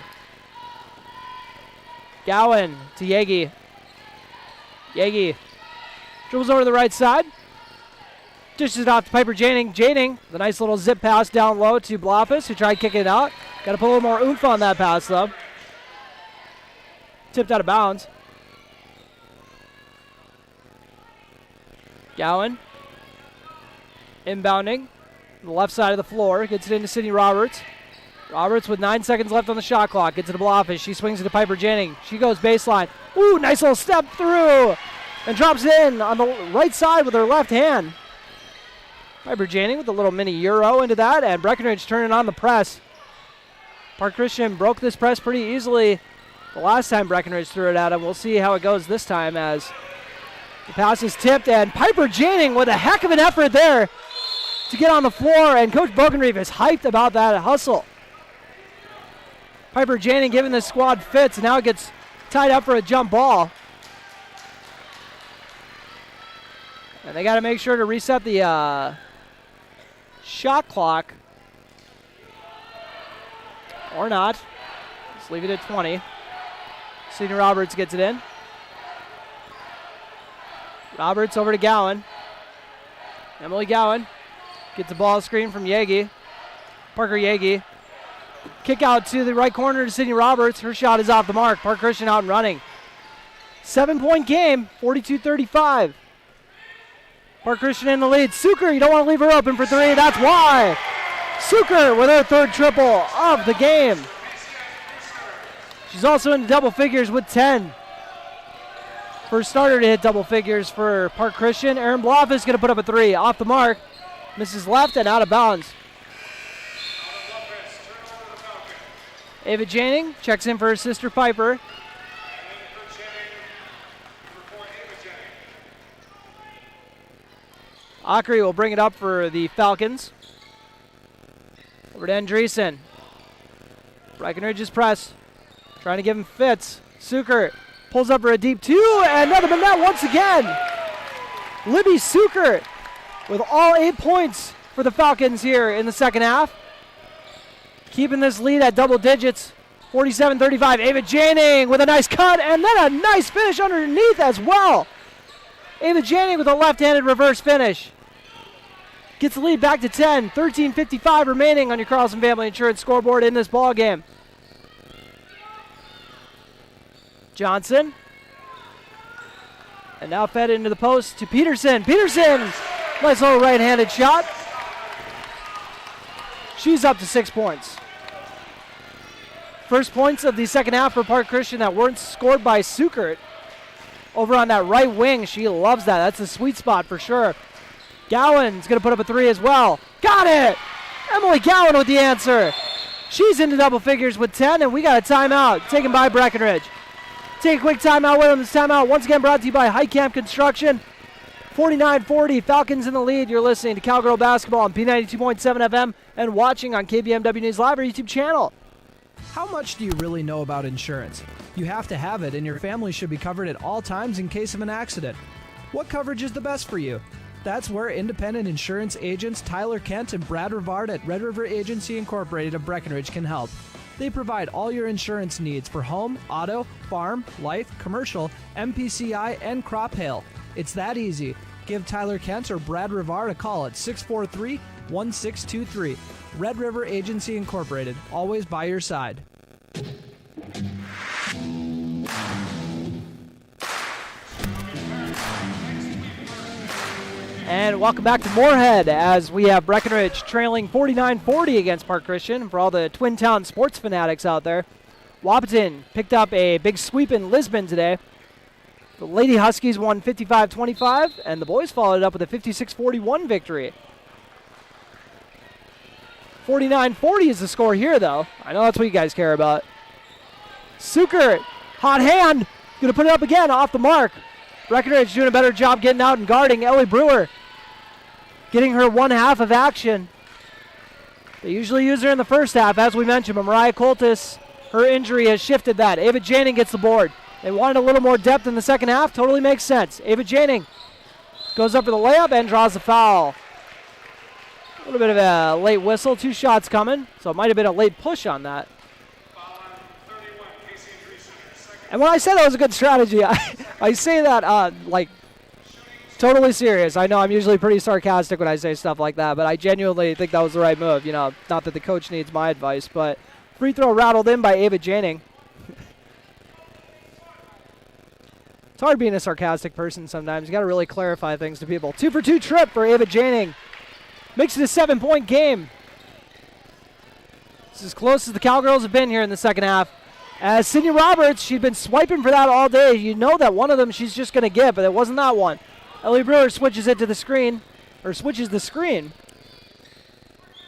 Gowan to Yegi. Yegi dribbles over to the right side. Dishes it off to Piper Janing. Janing, the nice little zip pass down low to Blofus, who tried kicking it out. Got to put a little more oomph on that pass, though. Tipped out of bounds. Gowan. Inbounding. The left side of the floor. Gets it into Sydney Roberts. Roberts with 9 seconds left on the shot clock. Gets it to Blofus. She swings it to Piper Janing. She goes baseline. Ooh, nice little step through. And drops in on the right side with her left hand. Piper Janing with a little mini Euro into that. And Breckenridge turning on the press. Park Christian broke this press pretty easily the last time Breckenridge threw it at him. We'll see how it goes this time as the pass is tipped. And Piper Janing with a heck of an effort there to get on the floor. And Coach Bogenreef is hyped about that hustle. Piper Janing giving the squad fits. And now it gets tied up for a jump ball. And they got to make sure to reset the shot clock. Or not. Just leave it at 20. Senior Roberts gets it in. Roberts over to Gowan. Emily Gowan gets the ball screen from Yegi. Parker Yegi. Kick out to the right corner to Sydney Roberts. Her shot is off the mark. Park Christian out and running. 7-point game, 42-35. Park Christian in the lead. Suker, you don't want to leave her open for three. That's why. Suker with her third triple of the game. She's also into double figures with 10. First starter to hit double figures for Park Christian. Erin Bloff is going to put up a three. Off the mark. Misses left and out of bounds. Ava Janing checks in for her sister Piper. Ackery will bring it up for the Falcons. Over to Andreessen. Breckenridge's press. Trying to give him fits. Suker pulls up for a deep two, and another but net once again. Libby Suker with all 8 points for the Falcons here in the second half. Keeping this lead at double digits. 47-35. Ava Janing with a nice cut, and then a nice finish underneath as well. Ava Janing with a left-handed reverse finish. Gets the lead back to 10. 13:55 remaining on your Carlson Family Insurance scoreboard in this ball game. Johnson. And now fed into the post to Peterson. Peterson! Nice little right-handed shot. She's up to 6 points. First points of the second half for Park Christian that weren't scored by Sukert. Over on that right wing, she loves that. That's a sweet spot for sure. Gowan's going to put up a three as well. Got it! Emily Gowan with the answer. She's into double figures with 10, and we got a timeout taken by Breckenridge. Take a quick timeout with them. This timeout once again brought to you by Heitkamp Construction. 49-40, Falcons in the lead. You're listening to Cowgirl Basketball on P92.7 FM and watching on KBMW News Live or YouTube channel. How much do you really know about insurance? You have to have it, and your family should be covered at all times in case of an accident. What coverage is the best for you? That's where independent insurance agents Tyler Kent and Brad Rivard at Red River Agency Incorporated of Breckenridge can help. They provide all your insurance needs for home, auto, farm, life, commercial, MPCI, and crop hail. It's that easy. Give Tyler Kent or Brad Rivard a call at 643-1623. Red River Agency Incorporated, always by your side. And welcome back to Moorhead as we have Breckenridge trailing 49-40 against Park Christian. For all the Twin Town sports fanatics out there, Wahpeton picked up a big sweep in Lisbon today. The Lady Huskies won 55-25, and the boys followed it up with a 56-41 victory. 49-40 is the score here, though. I know that's what you guys care about. Suker, hot hand, going to put it up again off the mark. Breckenridge doing a better job getting out and guarding. Ellie Brewer getting her one half of action. They usually use her in the first half. As we mentioned, but Mariah Coltis, her injury has shifted that. Ava Janing gets the board. They wanted a little more depth in the second half. Totally makes sense. Ava Janing goes up for the layup and draws the foul. A little bit of a late whistle. 2 shots coming, so it might have been a late push on that. And when I said that was a good strategy, I say that like totally serious. I know I'm usually pretty sarcastic when I say stuff like that, but I genuinely think that was the right move. You know, not that the coach needs my advice, but free throw rattled in by Ava Janing. It's hard being a sarcastic person sometimes. You got to really clarify things to people. 2 for 2 trip for Ava Janing. Makes it a 7-point game. It's as close as the Cowgirls have been here in the second half. As Sydney Roberts, she'd been swiping for that all day. You know that one of them she's just going to get, but it wasn't that one. Ellie Brewer switches it to the screen, or switches the screen.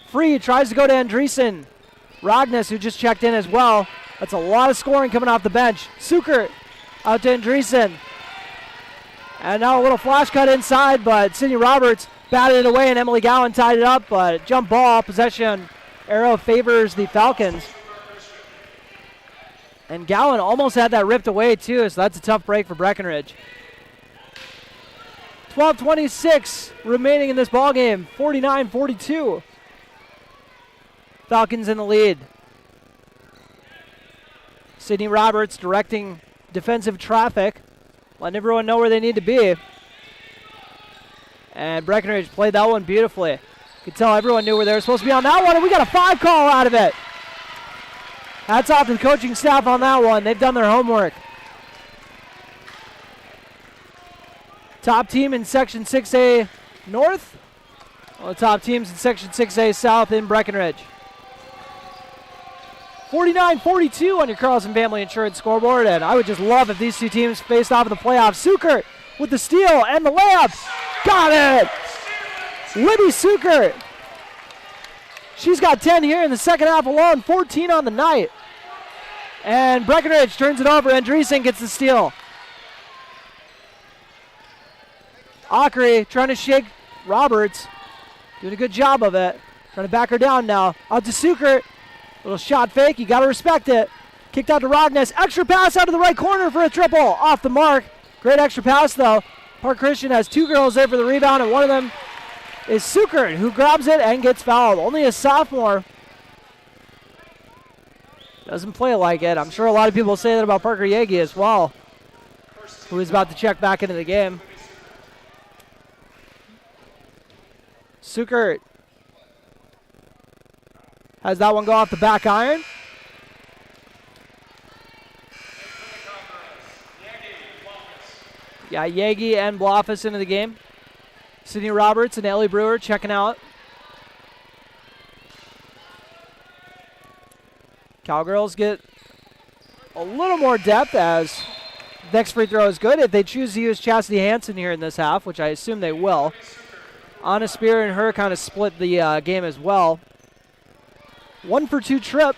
Free tries to go to Andreessen. Ragnes, who just checked in as well. That's a lot of scoring coming off the bench. Sukert out to Andreessen. And now a little flash cut inside, but Sydney Roberts batted it away, and Emily Gowan tied it up. But jump ball, possession arrow favors the Falcons. And Gowan almost had that ripped away, too, so that's a tough break for Breckenridge. 12:26 remaining in this ballgame, 49-42. Falcons in the lead. Sydney Roberts directing defensive traffic, letting everyone know where they need to be. And Breckenridge played that one beautifully. You could tell everyone knew where they were supposed to be on that one, and we got a 5 call out of it. Hats off to the coaching staff on that one. They've done their homework. Top team in Section 6A North. Well, the top teams in Section 6A South in Breckenridge. 49-42 on your Carlson Family Insurance scoreboard, and I would just love if these two teams faced off in the playoffs. Sukert with the steal and the layup. Got it! Libby Sukert. She's got 10 here in the second half alone, 14 on the night. And Breckenridge turns it over. Andreessen gets the steal. Ockery trying to shake Roberts. Doing a good job of it. Trying to back her down now. Out to Sukert. Little shot fake. You got to respect it. Kicked out to Rognes. Extra pass out of the right corner for a triple. Off the mark. Great extra pass, though. Park Christian has 2 girls there for the rebound, and one of them is Sukert, who grabs it and gets fouled. Only a sophomore. Doesn't play like it. I'm sure a lot of people say that about Parker Yagi as well, who is about to check back into the game. Sukert has that one go off the back iron. Yeah, Yagi and Blofus into the game. Sydney Roberts and Ellie Brewer checking out. Cowgirls get a little more depth as next free throw is good. If they choose to use Chastity Hansen here in this half, which I assume they will. Anna Spear and her kind of split the game as well. 1 for 2 trip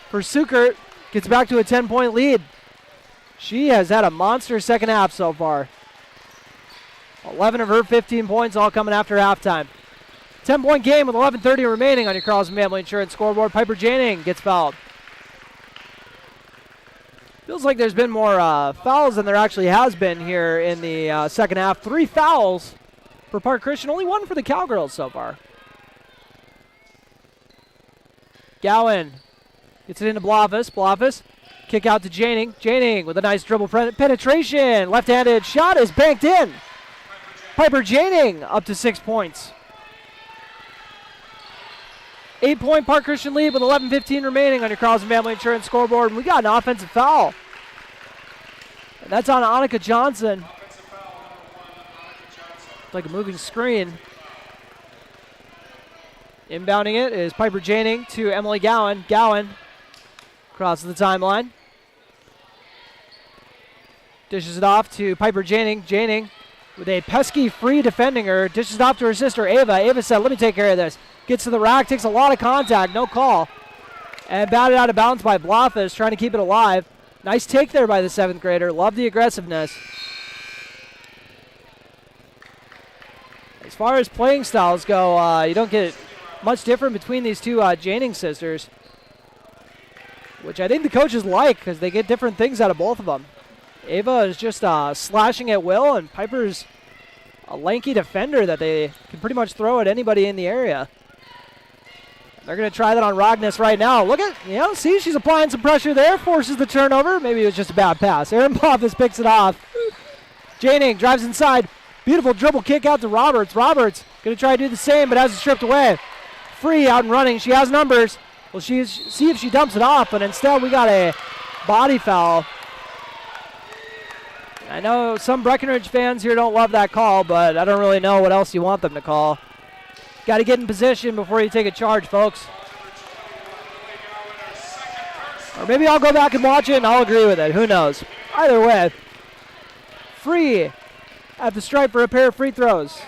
for Sukert. Gets back to a 10-point lead. She has had a monster second half so far. 11 of her 15 points all coming after halftime. 10-point game with 11:30 remaining on your Carlson Family Insurance scoreboard. Piper Janing gets fouled. Feels like there's been more fouls than there actually has been here in the second half. 3 fouls for Park Christian. Only 1 for the Cowgirls so far. Gowan gets it into Blofus. Blofus kick out to Janing. Janing with a nice dribble penetration. Left-handed shot is banked in. Piper Janing up to 6 points. 8-point Park Christian lead with 11:15 remaining on your Carlson Family Insurance scoreboard. And we got an offensive foul. And that's on Annika Johnson. Like a moving screen. Inbounding it is Piper Janing to Emily Gowan. Gowan crosses the timeline. Dishes it off to Piper Janing. Janing with a pesky free defending her. Dishes it off to her sister Ava. Ava said, let me take care of this. Gets to the rack, takes a lot of contact, no call. And batted out of bounds by Blofus, trying to keep it alive. Nice take there by the 7th grader. Love the aggressiveness. As far as playing styles go, you don't get much different between these two Janing sisters, which I think the coaches like because they get different things out of both of them. Ava is just slashing at will, and Piper's a lanky defender that they can pretty much throw at anybody in the area. They're going to try that on Rogness right now. Look at, see, she's applying some pressure there, forces the turnover. Maybe it was just a bad pass. Erin Bloffus picks it off. Janing drives inside. Beautiful dribble kick out to Roberts. Roberts going to try to do the same, but has it stripped away. Free out and running. She has numbers. Well, see if she dumps it off, but instead we got a body foul. I know some Breckenridge fans here don't love that call, but I don't really know what else you want them to call. Got to get in position before you take a charge, folks. Or maybe I'll go back and watch it and I'll agree with it. Who knows? Either way, free at the stripe for a pair of free throws.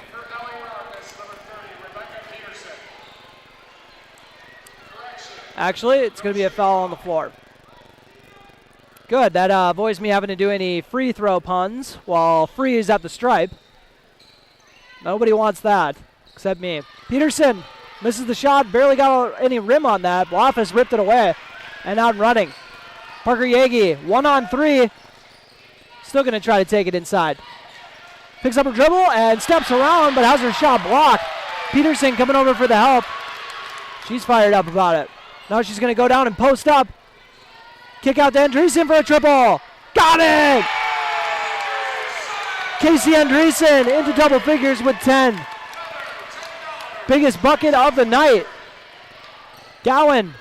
Actually, it's going to be a foul on the floor. Good. That avoids me having to do any free throw puns while free is at the stripe. Nobody wants that except me. Peterson misses the shot. Barely got any rim on that. Bloffus ripped it away and out and running. Parker Yagi, 1-on-3. Still going to try to take it inside. Picks up her dribble and steps around, but has her shot blocked. Peterson coming over for the help. She's fired up about it. Now she's going to go down and post up. Kick out to Andreessen for a triple. Got it! Casey Andreessen into double figures with 10. Biggest bucket of the night. Gowan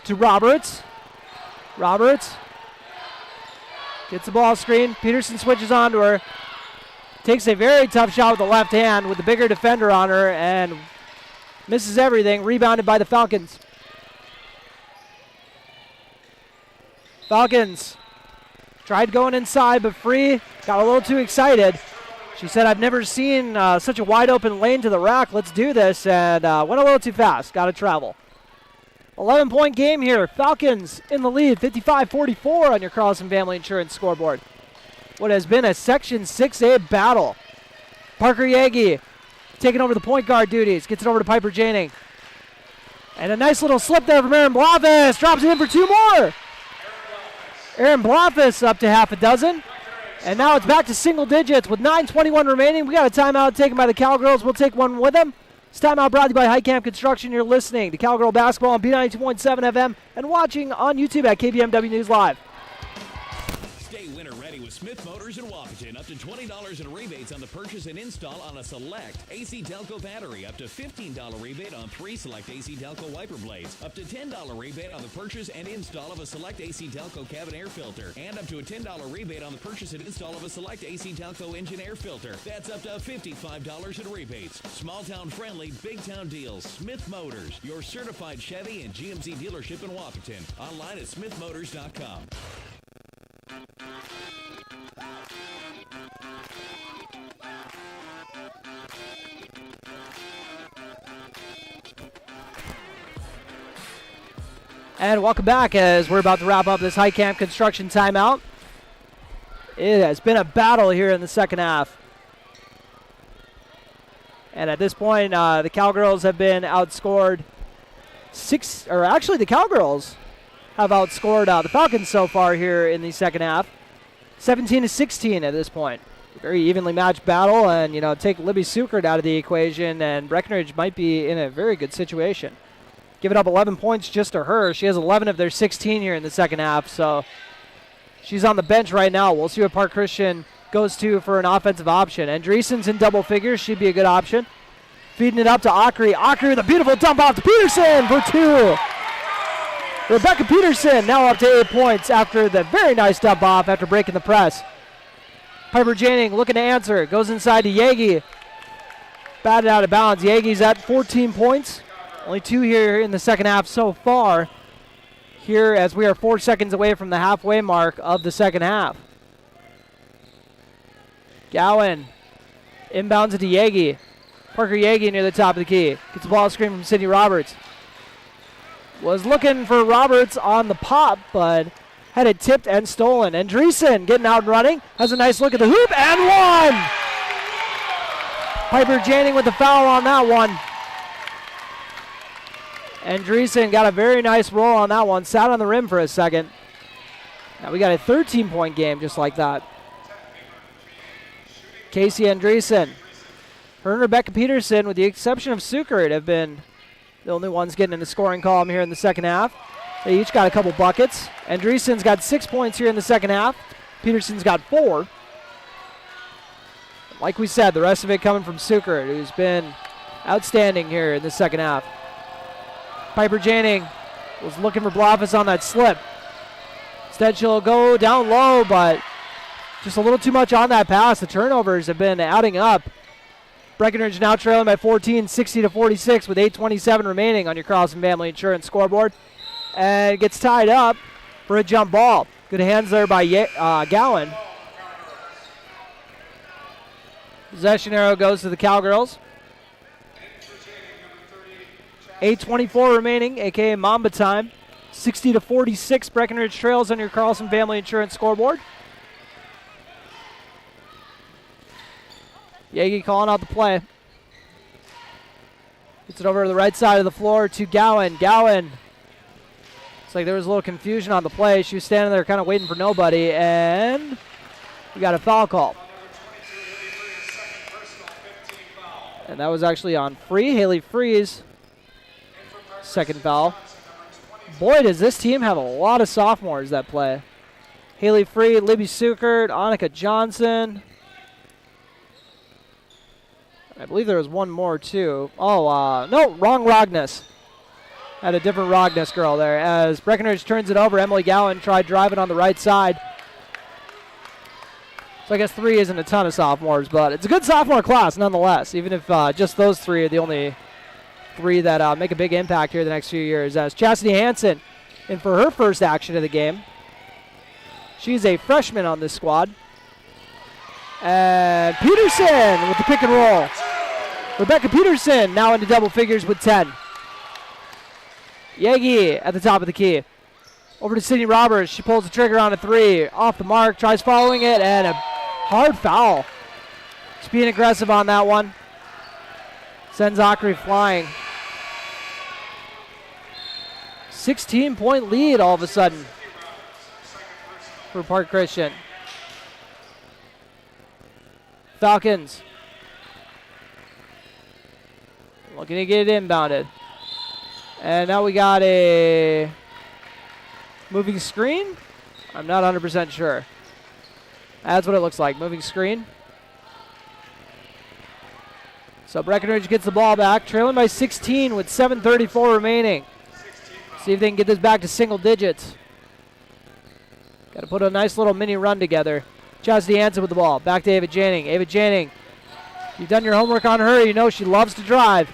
to Roberts. Roberts gets the ball screen. Peterson switches on to her. Takes a very tough shot with the left hand with the bigger defender on her and misses everything. Rebounded by the Falcons. Falcons tried going inside, but Free got a little too excited. She said, I've never seen such a wide open lane to the rack. Let's do this. And went a little too fast. Got to travel. 11-point game here. Falcons in the lead, 55-44 on your Carlson Family Insurance scoreboard. What has been a Section 6A battle. Parker Yagi taking over the point guard duties. Gets it over to Piper Janing. And a nice little slip there from Erin Bloffus. Drops it in for two more. Erin Bloffus up to half a dozen. And now it's back to single digits with 9:21 remaining. We got a timeout taken by the Cowgirls. We'll take one with them. This timeout brought to you by Highcamp Construction. You're listening to Cowgirl Basketball on B92.7 FM and watching on YouTube at KBMW News Live. Stay winter ready with Smith Motors in Wapaton. Up to $20 in rebates on the purchase and install on a select AC Delco battery. Up to $15 rebate on 3 select AC Delco wiper blades. Up to $10 rebate on the purchase and install of a select AC Delco cabin air filter. And up to a $10 rebate on the purchase and install of a select AC Delco engine air filter. That's up to $55 in rebates. Small town friendly, big town deals. Smith Motors, your certified Chevy and GMC dealership in Wapaton. Online at smithmotors.com. And welcome back as we're about to wrap up this Highcamp Construction timeout. It has been a battle here in the second half. And at this point, the Cowgirls have been outscored the Cowgirls have outscored the Falcons so far here in the second half. 17-16 at this point. Very evenly matched battle, and, take Libby Sukert out of the equation, and Breckenridge might be in a very good situation. Give it up 11 points just to her. She has 11 of their 16 here in the second half, so she's on the bench right now. We'll see what Park Christian goes to for an offensive option. Andreessen's in double figures. She'd be a good option. Feeding it up to Ockery. Ockery with a beautiful dump off to Peterson for 2. Rebecca Peterson now up to 8 points after the very nice dump off after breaking the press. Piper Janing looking to answer. Goes inside to Yagi. Batted out of bounds. Yagi's at 14 points. Only 2 here in the second half so far. Here as we are 4 seconds away from the halfway mark of the second half. Gowan inbounds it to Yagi. Parker Yagi near the top of the key. Gets the ball screen from Sydney Roberts. Was looking for Roberts on the pop, but had it tipped and stolen. Andreessen getting out and running. Has a nice look at the hoop and one! Piper Janning with the foul on that one. Andreessen got a very nice roll on that one. Sat on the rim for a second. Now we got a 13-point game just like that. Casey Andreessen. Her and Rebecca Peterson, with the exception of Sukert, have been the only ones getting in the scoring column here in the second half. They each got a couple buckets. Andreessen's got 6 points here in the second half. Peterson's got 4. Like we said, the rest of it coming from Sukert, who's been outstanding here in the second half. Piper Janning was looking for Blofis on that slip. Instead, she'll go down low, but just a little too much on that pass. The turnovers have been adding up. Breckenridge now trailing by 14, 60-46 with 8:27 remaining on your Carlson Family Insurance scoreboard. And it gets tied up for a jump ball. Good hands there by Gowan. Possession arrow goes to the Cowgirls. 8:24 remaining, a.k.a. Mamba time. 60-46, Breckenridge trails on your Carlson Family Insurance scoreboard. Yagi calling out the play. Gets it over to the right side of the floor to Gowan. Gowan. Looks like there was a little confusion on the play. She was standing there kind of waiting for nobody, and we got a foul call. And that was actually on Free. Haley Freeze. Second foul. Boy, does this team have a lot of sophomores that play. Haley Free, Libby Sukert, Annika Johnson. I believe there was one more, too. Oh, no, wrong Rogness. Had a different Rogness girl there. As Breckenridge turns it over, Emily Gowan tried driving on the right side. So I guess 3 isn't a ton of sophomores, but it's a good sophomore class nonetheless, even if just those 3 are the only 3 that make a big impact here the next few years. As Chastity Hansen in for her first action of the game. She's a freshman on this squad. And Peterson with the pick and roll. Rebecca Peterson now into double figures with 10. Yagi at the top of the key. Over to Sydney Roberts. She pulls the trigger on a 3. Off the mark, tries following it, and a hard foul. Just being aggressive on that one. Sends Zachary flying. 16-point lead all of a sudden for Park Christian. Falcons looking to get it inbounded. And now we got a moving screen? I'm not 100% sure. That's what it looks like, moving screen. So Breckenridge gets the ball back, trailing by 16 with 7:34 remaining. See if they can get this back to single digits. Got to put a nice little mini run together. Chastity Hansen with the ball. Back to Ava Janning. Ava Janning, you've done your homework on her. You know she loves to drive.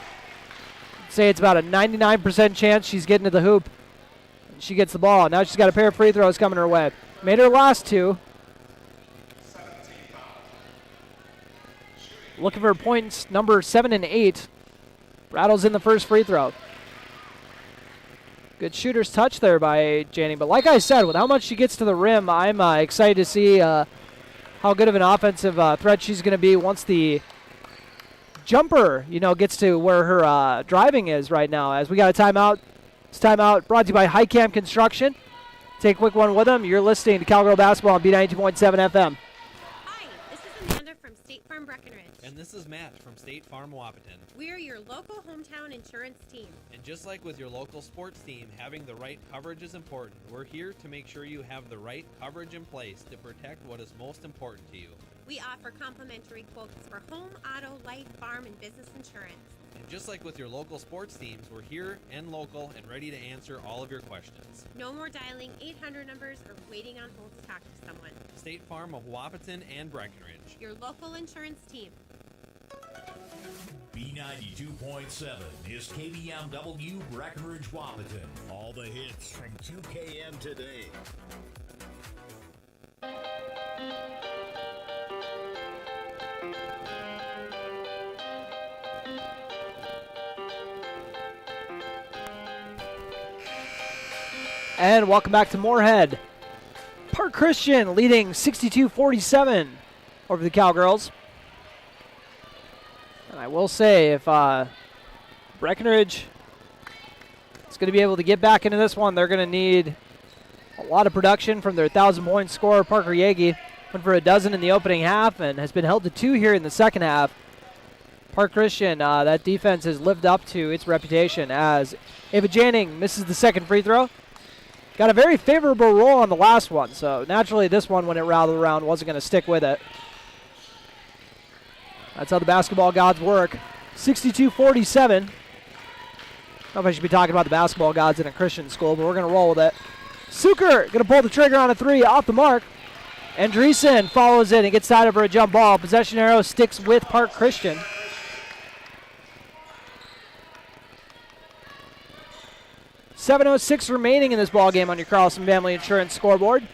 I'd say it's about a 99% chance she's getting to the hoop. She gets the ball. Now she's got a pair of free throws coming her way. Made her last 2. Looking for points number 7 and 8. Rattles in the first free throw. Good shooter's touch there by Janning. But like I said, with how much she gets to the rim, I'm excited to see how good of an offensive threat she's going to be once the jumper, gets to where her driving is right now. As we got a timeout. This timeout brought to you by High Camp Construction. Take a quick one with them. You're listening to Cowgirl Basketball on B92.7 FM. Hi, this is Amanda from State Farm Breckenridge. And this is Matt from State Farm Wapaton. We are your local hometown insurance team. And just like with your local sports team, having the right coverage is important. We're here to make sure you have the right coverage in place to protect what is most important to you. We offer complimentary quotes for home, auto, life, farm, and business insurance. And just like with your local sports teams, we're here and local and ready to answer all of your questions. No more dialing 800 numbers or waiting on hold to talk to someone. State Farm of Wapaton and Breckenridge. Your local insurance team. B92.7 is KBMW Breckenridge Wapaton. All the hits from 2KM today. And welcome back to Moorhead. Park Christian leading 62-47 over the Cowgirls. I will say, if Breckenridge is going to be able to get back into this one, they're going to need a lot of production from their 1,000-point scorer, Parker Yagi. Went for a dozen in the opening half and has been held to 2 here in the second half. Park Christian, that defense has lived up to its reputation as Ava Janning misses the second free throw. Got a very favorable roll on the last one, so naturally this one, when it rattled around, wasn't going to stick with it. That's how the basketball gods work. 62-47. I don't know if I should be talking about the basketball gods in a Christian school, but we're going to roll with it. Suker going to pull the trigger on a 3 off the mark. Andreessen follows it and gets tied over a jump ball. Possession arrow sticks with Park Christian. .706 remaining in this ball game on your Carlson Family Insurance scoreboard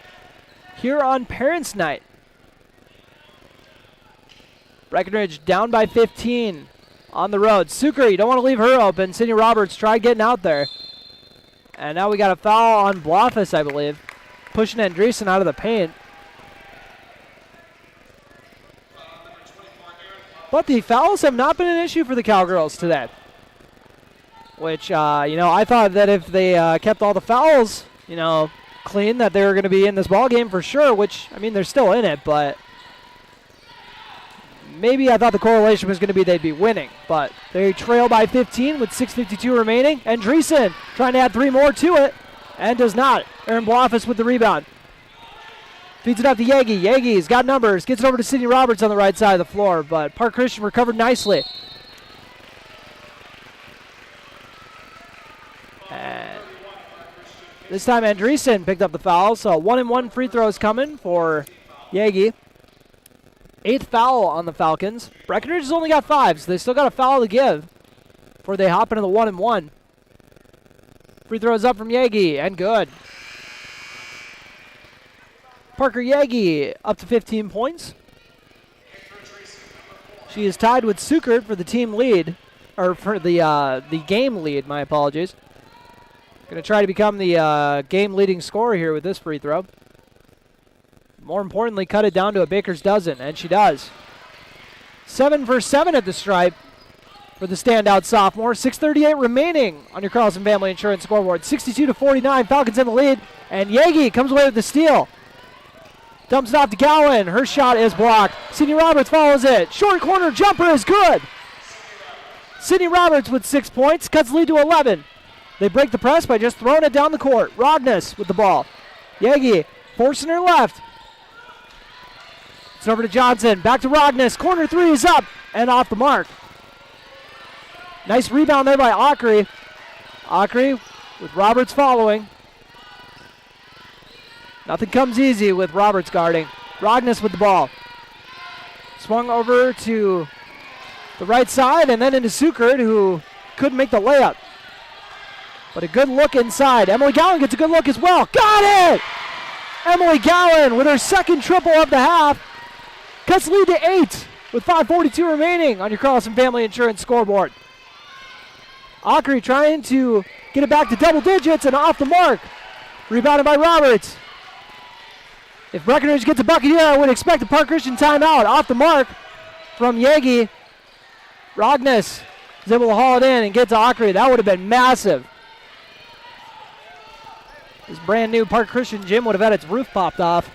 here on Parents' Night. Breckenridge down by 15 on the road. Suker, you don't want to leave her open. Sydney Roberts tried getting out there. And now we got a foul on Blofus, I believe, pushing Andreessen out of the paint. But the fouls have not been an issue for the Cowgirls today. Which, I thought that if they kept all the fouls, clean, that they were going to be in this ball game for sure, which, they're still in it, but maybe I thought the correlation was going to be they'd be winning. But they trail by 15 with 6:52 remaining. Andreessen trying to add 3 more to it, and does not. Aaron Blofus with the rebound. Feeds it up to Yagi. Yagi's got numbers. Gets it over to Sydney Roberts on the right side of the floor, but Park Christian recovered nicely. And this time Andreessen picked up the foul, so 1-and-1 free throws coming for Yagi. 8th foul on the Falcons. Breckenridge has only got 5, so they still got a foul to give before they hop into the 1-and-1. Free throws up from Yagi, and good. Parker Yagi up to 15 points. She is tied with Sukert for the team lead, or for the game lead, my apologies. Going to try to become the game leading scorer here with this free throw. More importantly, cut it down to a baker's dozen, and she does. 7 for 7 at the stripe for the standout sophomore. 6:38 remaining on your Carlson Family Insurance scoreboard. 62-49, Falcons in the lead, and Yagi comes away with the steal. Dumps it off to Gowan. Her shot is blocked. Sydney Roberts follows it. Short corner jumper is good. Sydney Roberts with 6 points, cuts the lead to 11. They break the press by just throwing it down the court. Rogness with the ball. Yagi forcing her left. It's over to Johnson. Back to Rogness. Corner 3 is up and off the mark. Nice rebound there by Ockery. Ockery with Roberts following. Nothing comes easy with Roberts guarding. Rogness with the ball. Swung over to the right side and then into Sukert, who couldn't make the layup. But a good look inside. Emily Gowan gets a good look as well. Got it! Emily Gowan with her second triple of the half. Cuts the lead to 8 with 5:42 remaining on your Carlson Family Insurance scoreboard. Ockery trying to get it back to double digits and off the mark. Rebounded by Roberts. If Breckenridge gets a bucket here, I would expect a Park Christian timeout. Off the mark from Yagi. Rogness is able to haul it in and get to Ockery. That would have been massive. This brand new Park Christian gym would have had its roof popped off.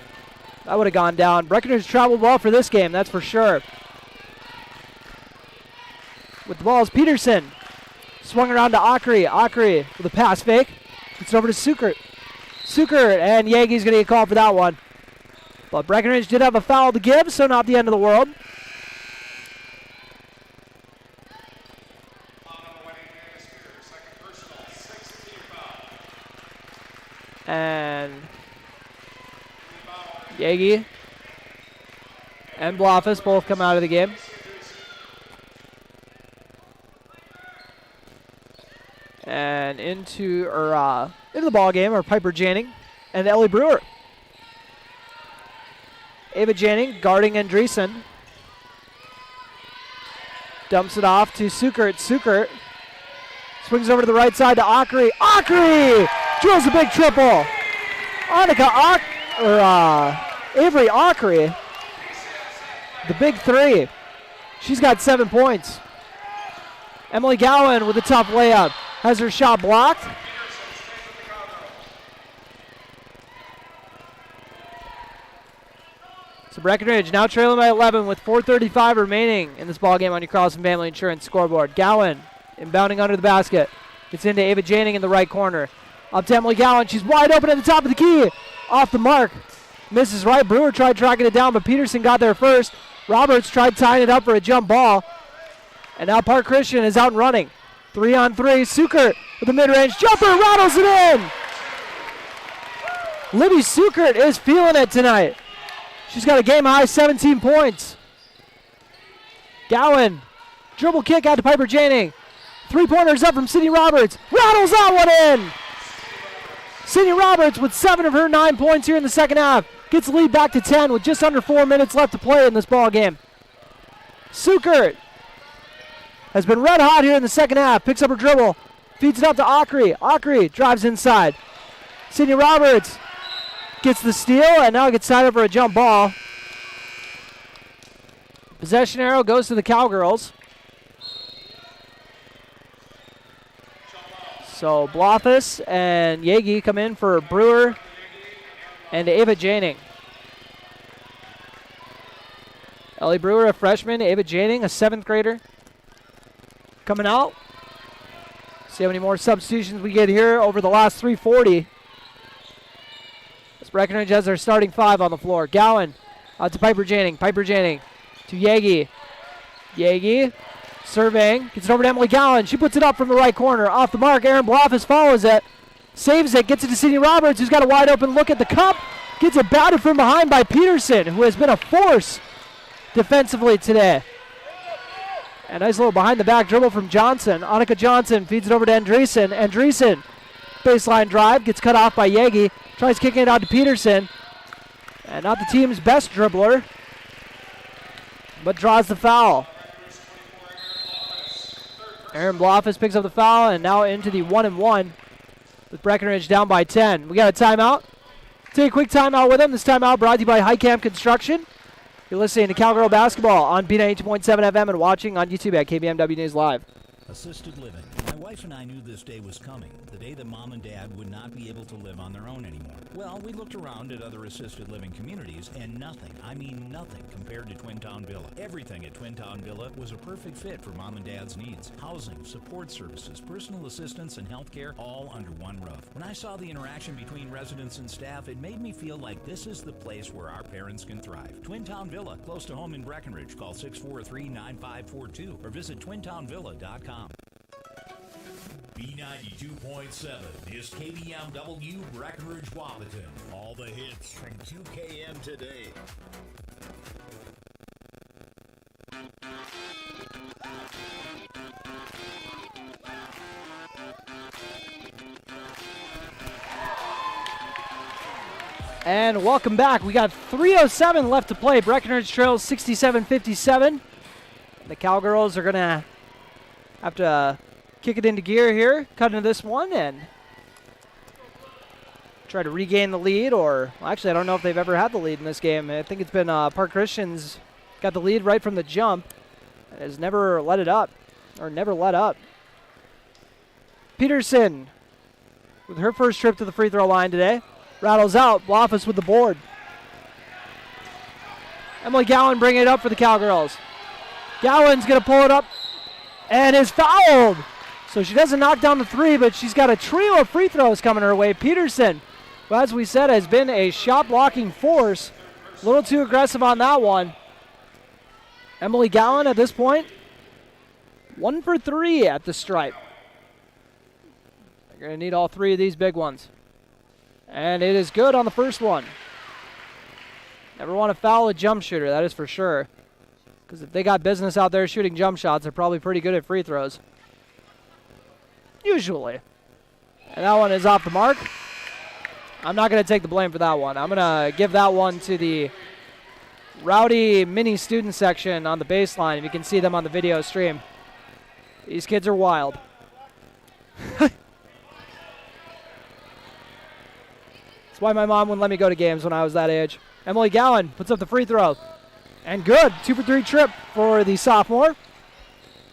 That would have gone down. Breckenridge traveled well for this game, that's for sure. With the ball is Peterson. Swung around to Ockery. Ockery with a pass fake. It's over to Sukert. Sukert, and Yagi's going to get called for that one. But Breckenridge did have a foul to give, so not the end of the world. And Yagi and Blofus both come out of the game. And into the ball game are Piper Janning and Ellie Brewer. Ava Janning guarding Andreessen. Dumps it off to Sukert. Sukert swings over to the right side to Ockery. Ockery drills a big triple. Avery Ockery, the big 3. She's got 7 points. Emily Gowan with a tough layup. Has her shot blocked. So Breckenridge now trailing by 11 with 4:35 remaining in this ballgame on your Carlson Family Insurance scoreboard. Gowan inbounding under the basket. Gets into Ava Janing in the right corner. Up to Emily Gowan. She's wide open at the top of the key. Off the mark. Misses right. Brewer tried tracking it down, but Peterson got there first. Roberts tried tying it up for a jump ball. And now Park Christian is out and running. 3-on-3. Sukert with a mid-range jumper. Rattles it in. Libby Sukert is feeling it tonight. She's got a game-high 17 points. Gowan. Dribble kick out to Piper Janing. Three-pointers up from Sydney Roberts. Rattles that one in. Sydney Roberts with 7 of her 9 points here in the second half. Gets the lead back to 10 with just under 4 minutes left to play in this ball game. Sukert has been red hot here in the second half. Picks up her dribble. Feeds it up to Akri. Akri drives inside. Sydney Roberts gets the steal and now gets tied up for a jump ball. Possession arrow goes to the Cowgirls. So Blothus and Yagi come in for Brewer and Ava Janing. Ellie Brewer, a freshman. Ava Janing, a 7th grader. Coming out. See how many more substitutions we get here over the last 3:40. As Breckenridge has their starting 5 on the floor. Gowan out to Piper Janing. Piper Janing to Yagi. Yagi surveying. Gets it over to Emily Gowan. She puts it up from the right corner. Off the mark. Aaron Blothus follows it. Saves it. Gets it to Sydney Roberts, who's got a wide open look at the cup. Gets it batted from behind by Peterson, who has been a force defensively today. A nice little behind the back dribble from Johnson. Annika Johnson feeds it over to Andreessen. Andreessen, baseline drive, gets cut off by Yagi. Tries kicking it out to Peterson. And not the team's best dribbler, but draws the foul. Aaron Blothus picks up the foul and now into the 1-and-1 with Breckenridge down by 10. We got a timeout. Take a quick timeout with him. This timeout brought to you by Highcamp Construction. You're listening to Cowgirl Basketball on B92.7 FM and watching on YouTube at KBMW News Live. Assisted living. My wife and I knew this day was coming, the day that Mom and Dad would not be able to live on their own anymore. Well, we looked around at other assisted living communities, and nothing, I mean nothing, compared to Twin Town Villa. Everything at Twin Town Villa was a perfect fit for Mom and Dad's needs. Housing, support services, personal assistance, and health care all under one roof. When I saw the interaction between residents and staff, it made me feel like this is the place where our parents can thrive. Twin Town Villa, close to home in Breckenridge. Call 643-9542 or visit twintownvilla.com. B92.7 is KBMW Breckenridge Wapaton. All the hits from 2KM today. And welcome back. We got 3:07 left to play. Breckenridge trails 67-57. The Cowgirls are going to have to kick it into gear here, cut into this one, and try to regain the lead. Or, well, actually, I don't know if they've ever had the lead in this game. I think it's been Park Christian's got the lead right from the jump and has never let it up, or never let up. Peterson with her first trip to the free throw line today. Rattles out. Blothus with the board. Emily Gowan bringing it up for the Cowgirls. Gowan's going to pull it up and is fouled. So she doesn't knock down the three, but she's got a trio of free throws coming her way. Peterson, who, as we said, has been a shot-blocking force. A little too aggressive on that one. Emily Gowan at this point, 1 for 3 at the stripe. They're going to need all 3 of these big ones. And it is good on the first one. Never want to foul a jump shooter, that is for sure. Because if they got business out there shooting jump shots, they're probably pretty good at free throws. Usually. And that one is off the mark. I'm not going to take the blame for that one. I'm going to give that one to the rowdy mini student section on the baseline. If you can see them on the video stream. These kids are wild. That's why my mom wouldn't let me go to games when I was that age. Emily Gowan puts up the free throw. And good. 2 for 3 trip for the sophomore.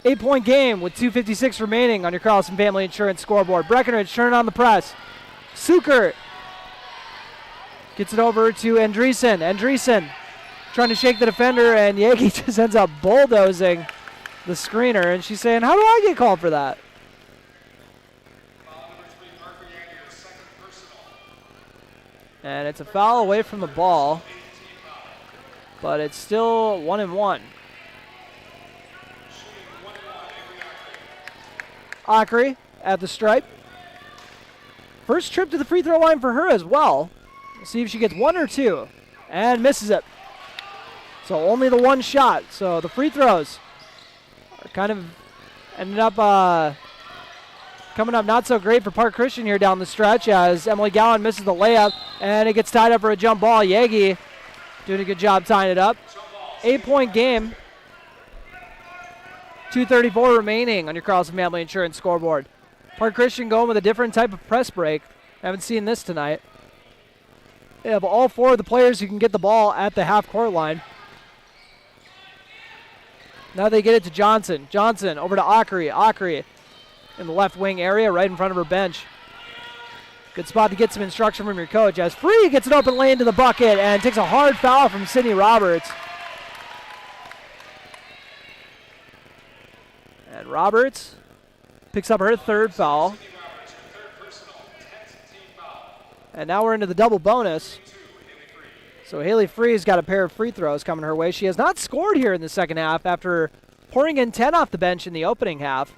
8-point game with 2:56 remaining on your Carlson Family Insurance scoreboard. Breckenridge turning on the press. Suker gets it over to Andreessen. Andreessen trying to shake the defender, and Yagi just ends up bulldozing the screener, and she's saying, how do I get called for that? And it's a foul away from the ball, but it's still 1-1. Akri at the stripe. First trip to the free throw line for her as well. We'll see if she gets one or two. And misses it. So only the one shot. So the free throws are kind of ended up coming up not so great for Park Christian here down the stretch as Emily Gowan misses the layup. And it gets tied up for a jump ball. Yagi doing a good job tying it up. 8-point game. 2:34 remaining on your Carlson Family Insurance scoreboard. Park Christian going with a different type of press break. Haven't seen this tonight. They have all four of the players who can get the ball at the half-court line. Now they get it to Johnson. Johnson over to Akri. Akri in the left wing area right in front of her bench. Good spot to get some instruction from your coach as Free gets an open lane to the bucket and takes a hard foul from Sydney Roberts. And Roberts picks up her third foul. And now we're into the double bonus. So Haley Free's got a pair of free throws coming her way. She has not scored here in the second half after pouring in 10 off the bench in the opening half.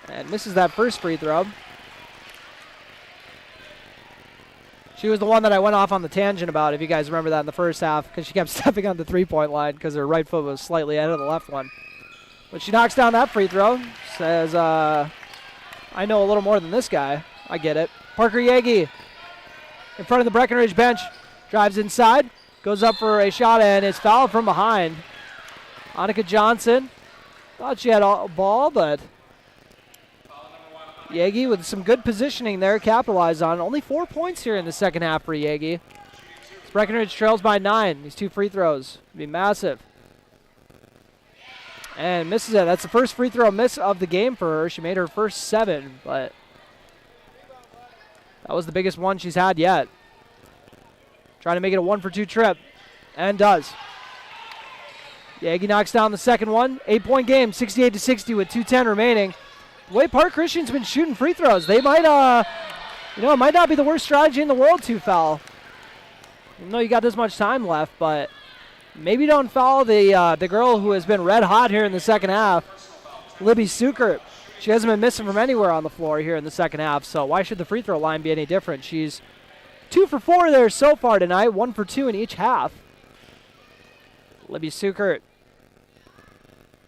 And misses that first free throw. She was the one that I went off on the tangent about, if you guys remember that in the first half, because she kept stepping on the three-point line because her right foot was slightly ahead of the left one. But she knocks down that free throw. Says, I know a little more than this guy. I get it. Parker Yagi in front of the Breckenridge bench. Drives inside. Goes up for a shot and is fouled from behind. Annika Johnson. Thought she had a ball, but Yagi with some good positioning there. Capitalized on it. Only 4 points here in the second half for Yagi. Breckenridge trails by 9. These two free throws will be massive. And misses it. That's the first free throw miss of the game for her. She made her first 7, but that was the biggest one she's had yet. Trying to make it a 1-for-2 trip. And does. Yagi knocks down the second one. 8-point game, 68-60 with 2:10 remaining. The way Park Christian's been shooting free throws, they might, it might not be the worst strategy in the world to foul. Even though you got this much time left, but maybe don't foul the girl who has been red hot here in the second half, Libby Suker. She hasn't been missing from anywhere on the floor here in the second half, so why should the free throw line be any different? She's 2 for 4 there so far tonight, 1 for 2 in each half. Libby Suker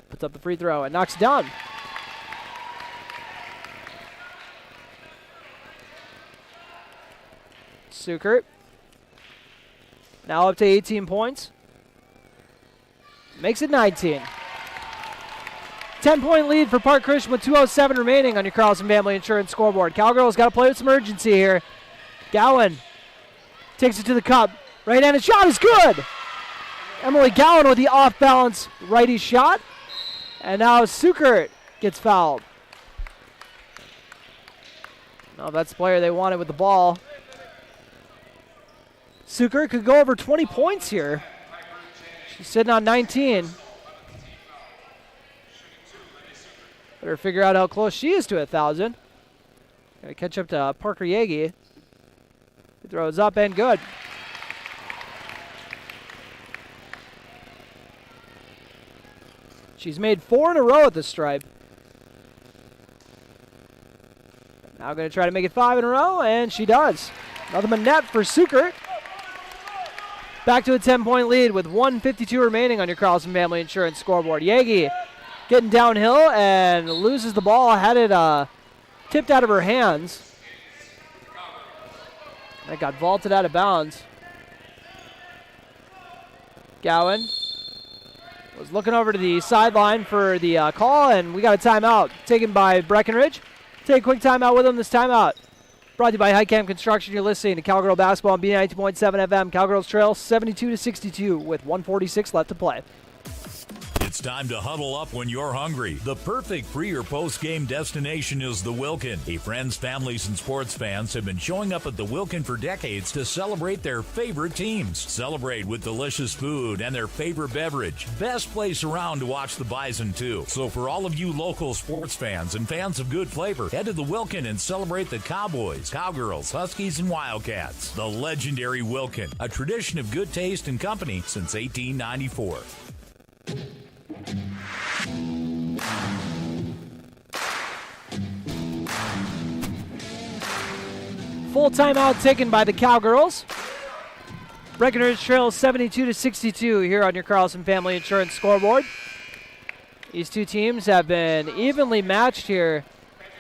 puts up the free throw and knocks it down. Suker now up to 18 points. Makes it 19. 10-point lead for Park Christian with 2:07 remaining on your Carlson Family Insurance scoreboard. Cowgirls got to play with some urgency here. Gowan takes it to the cup. Right-handed shot is good. Emily Gowan with the off-balance righty shot. And now Suker gets fouled. Now that's the player they wanted with the ball. Suker could go over 20 points here. She's sitting on 19. Better figure out how close she is to 1,000. Gotta catch up to Parker Yagi. He throws up and good. She's made 4 in a row at the stripe. Now gonna try to make it 5 in a row, and she does. Another net for Suker. Back to a 10-point lead with 1:52 remaining on your Carlson Family Insurance scoreboard. Yagi getting downhill and loses the ball. Had it tipped out of her hands. That got vaulted out of bounds. Gowan was looking over to the sideline for the call, and we got a timeout taken by Breckenridge. Take a quick timeout with them. This timeout brought to you by Highcamp Construction. You're listening to Cowgirl Basketball on B92.7 FM. Cowgirls trail 72-62 with 1:46 left to play. It's It's time to huddle up when you're hungry. The perfect pre- or post-game destination is the Wilkin. Friends, families, and sports fans have been showing up at the Wilkin for decades to celebrate their favorite teams. Celebrate with delicious food and their favorite beverage. Best place around to watch the Bison, too. So for all of you local sports fans and fans of good flavor, head to the Wilkin and celebrate the Cowboys, Cowgirls, Huskies, and Wildcats. The legendary Wilkin, a tradition of good taste and company since 1894. Full timeout taken by the Cowgirls. Breckenridge trails 72-62 here on your Carlson Family Insurance scoreboard. These two teams have been evenly matched here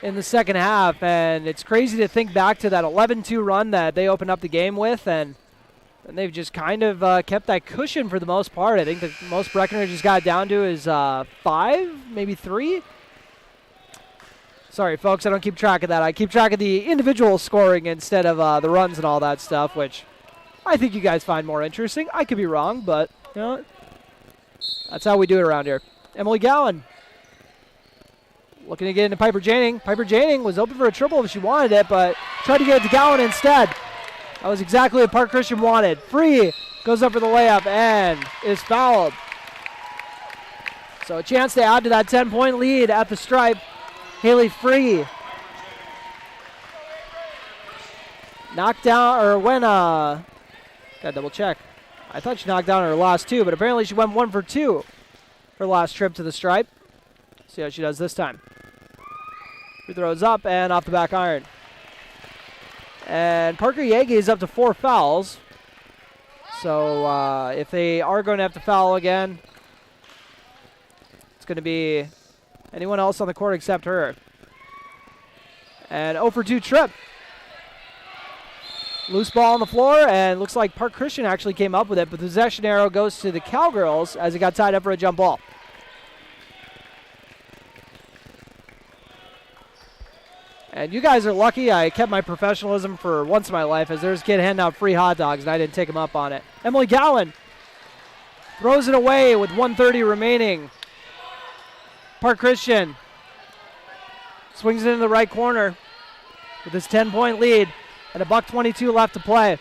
in the second half, and it's crazy to think back to that 11-2 run that they opened up the game with, and they've just kind of kept that cushion for the most part. I think the most Breckenridge has got down to is 5, maybe 3. Sorry, folks, I don't keep track of that. I keep track of the individual scoring instead of the runs and all that stuff, which I think you guys find more interesting. I could be wrong, but you know, that's how we do it around here. Emily Gowan looking to get into Piper Janing. Piper Janing was open for a triple if she wanted it, but tried to get it to Gowan instead. That was exactly what Park Christian wanted. Free goes up for the layup and is fouled. So a chance to add to that 10-point lead at the stripe. Haley Free knocked down, or when, gotta double check. I thought she knocked down her last two, but apparently she went 1 for 2 her last trip to the stripe. See how she does this time. Free throws up and off the back iron. And Parker Yagi is up to 4 fouls. So if they are going to have to foul again, it's going to be anyone else on the court except her. And 0 for 2 trip. Loose ball on the floor, and looks like Park Christian actually came up with it, but the possession arrow goes to the Cowgirls as it got tied up for a jump ball. And you guys are lucky I kept my professionalism for once in my life, as there's a kid handing out free hot dogs, and I didn't take him up on it. Emily Gowan throws it away with 1:30 remaining. Park Christian swings it in the right corner with his 10-point lead and $1:22 left to play.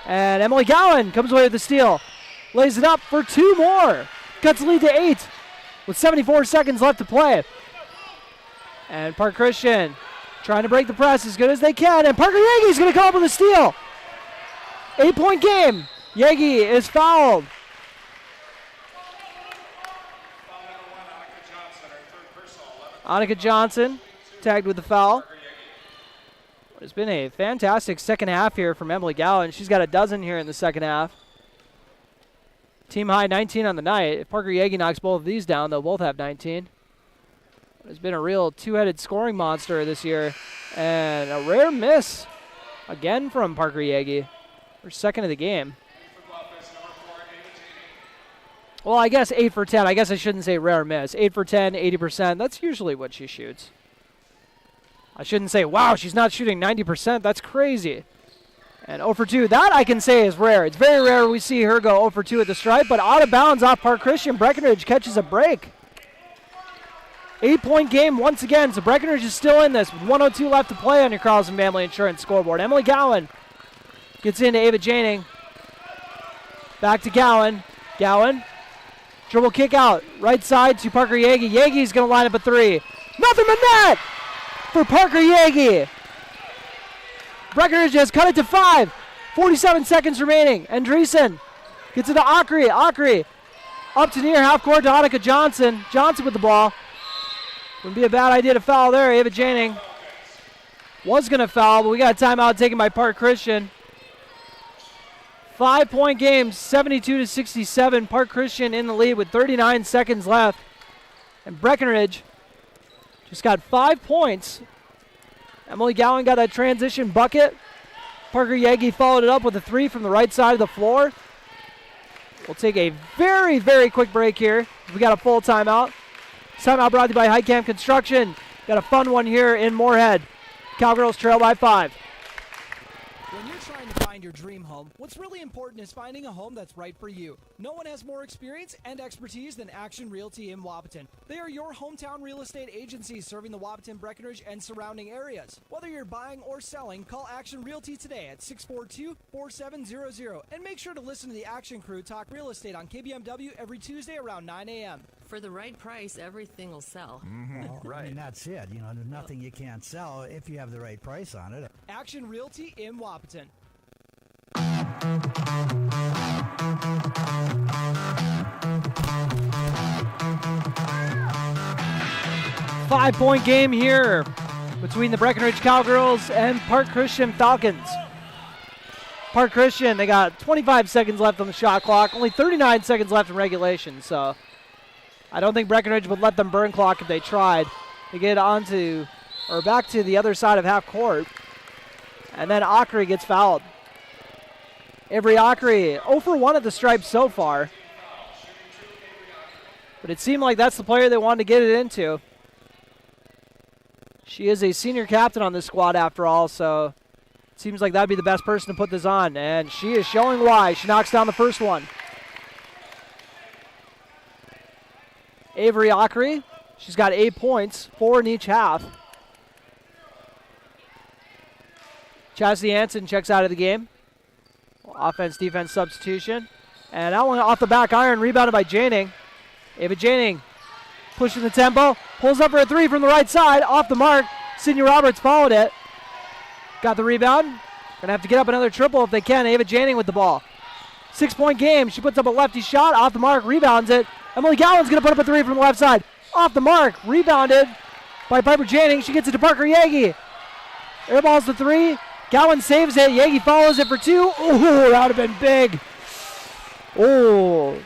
And Emily Gowan comes away with the steal. Lays it up for 2 more. Cuts the lead to 8 with 74 seconds left to play. And Park Christian trying to break the press as good as they can. And Parker Yagi's going to come up with a steal. 8-point game. Yagi is fouled. Annika Johnson tagged with the foul. It's been a fantastic second half here from Emily Gowan. She's got a dozen here in the second half. Team high 19 on the night. If Parker Yagi knocks both of these down, they'll both have 19. It's been a real two-headed scoring monster this year. And a rare miss again from Parker Yagi. Her second of the game. Well, I guess 8 for 10. I guess I shouldn't say rare miss. 8 for 10, 80%. That's usually what she shoots. I shouldn't say, wow, she's not shooting 90%. That's crazy. And 0 for 2. That I can say is rare. It's very rare we see her go 0 for 2 at the stripe, but out of bounds off Park Christian. Breckenridge catches a break. 8-point game once again, so Breckenridge is still in this with 1:02 left to play on your Carlson Family Insurance scoreboard. Emily Gowan gets into Ava Janing. Back to Gowan. Gowan. Dribble kick out. Right side to Parker Yagi. Yagi's going to line up a 3. Nothing but net for Parker Yagi. Breckenridge has cut it to 5. 47 seconds remaining. Andreessen gets it to Akri. Akri up to near half court to Annika Johnson. Johnson with the ball. Wouldn't be a bad idea to foul there. Ava Janing was going to foul, but we got a timeout taken by Park Christian. 5-point game, 72-67. Park Christian in the lead with 39 seconds left. And Breckenridge just got 5 points. Emily Gowan got that transition bucket. Parker Yagi followed it up with a 3 from the right side of the floor. We'll take a very, very quick break here. We got a full timeout. Timeout brought to you by Heitkamp Construction. Got a fun one here in Moorhead. Cowgirls trail by 5. When you're trying to find find your dream home, what's really important is finding a home that's right for you. No one has more experience and expertise than Action Realty in Wapaton. They are your hometown real estate agency serving the Wapaton, Breckenridge, and surrounding areas. Whether you're buying or selling, call Action Realty today at 642-4700 and make sure to listen to the Action Crew talk real estate on KBMW every Tuesday around 9 a.m. For the right price, everything will sell. Well, I mean, that's it. You know, there's nothing you can't sell if you have the right price on it. Action Realty in Wapaton. 5-point game here between the Breckenridge Cowgirls and Park Christian Falcons. Park Christian, they got 25 seconds left on the shot clock, only 39 seconds left in regulation, so I don't think Breckenridge would let them burn clock if they tried to get onto or back to the other side of half court. And then Ockery gets fouled. Avery Ockery 0 for 1 at the stripe so far. But it seemed like that's the player they wanted to get it into. She is a senior captain on this squad after all, so it seems like that'd be the best person to put this on. And she is showing why. She knocks down the first one. Avery Ockery, she's got 8 points, 4 in each half. Chastity Hansen checks out of the game. Offense-defense substitution. And that one off the back iron, rebounded by Janing. Ava Janing pushing the tempo, pulls up for a three from the right side, off the mark. Sydney Roberts followed it. Got the rebound. Gonna have to get up another triple if they can. Ava Janing with the ball. 6-point game. She puts up a lefty shot, off the mark, rebounds it. Emily Gowan's gonna put up a three from the left side. Off the mark, rebounded by Piper Janing. She gets it to Parker Yagi. Airballs the three. Gowan saves it. Yagi follows it for two. Ooh, that would have been big. Ooh.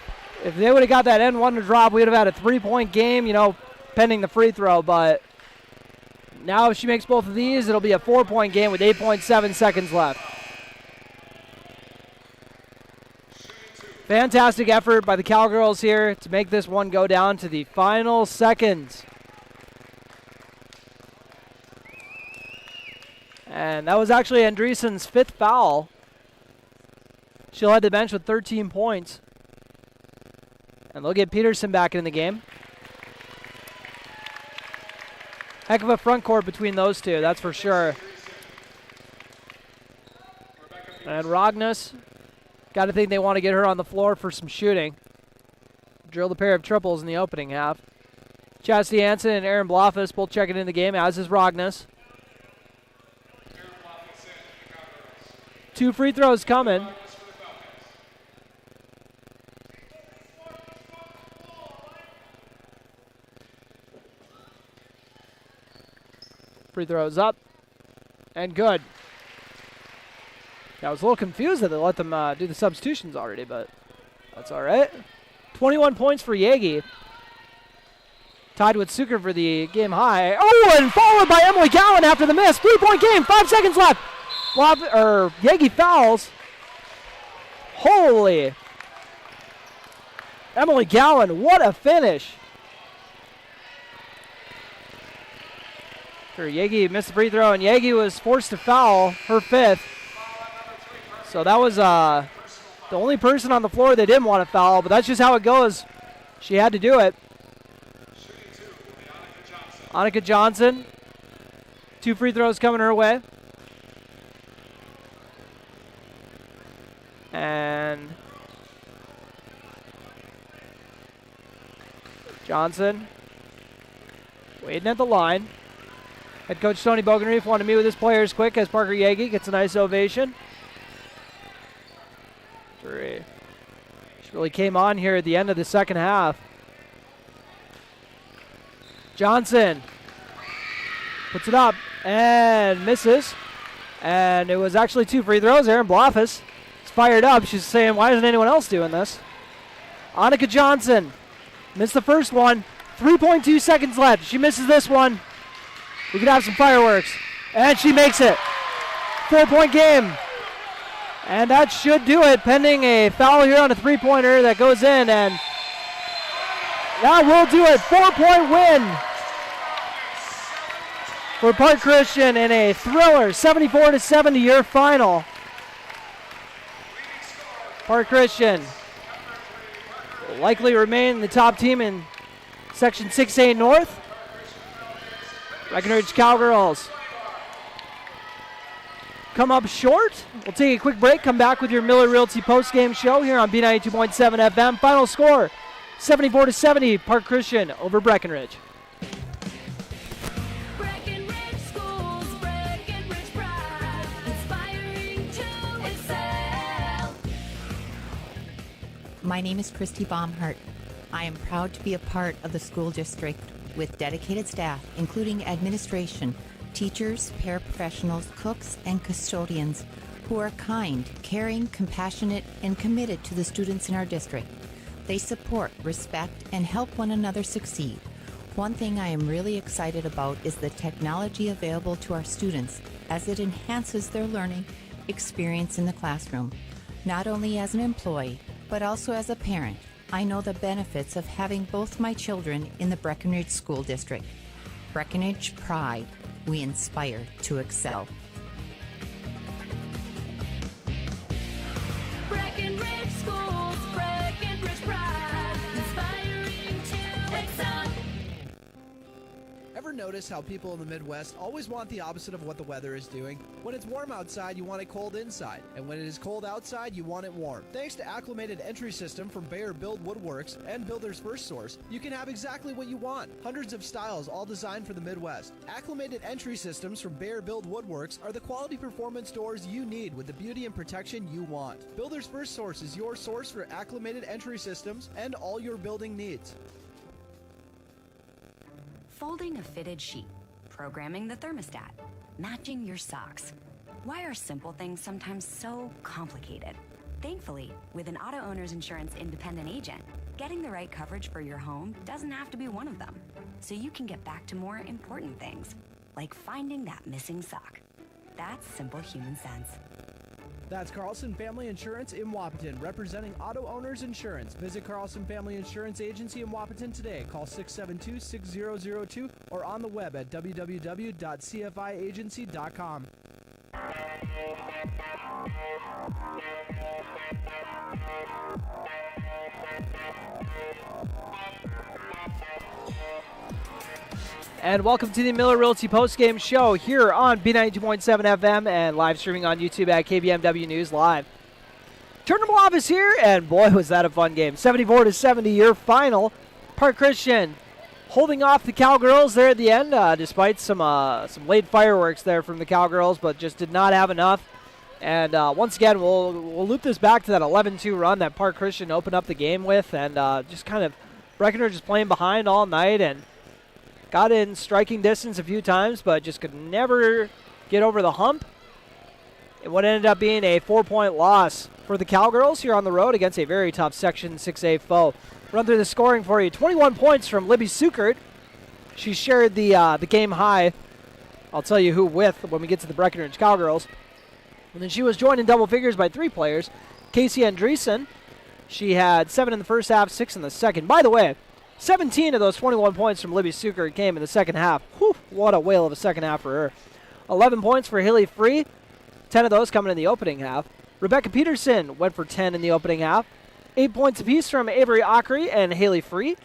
If they would have got that N1 to drop, we would have had a 3-point game, you know, pending the free throw. But now if she makes both of these, it'll be a 4-point game with 8.7 seconds left. Fantastic effort by the Cowgirls here to make this one go down to the final seconds. And that was actually Andreessen's 5th foul. She'll head to the bench with 13 points. And they'll get Peterson back in the game. Heck of a front court between those two, that's for sure. And Rognus, got to think they want to get her on the floor for some shooting. Drilled a pair of triples in the opening half. Chastity Hansen and Aaron Blofus both checking in the game, as is Rognus. 2 free throws coming. Free throws up. And good. I was a little confused that they let them do the substitutions already, but that's all right. 21 points for Yagi. Tied with Suker for the game high. Oh, and followed by Emily Gowan after the miss. 3-point game, 5 seconds left. Yagi fouls. Holy. Emily Gowan, what a finish. Yagi missed the free throw, and Yagi was forced to foul, her 5th. So that was the only person on the floor they didn't want to foul, but that's just how it goes. She had to do it. Annika Johnson, 2 free throws coming her way. And Johnson waiting at the line. Head coach Tony Bogenreef wanted to meet with his players quick as Parker Yagi gets a nice ovation. She really came on here at the end of the second half. Johnson puts it up and misses. And it was actually 2 free throws. Aaron Blofus is fired up. She's saying, why isn't anyone else doing this? Annika Johnson missed the first one. 3.2 seconds left. She misses this one. We could have some fireworks. And she makes it. 4-point game. And that should do it, pending a foul here on a 3-pointer that goes in. And that will do it. 4-point win for Park Christian in a thriller 74-70 year final. Park Christian will likely remain the top team in Section 6A North. Breckenridge Cowgirls come up short. We'll take a quick break, come back with your Miller Realty post-game show here on B92.7 FM. Final score, 74-70, Park Christian over Breckenridge. Breckenridge Schools, Breckenridge pride, inspiring to excel. My name is Christy Baumhart. I am proud to be a part of the school district with dedicated staff, including administration, teachers, paraprofessionals, cooks, and custodians who are kind, caring, compassionate, and committed to the students in our district. They support, respect, and help one another succeed. One thing I am really excited about is the technology available to our students as it enhances their learning experience in the classroom. Not only as an employee, but also as a parent, I know the benefits of having both my children in the Breckenridge School District. Breckenridge Pride. We inspire to excel. Breckenridge Schools, Breckenridge pride, inspiring to excel. Ever notice how people in the Midwest always want the opposite of what the weather is doing? When it's warm outside, you want it cold inside. And when it is cold outside, you want it warm. Thanks to Acclimated Entry System from Bayer Build Woodworks and Builder's First Source, you can have exactly what you want. Hundreds of styles, all designed for the Midwest. Acclimated Entry Systems from Bayer Build Woodworks are the quality performance doors you need with the beauty and protection you want. Builder's First Source is your source for acclimated entry systems and all your building needs. Folding a fitted sheet, programming the thermostat, matching your socks. Why are simple things sometimes so complicated? Thankfully, with an auto owner's insurance independent agent, getting the right coverage for your home doesn't have to be one of them. So you can get back to more important things, like finding that missing sock. That's simple human sense. That's Carlson Family Insurance in Wapaton, representing auto owners insurance. Visit Carlson Family Insurance Agency in Wapaton today. Call 672-6002 or on the web at www.cfiagency.com. And welcome to the Miller Realty postgame show here on B92.7 FM and live streaming on YouTube at KBMW News Live. Tournament office here, and boy, was that a fun game. 74-70, your final. Park Christian holding off the Cowgirls there at the end, despite some late fireworks there from the Cowgirls, but just did not have enough. And once again, we'll loop this back to that 11-2 run that Park Christian opened up the game with, and just kind of Breckenridge just playing behind all night and got in striking distance a few times, but just could never get over the hump. And what ended up being a 4-point loss for the Cowgirls here on the road against a very tough Section 6A foe. Run through the scoring for you. 21 points from Libby Sukert. She shared the game high. I'll tell you who with when we get to the Breckenridge Cowgirls. And then she was joined in double figures by 3 players. Casey Andreessen. She had 7 in the first half, 6 in the second. By the way, 17 of those 21 points from Libby Sukert came in the second half. Whew, what a whale of a second half for her. 11 points for Haley Free. 10 of those coming in the opening half. Rebecca Peterson went for 10 in the opening half. 8 points apiece from Avery Ockery and Haley Free.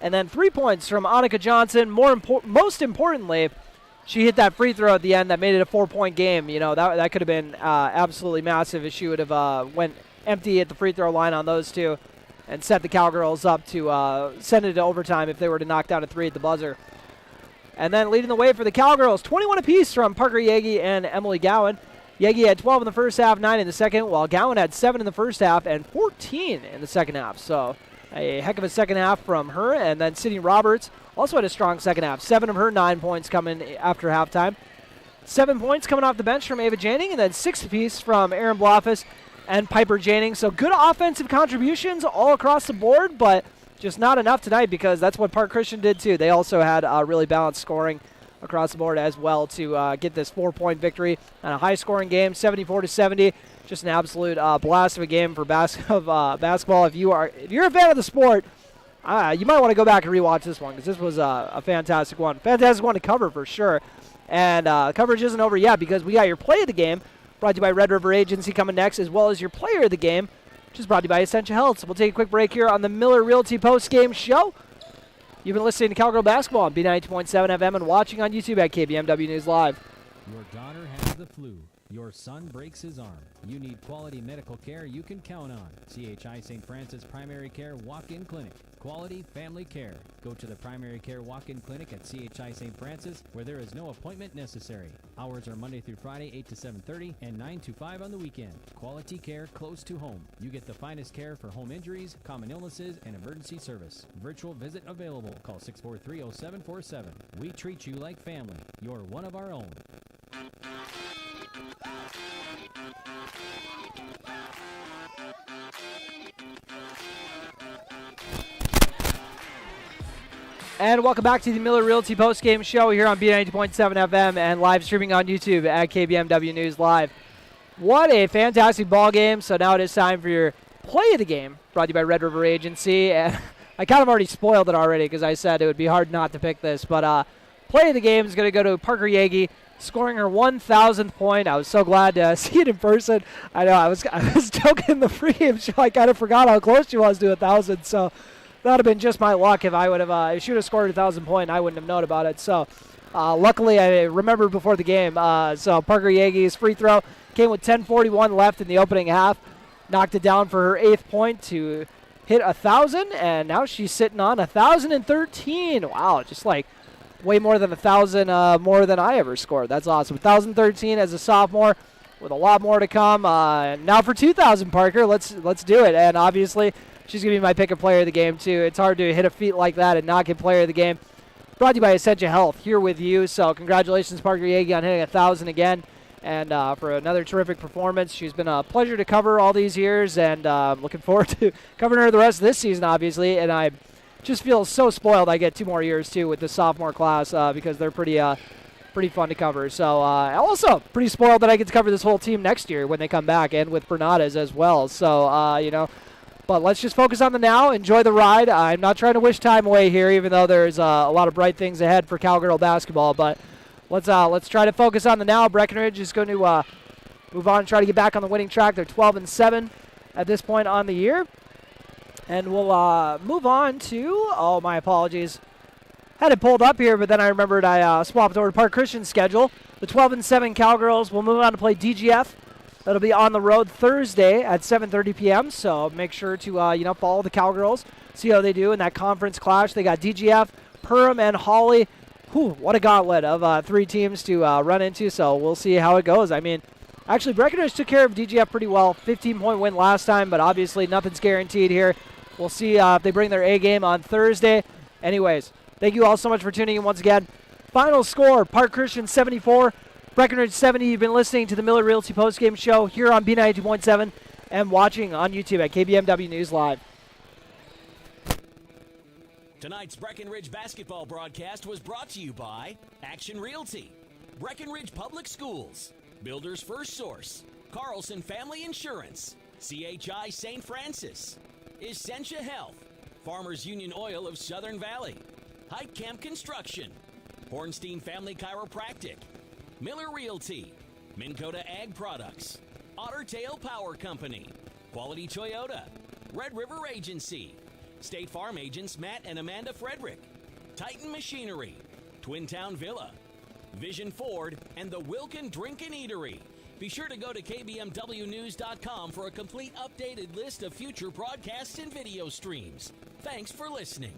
And then 3 points from Annika Johnson. Most importantly, she hit that free throw at the end that made it a 4-point game. You know, that could have been absolutely massive if she would have went empty at the free throw line on those two and set the Cowgirls up to send it to overtime if they were to knock down a 3 at the buzzer. And then leading the way for the Cowgirls, 21 apiece from Parker Yagi and Emily Gowan. Yagi had 12 in the first half, 9 in the second, while Gowan had 7 in the first half and 14 in the second half. So a heck of a second half from her. And then Sydney Roberts also had a strong second half. 7 of her 9 points coming after halftime. 7 points coming off the bench from Ava Janning, and then 6 apiece from Aaron Bloffus and Piper Janning. So good offensive contributions all across the board, but just not enough tonight because that's what Park Christian did too. They also had really balanced scoring across the board as well to get this 4-point victory on a high-scoring game, 74-70. Just an absolute blast of a game for basketball. If you're a fan of the sport, you might want to go back and rewatch this one because this was a fantastic one. Fantastic one to cover for sure. And coverage isn't over yet because we got your play of the game, brought to you by Red River Agency coming next, as well as your player of the game, which is brought to you by Essentia Health. So we'll take a quick break here on the Miller Realty Postgame Show. You've been listening to Cowgirl Basketball on B92.7 FM and watching on YouTube at KBMW News Live. Your daughter has the flu. Your son breaks his arm. You need quality medical care you can count on. CHI St. Francis Primary Care Walk-In Clinic. Quality family care. Go to the Primary Care Walk-In Clinic at CHI St. Francis, where there is no appointment necessary. Hours are Monday through Friday, 8 to 7:30 and 9 to 5 on the weekend. Quality care close to home. You get the finest care for home injuries, common illnesses, and emergency service. Virtual visit available. Call 643-0747. We treat you like family. You're one of our own. And welcome back to the Miller Realty Postgame Show here on B92.7 FM and live streaming on YouTube at KBMW News Live. What a fantastic ball game. So now it is time for your play of the game, brought to you by Red River Agency. And I kind of already spoiled it already because I said it would be hard not to pick this. But play of the game is going to go to Parker Yagi, scoring her 1,000th point. I was so glad to see it in person. I know I was joking in the pregame show. I kind of forgot how close she was to 1,000. So that would have been just my luck if I would have, if she would have scored 1,000 point, I wouldn't have known about it. So luckily I remembered before the game. So Parker Yagi's free throw came with 10:41 left in the opening half. Knocked it down for her 8th point to hit 1,000, and now she's sitting on 1,013. Wow, just like way more than 1,000 more than I ever scored. That's awesome. 1,013 as a sophomore with a lot more to come. Now for 2,000, Parker. Let's do it. And obviously she's going to be my pick of player of the game, too. It's hard to hit a feat like that and not get player of the game. Brought to you by Essentia Health, here with you. So congratulations, Parker Yagi, on hitting 1,000 again. And for another terrific performance. She's been a pleasure to cover all these years, and looking forward to covering her the rest of this season, obviously. And I just feel so spoiled I get 2 more years, too, with the sophomore class because they're pretty fun to cover. So also pretty spoiled that I get to cover this whole team next year when they come back, and with Bernades as well. So, but let's just focus on the now, enjoy the ride. I'm not trying to wish time away here, even though there's a lot of bright things ahead for Cowgirl basketball. But let's try to focus on the now. Breckenridge is going to move on and try to get back on the winning track. They're 12-7 at this point on the year. And we'll move on to, my apologies. Had it pulled up here, but then I remembered I swapped over to Park Christian's schedule. The 12-7 Cowgirls will move on to play DGF. That'll be on the road Thursday at 7:30 p.m. So make sure to follow the Cowgirls, see how they do in that conference clash. They got DGF, Perham, and Hawley. What a gauntlet of 3 teams to run into. So we'll see how it goes. I mean, actually Breckenridge took care of DGF pretty well. 15-point win last time, but obviously nothing's guaranteed here. We'll see if they bring their A game on Thursday. Anyways, thank you all so much for tuning in once again. Final score: Park Christian 74. Breckenridge 70. You've been listening to the Miller Realty Postgame Show here on B92.7 and watching on YouTube at KBMW News Live. Tonight's Breckenridge basketball broadcast was brought to you by Action Realty, Breckenridge Public Schools, Builders First Source, Carlson Family Insurance, CHI St. Francis, Essentia Health, Farmers Union Oil of Southern Valley, Hike Camp Construction, Hornstein Family Chiropractic, Miller Realty, Minn Kota Ag Products, Otter Tail Power Company, Quality Toyota, Red River Agency, State Farm agents Matt and Amanda Frederick, Titan Machinery, Twin Town Villa, Vision Ford, and the Wilkin Drink and Eatery. Be sure to go to kbmwnews.com for a complete updated list of future broadcasts and video streams. Thanks for listening.